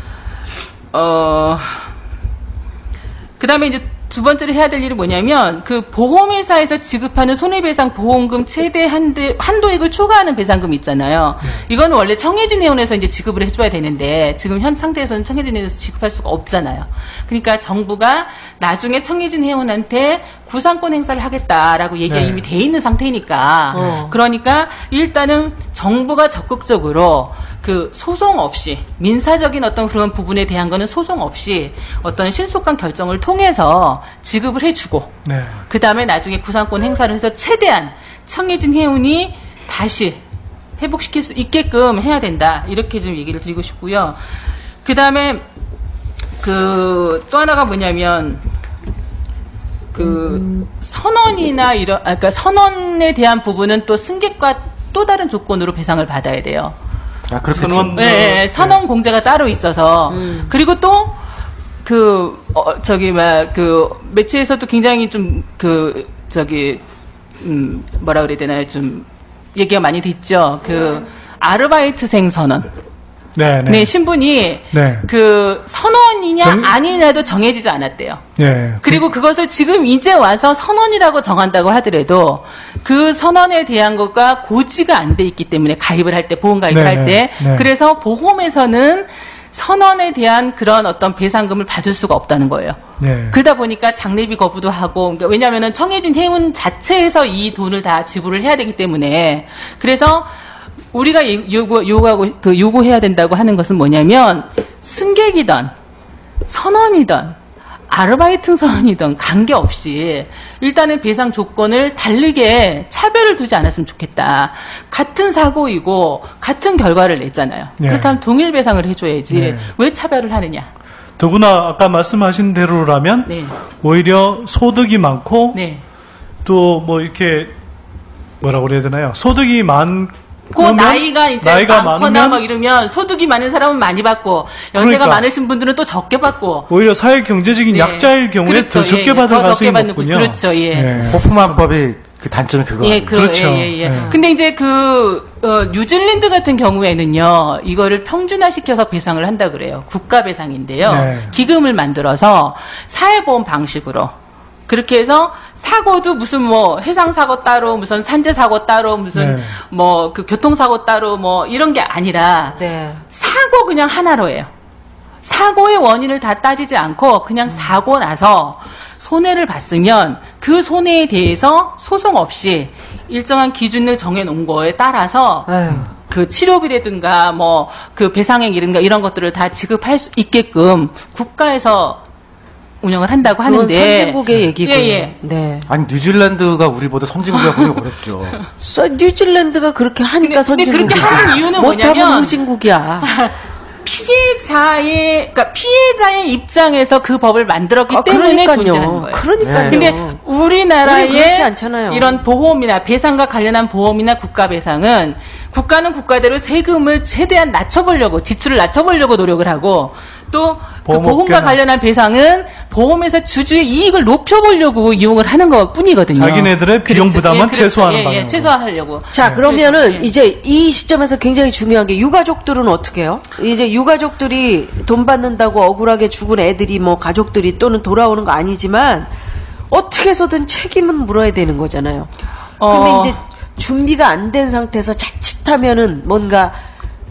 다음에 이제 두 번째로 해야 될 일이 뭐냐면, 그 보험회사에서 지급하는 손해배상 보험금 최대 한도액을 초과하는 배상금이 있잖아요. 이거는 원래 청해진 해운에서 이제 지급을 해줘야 되는데, 지금 현 상태에서는 청해진 해운에서 지급할 수가 없잖아요. 그러니까 정부가 나중에 청해진 해운한테 구상권 행사를 하겠다라고 얘기가 이미 돼 있는 상태니까, 그러니까 일단은 정부가 적극적으로 그 소송 없이, 민사적인 어떤 그런 부분에 대한 거는 소송 없이 어떤 신속한 결정을 통해서 지급을 해주고, 그 다음에 나중에 구상권 행사를 해서 최대한 청해진 해운이 다시 회복시킬 수 있게끔 해야 된다. 이렇게 좀 얘기를 드리고 싶고요. 그 다음에 또 하나가 뭐냐면, 선언이나 그러니까 선언에 대한 부분은 또 승객과 또 다른 조건으로 배상을 받아야 돼요. 선언, 선언 공제가 따로 있어서, 그리고 또, 매체에서도 굉장히 좀, 뭐라 그래야 되나요? 좀, 얘기가 많이 됐죠. 아르바이트생 선언. 신분이, 선언이냐, 아니냐도 정해지지 않았대요. 그리고 그것을 지금 이제 와서 선언이라고 정한다고 하더라도, 그 선언에 대한 것과 고지가 안 돼 있기 때문에 가입을 할 때, 보험 가입을 할 때, 그래서 보험에서는 선언에 대한 그런 어떤 배상금을 받을 수가 없다는 거예요. 그러다 보니까 장례비 거부도 하고, 그러니까 왜냐면은 청해진 해운 자체에서 이 돈을 다 지불을 해야 되기 때문에, 그래서 우리가 요구해야 된다고 하는 것은 뭐냐면, 승객이든, 선언이든, 아르바이트 선언이든 관계없이 일단은 배상 조건을 다르게 차별을 두지 않았으면 좋겠다. 같은 사고이고 같은 결과를 냈잖아요. 그렇다면 동일 배상을 해줘야지. 왜 차별을 하느냐. 더구나 아까 말씀하신 대로라면 오히려 소득이 많고 또 뭐 이렇게 뭐라고 그래야 되나요? 소득이 나이가 많거나 막 이러면 소득이 많은 사람은 많이 받고 연세가 많으신 분들은 또 적게 받고 오히려 사회 경제적인 약자일 경우에 더 적게 받을 가능성이 높군요. 그렇죠. 보험화법이 그 단점이 그거예요. 그렇죠. 근데 이제 뉴질랜드 같은 경우에는요, 이거를 평준화시켜서 배상을 한다 그래요. 국가 배상인데요. 기금을 만들어서 사회보험 방식으로. 그렇게 해서 사고도 무슨 해상사고 따로, 무슨 산재사고 따로, 무슨 교통사고 따로 이런 게 아니라 사고 그냥 하나로 해요. 사고의 원인을 다 따지지 않고 그냥 사고 나서 손해를 봤으면 그 손해에 대해서 소송 없이 일정한 기준을 정해놓은 거에 따라서 그 치료비라든가 배상액이라든가 이런 것들을 다 지급할 수 있게끔 국가에서 운영을 한다고 하는데. 선진국의 얘기고요. 아니 뉴질랜드가 우리보다 선진국이라 보기 어렵죠. 뉴질랜드가 그렇게 하니까 선진국이지. 근데 그렇게 하는 이유는 못하면 뭐냐면 후진국이야. 피해자의 입장에서 그 법을 만들었기 때문에 존재하는 거예요. 그러니까요. 근데 우리나라의 그렇지 않잖아요. 이런 보험이나 배상과 관련한 보험이나 국가 배상은 국가는 국가대로 세금을 최대한 낮춰보려고, 지출을 낮춰보려고 노력을 하고, 또 그 보험과 관련한 배상은 보험에서 주주의 이익을 높여보려고 이용을 하는 것 뿐이거든요. 자기네들의 비용 부담은 최소화하는 방향으로. 최소화하려고. 자, 그러면은 이제 이 시점에서 굉장히 중요한 게 유가족들은 어떻게 해요? 이제 유가족들이 돈 받는다고 억울하게 죽은 애들이 가족들이 또는 돌아오는 거 아니지만 어떻게 해서든 책임은 물어야 되는 거잖아요. 근데 이제 준비가 안 된 상태에서 자칫하면은 뭔가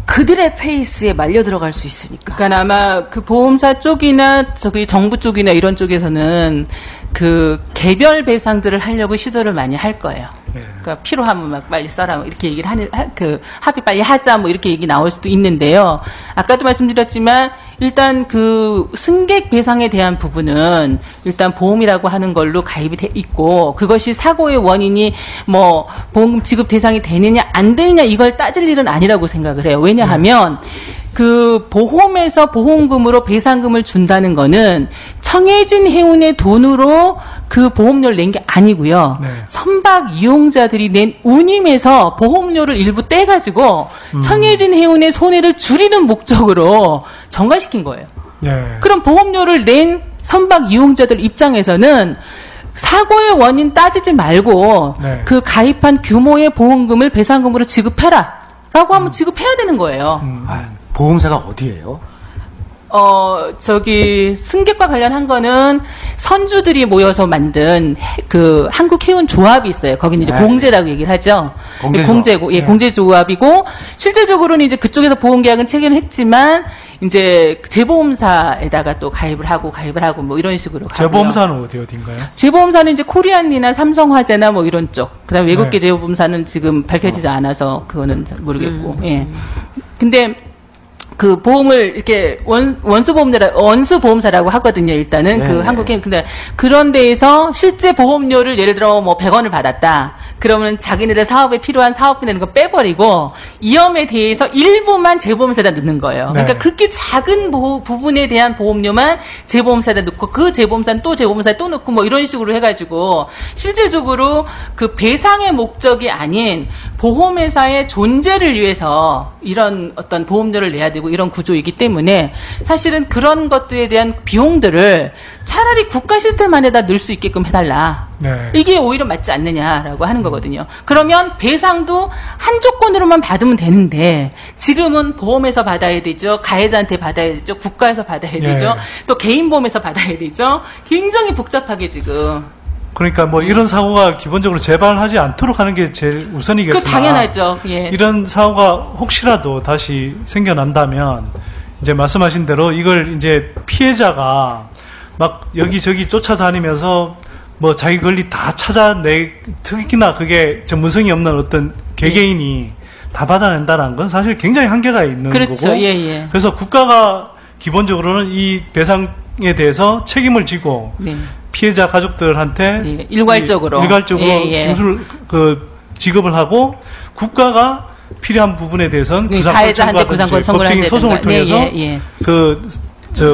그들의 페이스에 말려 들어갈 수 있으니까. 그러니까 아마 그 보험사 쪽이나 정부 쪽이나 이런 쪽에서는 그 개별 배상들을 하려고 시도를 많이 할 거예요. 그러니까 필요하면 막 빨리 써라 이렇게 얘기를 합의 빨리 하자 이렇게 얘기 나올 수도 있는데요. 아까도 말씀드렸지만 일단 그 승객 배상에 대한 부분은 일단 보험이라고 하는 걸로 가입이 돼 있고, 그것이 사고의 원인이 보험금 지급 대상이 되느냐 안 되느냐 이걸 따질 일은 아니라고 생각을 해요. 왜냐하면 그 보험에서 보험금으로 배상금을 준다는 거는 청해진 해운의 돈으로 그 보험료를 낸 게 아니고요. 네. 선박 이용자들이 낸 운임에서 보험료를 일부 떼가지고 청해진 해운의 손해를 줄이는 목적으로 전가시킨 거예요. 예. 그럼 보험료를 낸 선박 이용자들 입장에서는 사고의 원인 따지지 말고 네. 그 가입한 규모의 보험금을 배상금으로 지급해라 라고 하면 지급해야 되는 거예요. 보험사가 어디예요? 승객과 관련한 거는 선주들이 모여서 만든 그 한국 해운 조합이 있어요. 거기는 이제 네. 공제라고 얘기를 하죠. 공제조. 공제 조합이고 실질적으로는 이제 그쪽에서 보험 계약은 체결을 했지만 이제 재보험사에다가 또 가입을 하고 뭐 이런 식으로 가고요. 재보험사는 어딘가요? 재보험사는 이제 코리안이나 삼성화재나 뭐 이런 쪽. 그다음에 외국계 네. 재보험사는 지금 밝혀지지 않아서 그거는 잘 모르겠고. 예. 근데 그 보험을 이렇게 원수보험사라고 하거든요. 일단은 네. 그 한국행 근데 그런 데에서 실제 보험료를 예를 들어 뭐 100원을 받았다. 그러면 자기네들 사업에 필요한 사업비 내는 거 빼버리고 위험에 대해서 일부만 재보험사에다 넣는 거예요. 네. 그러니까 그렇게 작은 부분에 대한 보험료만 재보험사에다 넣고 그 재보험사는 또 재보험사에 또 넣고 뭐 이런 식으로 해가지고 실질적으로 그 배상의 목적이 아닌 보험회사의 존재를 위해서 이런 어떤 보험료를 내야 되고 이런 구조이기 때문에 사실은 그런 것들에 대한 비용들을 차라리 국가 시스템 안에다 넣을 수 있게끔 해달라. 네. 이게 오히려 맞지 않느냐라고 하는 거거든요. 그러면 배상도 한 조건으로만 받으면 되는데 지금은 보험에서 받아야 되죠. 가해자한테 받아야 되죠. 국가에서 받아야 되죠. 또 개인 보험에서 받아야 되죠. 굉장히 복잡하게 지금. 그러니까 뭐 이런 사고가 기본적으로 재발하지 않도록 하는 게 제일 우선이겠으나 그 당연하죠. 예. 이런 사고가 혹시라도 다시 생겨난다면 이제 말씀하신 대로 이걸 이제 피해자가 막 여기저기 쫓아다니면서 뭐 자기 권리 다 찾아내, 특히나 그게 전문성이 없는 어떤 개개인이 다 받아낸다는 건 사실 굉장히 한계가 있는 그렇죠. 거고. 예, 예. 그래서 국가가 기본적으로는 이 배상에 대해서 책임을 지고 네. 피해자 가족들한테 예, 일괄적으로 일괄적으로 예. 징수를 지급을 하고 국가가 필요한 부분에 대해서는 가해자한테 구상권 선고를 법적인 소송을 통해서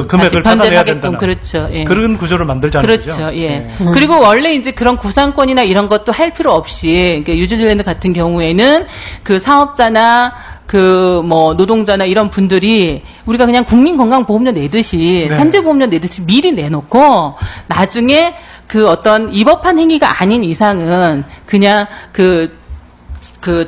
금액을 받아내야 된다는 그렇죠. 예. 그런 구조를 만들자는 그렇죠. 거죠. 예. 그리고 원래 이제 그런 구상권이나 이런 것도 할 필요 없이 그러니까 뉴질랜드 같은 경우에는 그 사업자나 그 뭐 노동자나 이런 분들이 우리가 그냥 국민건강보험료 내듯이 네. 산재보험료 내듯이 미리 내놓고 나중에 그 어떤 위법한 행위가 아닌 이상은 그냥 그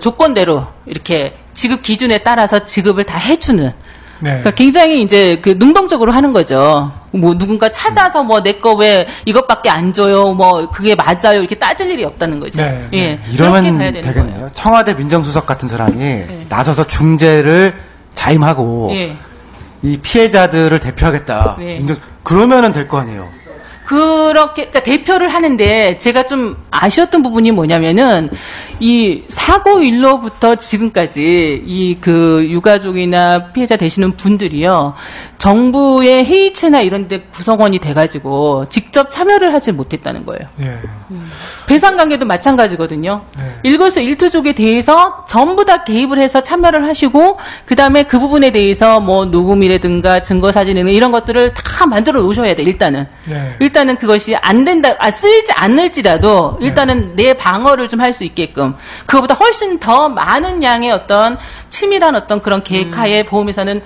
조건대로 이렇게 지급 기준에 따라서 지급을 다 해주는. 네. 그러니까 굉장히 이제 그 능동적으로 하는 거죠. 뭐 누군가 찾아서 뭐 내 거 왜 이것밖에 안 줘요, 뭐 그게 맞아요 이렇게 따질 일이 없다는 거죠. 네. 예. 이러면 가야 되는 되겠네요. 거예요. 청와대 민정수석 같은 사람이 나서서 중재를 자임하고 예. 이 피해자들을 대표하겠다. 네. 그러면은 될 거 아니에요. 그렇게, 그러니까 대표를 하는데 제가 좀 아쉬웠던 부분이 뭐냐면은 이 사고 일로부터 지금까지 이 그 유가족이나 피해자 되시는 분들이요. 정부의 회의체나 이런 데 구성원이 돼가지고 직접 참여를 하지 못했다는 거예요. 예. 배상관계도 마찬가지거든요. 네. 일거수일투족에 대해서 전부 다 개입을 해서 참여를 하시고 그 다음에 그 부분에 대해서 뭐 녹음이라든가 증거사진이나 이런 것들을 다 만들어 놓으셔야 돼. 일단은. 네. 일단은 그것이 안 된다, 쓰이지 않을지라도 일단은 내 방어를 좀 할 수 있게끔 그거보다 훨씬 더 많은 양의 어떤 치밀한 어떤 그런 계획하에 보험회사는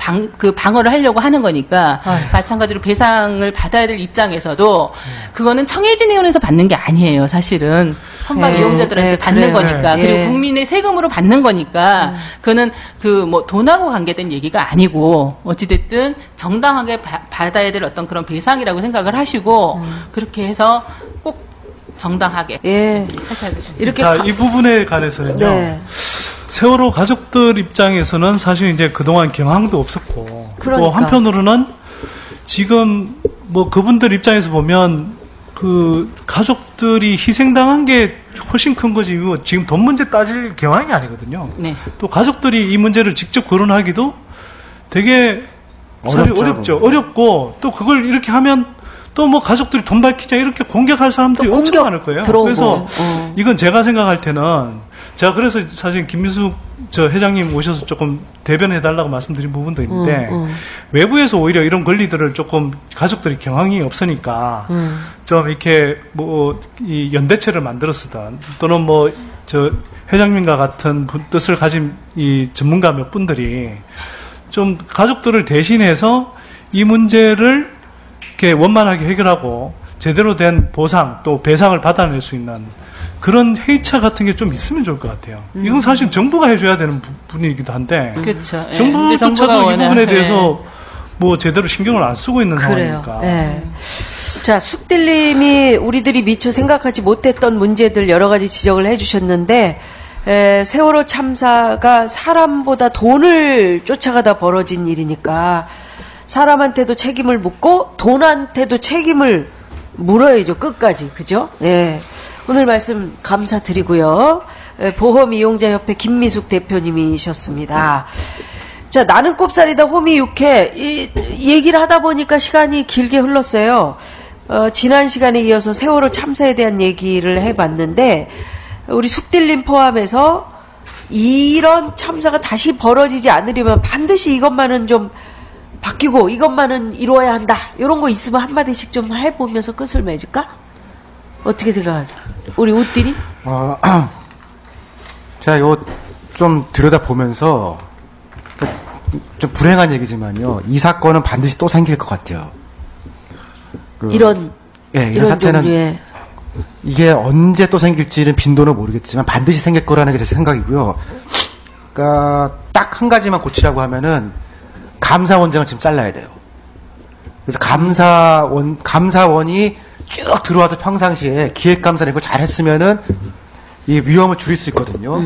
방어를 하려고 하는 거니까 마찬가지로 배상을 받아야 될 입장에서도 그거는 청해진 해운에서 받는 게 아니에요. 사실은 선박 이용자들한테 받는 거니까 그리고 국민의 세금으로 받는 거니까 그거는 그 뭐 돈하고 관계된 얘기가 아니고 어찌됐든 정당하게 받아야 될 어떤 그런 배상이라고 생각을 하시고 그렇게 해서 꼭 정당하게 하셔야 되죠. 이렇게 자, 이 부분에 관해서는요. 네. 세월호 가족들 입장에서는 사실 이제 그동안 경황도 없었고 또 그러니까. 한편으로는 지금 뭐 그분들 입장에서 보면 그 가족들이 희생당한 게 훨씬 큰 거지 뭐 지금 돈 문제 따질 경황이 아니거든요. 네. 또 가족들이 이 문제를 직접 거론하기도 되게 어렵고 또 그걸 이렇게 하면 또 뭐 가족들이 돈 밝히자 이렇게 공격할 사람들이 엄청 많을 거예요. 들어오고. 그래서 이건 제가 생각할 때는 제가 그래서 사실 김민숙 저 회장님 오셔서 조금 대변해달라고 말씀드린 부분도 있는데 외부에서 오히려 이런 권리들을 조금 가족들이 경황이 없으니까 좀 이렇게 뭐 이 연대체를 만들었으든 또는 뭐 저 회장님과 같은 뜻을 가진 이 전문가 몇 분들이 좀 가족들을 대신해서 이 문제를 이렇게 원만하게 해결하고 제대로 된 보상 또 배상을 받아낼 수 있는 그런 회의차 같은 게 좀 있으면 좋을 것 같아요. 이건 사실 정부가 해줘야 되는 부분이기도 한데 그렇죠. 정부조차도 이 부분에 대해서 뭐 제대로 신경을 안 쓰고 있는 상황이니까. 자, 숙딜님이 우리들이 미처 생각하지 못했던 문제들 여러 가지 지적을 해주셨는데 세월호 참사가 사람보다 돈을 쫓아가다 벌어진 일이니까 사람한테도 책임을 묻고 돈한테도 책임을 물어야죠. 끝까지. 그죠? 예. 오늘 말씀 감사드리고요. 보험이용자협회 김미숙 대표님이셨습니다. 자, 나는 꼽살이다 호미 육회 이 얘기를 하다 보니까 시간이 길게 흘렀어요. 지난 시간에 이어서 세월호 참사에 대한 얘기를 해봤는데 우리 숙딜님 포함해서 이런 참사가 다시 벌어지지 않으려면 반드시 이것만은 좀 바뀌고 이것만은 이루어야 한다. 이런 거 있으면 한마디씩 좀 해보면서 끝을 맺을까? 어떻게 생각하세요? 우리 우띠리? 제가 이거 좀 들여다보면서 좀 불행한 얘기지만요. 이 사건은 반드시 또 생길 것 같아요. 이런 사태는 종류의. 이게 언제 또 생길지는 빈도는 모르겠지만 반드시 생길 거라는 게 제 생각이고요. 그러니까 딱 한 가지만 고치라고 하면은 감사원장을 지금 잘라야 돼요. 그래서 감사원이 쭉 들어와서 평상시에 기획감사를 이거 잘했으면은 이 위험을 줄일 수 있거든요.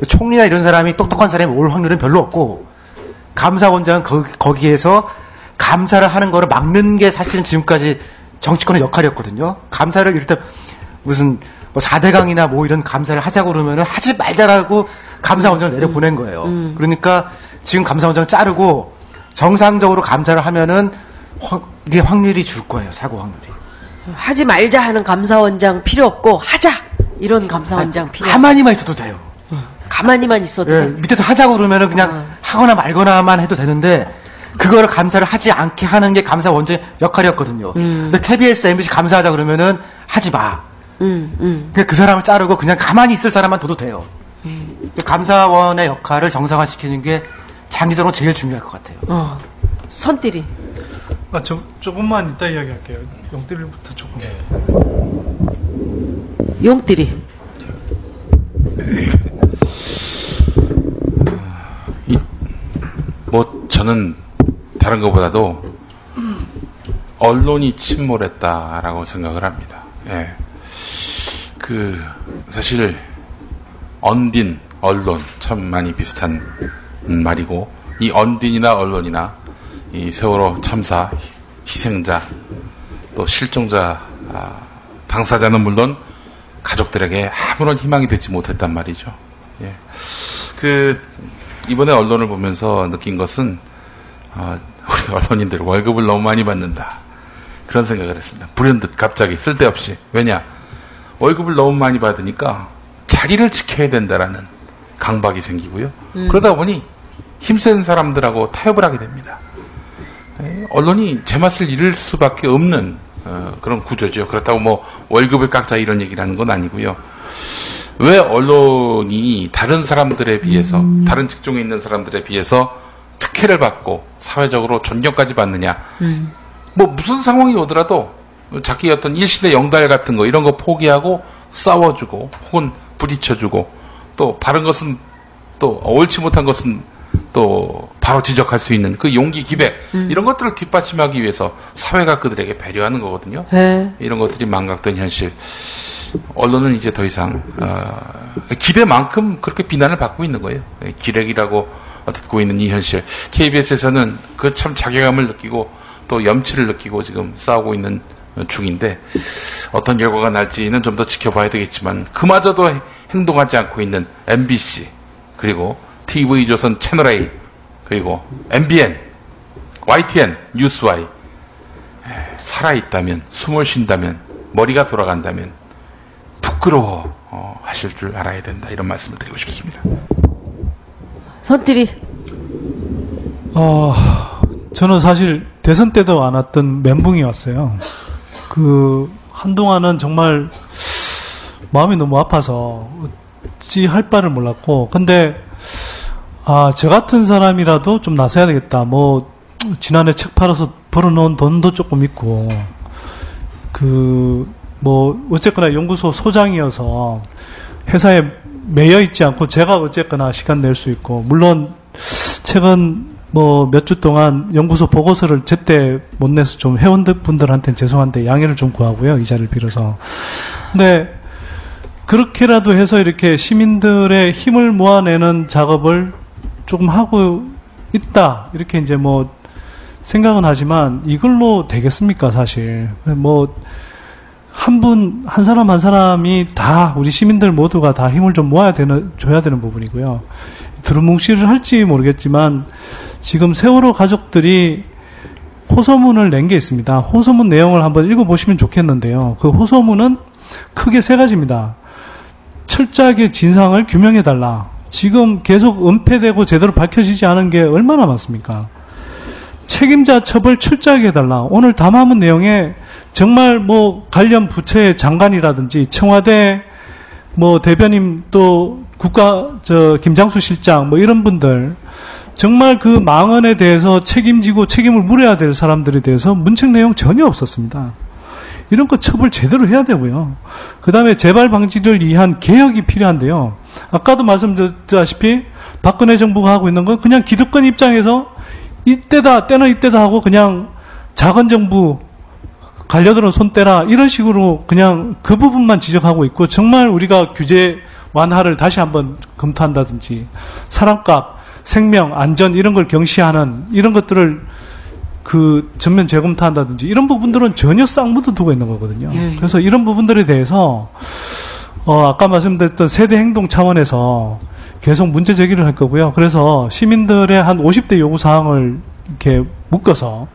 총리나 이런 사람이 똑똑한 사람이 올 확률은 별로 없고 감사원장은 거기에서 감사를 하는 거를 막는 게 사실은 지금까지 정치권의 역할이었거든요. 감사를 일단 무슨 뭐 4대강이나 뭐 이런 감사를 하자고 그러면은 하지 말자라고 감사원장을 내려보낸 거예요. 그러니까 지금 감사원장 자르고 정상적으로 감사를 하면은 이게 확률이 줄 거예요. 사고 확률이. 하지 말자 하는 감사원장 필요 없고 하자 이런 감사원장 필요. 가만히만 있어도 돼요. 가만히만 있어도 돼. 밑에서 하자고 그러면은 그냥 하거나 말거나만 해도 되는데 그거를 감사를 하지 않게 하는 게 감사원장의 역할이었거든요. 근데 KBS, MBC 감사하자 그러면은 하지 마. 그냥 그 사람을 자르고 그냥 가만히 있을 사람만 둬도 돼요. 감사원의 역할을 정상화시키는 게 장기적으로 제일 중요할 것 같아요. 선띠리. 조금만 이따 이야기할게요. 용띠리부터 조금. 용띠리. 뭐 저는 다른 것보다도 언론이 침몰했다라고 생각을 합니다. 예. 사실 언딘, 언론 참 많이 비슷한 말이고 이 언딘이나 언론이나 이 세월호 참사 희생자 또 실종자 당사자는 물론 가족들에게 아무런 희망이 되지 못했단 말이죠. 예. 이번에 언론을 보면서 느낀 것은 우리 언론인들 월급을 너무 많이 받는다 그런 생각을 했습니다. 불현듯 갑자기 쓸데없이. 왜냐? 월급을 너무 많이 받으니까 자리를 지켜야 된다라는 강박이 생기고요. 그러다 보니 힘센 사람들하고 타협을 하게 됩니다. 언론이 제맛을 잃을 수밖에 없는 그런 구조죠. 그렇다고 뭐 월급을 깎자 이런 얘기를 하는 건 아니고요. 왜 언론이 다른 사람들에 비해서 다른 직종에 있는 사람들에 비해서 특혜를 받고 사회적으로 존경까지 받느냐. 뭐 무슨 상황이 오더라도 자기 어떤 일신의 영달 같은 거 이런 거 포기하고 싸워주고 혹은 부딪혀주고 또 바른 것은 또 옳지 못한 것은 또 바로 지적할 수 있는 그 용기 기백 이런 것들을 뒷받침하기 위해서 사회가 그들에게 배려하는 거거든요. 이런 것들이 망각된 현실. 언론은 이제 더 이상 기대만큼 그렇게 비난을 받고 있는 거예요. 기레기라고 듣고 있는 이 현실. KBS에서는 그 참 자괴감을 느끼고 또 염치를 느끼고 지금 싸우고 있는 중인데 어떤 결과가 날지는 좀 더 지켜봐야 되겠지만 그마저도 행동하지 않고 있는 MBC 그리고 TV조선 채널A 그리고 MBN, YTN, 뉴스Y 살아있다면 숨을 쉰다면 머리가 돌아간다면 부끄러워 하실 줄 알아야 된다. 이런 말씀을 드리고 싶습니다. 손들이. 저는 사실 대선 때도 안 왔던 멘붕이었어요. 한동안은 정말 마음이 너무 아파서 어찌 할 바를 몰랐고, 근데, 저 같은 사람이라도 좀 나서야 되겠다. 지난해 책 팔아서 벌어놓은 돈도 조금 있고, 어쨌거나 연구소 소장이어서 회사에 매여 있지 않고 제가 어쨌거나 시간 낼 수 있고, 물론 최근 몇 주 동안 연구소 보고서를 제때 못 내서 좀 회원분들한테는 죄송한데 양해를 좀 구하고요. 이 자리를 빌어서. 근데 그렇게라도 해서 이렇게 시민들의 힘을 모아내는 작업을 조금 하고 있다. 이렇게 이제 생각은 하지만 이걸로 되겠습니까, 사실. 한 사람 한 사람이 다, 우리 시민들 모두가 다 힘을 좀 줘야 되는 부분이고요. 두루뭉실을 할지 모르겠지만, 지금 세월호 가족들이 호소문을 낸 게 있습니다. 호소문 내용을 한번 읽어보시면 좋겠는데요. 그 호소문은 크게 3가지입니다. 철저하게 진상을 규명해달라. 지금 계속 은폐되고 제대로 밝혀지지 않은 게 얼마나 많습니까? 책임자 처벌 철저하게 해달라. 오늘 담화문 내용에 정말 관련 부처의 장관이라든지 청와대 대변인 또 김장수 실장 이런 분들 정말 그 망언에 대해서 책임지고 책임을 물어야 될 사람들에 대해서 문책 내용 전혀 없었습니다. 이런 거 처벌 제대로 해야 되고요. 그 다음에 재발 방지를 위한 개혁이 필요한데요. 아까도 말씀드렸다시피 박근혜 정부가 하고 있는 건 그냥 기득권 입장에서 때는 이때다 하고 그냥 작은 정부 갈려들은 손 떼라 이런 식으로 그냥 그 부분만 지적하고 있고, 정말 우리가 규제 완화를 다시 한번 검토한다든지 사람값, 생명, 안전 이런 걸 경시하는 이런 것들을 전면 재검토한다든지 이런 부분들은 전혀 쌍무도 두고 있는 거거든요. 그래서 이런 부분들에 대해서 아까 말씀드렸던 세대 행동 차원에서 계속 문제 제기를 할 거고요. 그래서 시민들의 한 50대 요구 사항을 이렇게 묶어서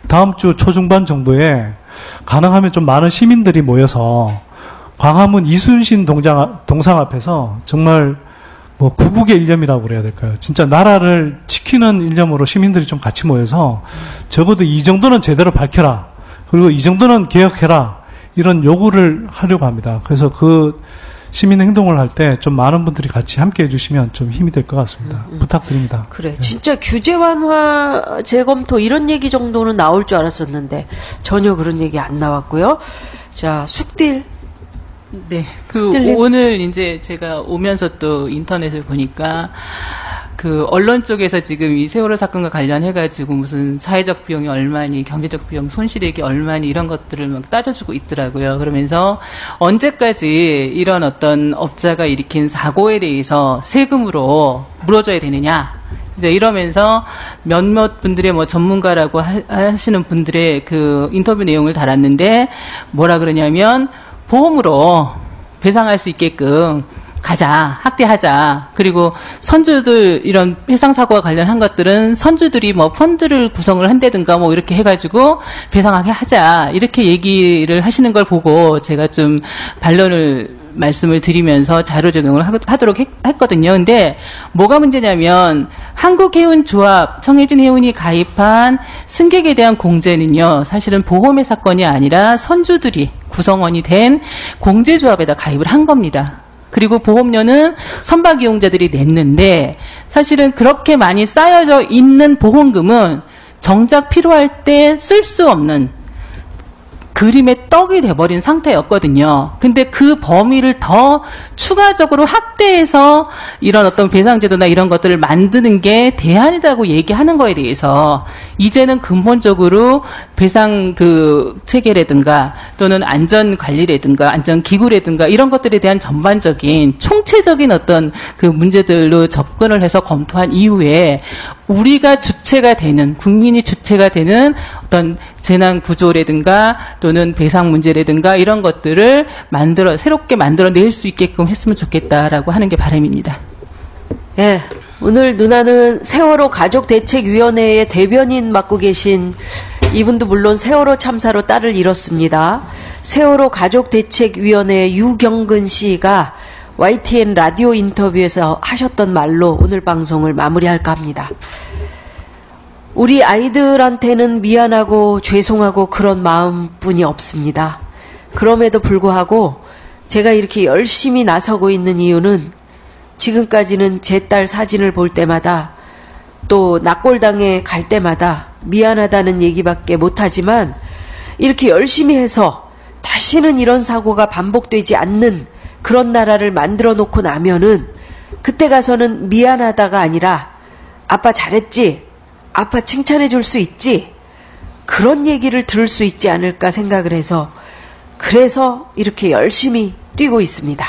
다음 주 초중반 정도에 가능하면 좀 많은 시민들이 모여서 광화문 이순신 동상 앞에서 정말 구국의 일념이라고 그래야 될까요? 진짜 나라를 지키는 일념으로 시민들이 좀 같이 모여서 적어도 이 정도는 제대로 밝혀라. 그리고 이 정도는 개혁해라. 이런 요구를 하려고 합니다. 그래서 시민 행동을 할 때 좀 많은 분들이 같이 함께 해주시면 좀 힘이 될 것 같습니다. 부탁드립니다. 그래, 진짜 규제 완화 재검토 이런 얘기 정도는 나올 줄 알았었는데 전혀 그런 얘기 안 나왔고요. 자, 숙딜. 네, 오늘 이제 제가 오면서 또 인터넷을 보니까 언론 쪽에서 지금 이 세월호 사건과 관련해가지고 무슨 사회적 비용이 얼마니, 경제적 비용, 손실액이 얼마니 이런 것들을 막 따져주고 있더라고요. 그러면서 언제까지 이런 어떤 업자가 일으킨 사고에 대해서 세금으로 물어줘야 되느냐. 이제 이러면서 몇몇 분들의 전문가라고 하시는 분들의 인터뷰 내용을 달았는데 뭐라 그러냐면 보험으로 배상할 수 있게끔 가자, 확대하자. 그리고 선주들 이런 회상 사고와 관련한 것들은 선주들이 펀드를 구성을 한다든가 이렇게 해가지고 배상하게 하자. 이렇게 얘기를 하시는 걸 보고 제가 좀 말씀을 드리면서 자료 제공을 하도록 했거든요. 근데 뭐가 문제냐면 한국해운조합, 청해진 해운이 가입한 승객에 대한 공제는요, 사실은 보험의 사건이 아니라 선주들이 구성원이 된 공제조합에다 가입을 한 겁니다. 그리고 보험료는 선박 이용자들이 냈는데 사실은 그렇게 많이 쌓여져 있는 보험금은 정작 필요할 때 쓸 수 없는 그림의 떡이 돼버린 상태였거든요. 근데 그 범위를 더 추가적으로 확대해서 이런 어떤 배상제도나 이런 것들을 만드는 게 대안이라고 얘기하는 거에 대해서 이제는 근본적으로 배상 체계라든가 또는 안전관리라든가 안전기구라든가 이런 것들에 대한 전반적인 총체적인 어떤 문제들로 접근을 해서 검토한 이후에 우리가 주체가 되는, 국민이 주체가 되는 어떤 재난 구조라든가 또는 배상 문제라든가 이런 것들을 새롭게 만들어낼 수 있게끔 했으면 좋겠다라고 하는 게 바람입니다. 예. 오늘 누나는 세월호 가족대책위원회의 대변인 맡고 계신 이분도 물론 세월호 참사로 딸을 잃었습니다. 세월호 가족대책위원회 유경근 씨가 YTN 라디오 인터뷰에서 하셨던 말로 오늘 방송을 마무리할까 합니다. 우리 아이들한테는 미안하고 죄송하고 그런 마음뿐이 없습니다. 그럼에도 불구하고 제가 이렇게 열심히 나서고 있는 이유는 지금까지는 제 딸 사진을 볼 때마다 또 낙골당에 갈 때마다 미안하다는 얘기밖에 못하지만 이렇게 열심히 해서 다시는 이런 사고가 반복되지 않는 그런 나라를 만들어 놓고 나면은 그때 가서는 미안하다가 아니라 아빠 잘했지? 아빠 칭찬해 줄 수 있지? 그런 얘기를 들을 수 있지 않을까 생각을 해서 그래서 이렇게 열심히 뛰고 있습니다.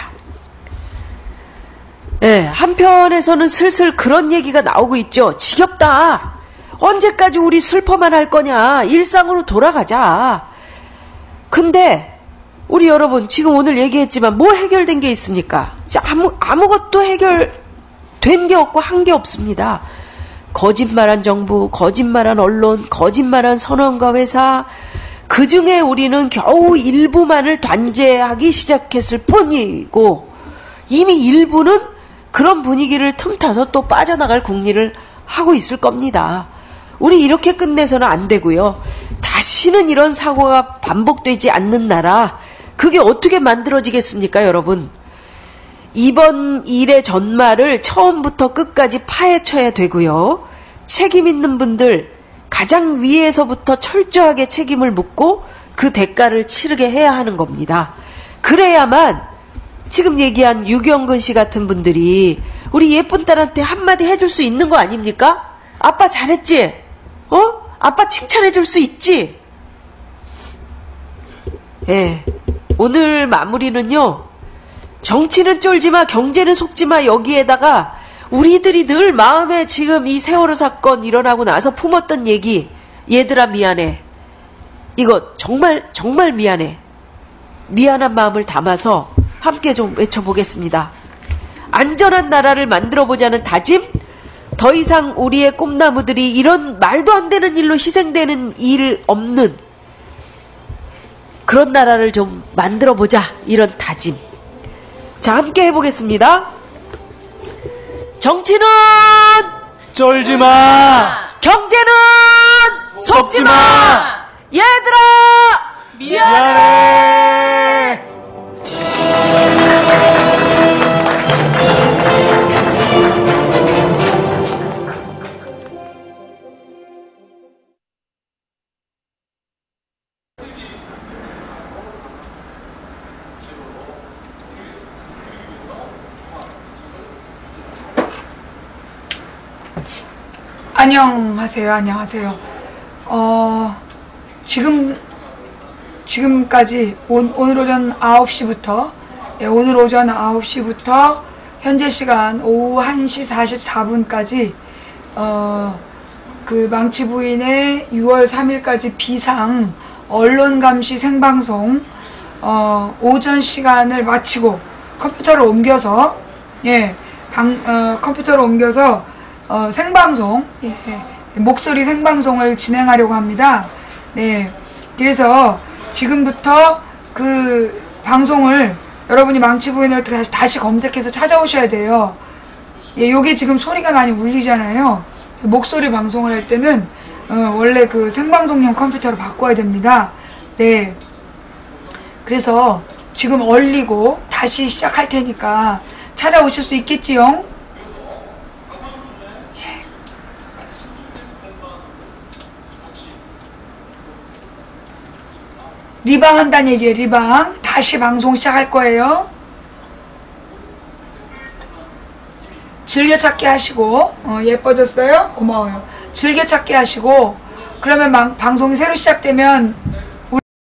네, 한편에서는 슬슬 그런 얘기가 나오고 있죠. 지겹다. 언제까지 우리 슬퍼만 할 거냐. 일상으로 돌아가자. 근데 우리 여러분 지금 오늘 얘기했지만 뭐 해결된 게 있습니까? 아무것도 해결된 게 없고 한 게 없습니다. 거짓말한 정부, 거짓말한 언론, 거짓말한 선언과 회사, 그 중에 우리는 겨우 일부만을 단죄하기 시작했을 뿐이고 이미 일부는 그런 분위기를 틈타서 또 빠져나갈 궁리를 하고 있을 겁니다. 우리 이렇게 끝내서는 안 되고요. 다시는 이런 사고가 반복되지 않는 나라, 그게 어떻게 만들어지겠습니까, 여러분? 이번 일의 전말을 처음부터 끝까지 파헤쳐야 되고요. 책임 있는 분들, 가장 위에서부터 철저하게 책임을 묻고 그 대가를 치르게 해야 하는 겁니다. 그래야만 지금 얘기한 유경근 씨 같은 분들이 우리 예쁜 딸한테 한마디 해줄 수 있는 거 아닙니까? 아빠 잘했지? 아빠 칭찬해줄 수 있지? 예. 오늘 마무리는요. 정치는 쫄지마, 경제는 속지마, 여기에다가 우리들이 늘 마음에 지금 이 세월호 사건 일어나고 나서 품었던 얘기, 얘들아 미안해. 이거 정말 정말 미안해. 미안한 마음을 담아서 함께 좀 외쳐보겠습니다. 안전한 나라를 만들어보자는 다짐, 더 이상 우리의 꿈나무들이 이런 말도 안 되는 일로 희생되는 일 없는 그런 나라를 좀 만들어보자, 이런 다짐. 자, 함께 해보겠습니다. 정치는 쫄지마, 경제는 속지마, 얘들아 미안해. 안녕하세요. 지금까지 오늘 오전 9시부터 현재 시간 오후 1시 44분까지 그 망치 부인의 6월 3일까지 비상 언론 감시 생방송 오전 시간을 마치고 컴퓨터를 옮겨서 생방송, 목소리 생방송을 진행하려고 합니다. 네. 그래서 지금부터 그 방송을 여러분이 망치부인을 다시 검색해서 찾아오셔야 돼요. 요게 지금 소리가 많이 울리잖아요. 목소리 방송을 할 때는 원래 그 생방송용 컴퓨터로 바꿔야 됩니다. 네. 그래서 지금 얼리고 다시 시작할 테니까 찾아오실 수 있겠지요? 리방 한다는 얘기예요. 리방. 다시 방송 시작할 거예요. 즐겨찾기 하시고 예뻐졌어요? 고마워요. 즐겨찾기 하시고 그러면 방송이 새로 시작되면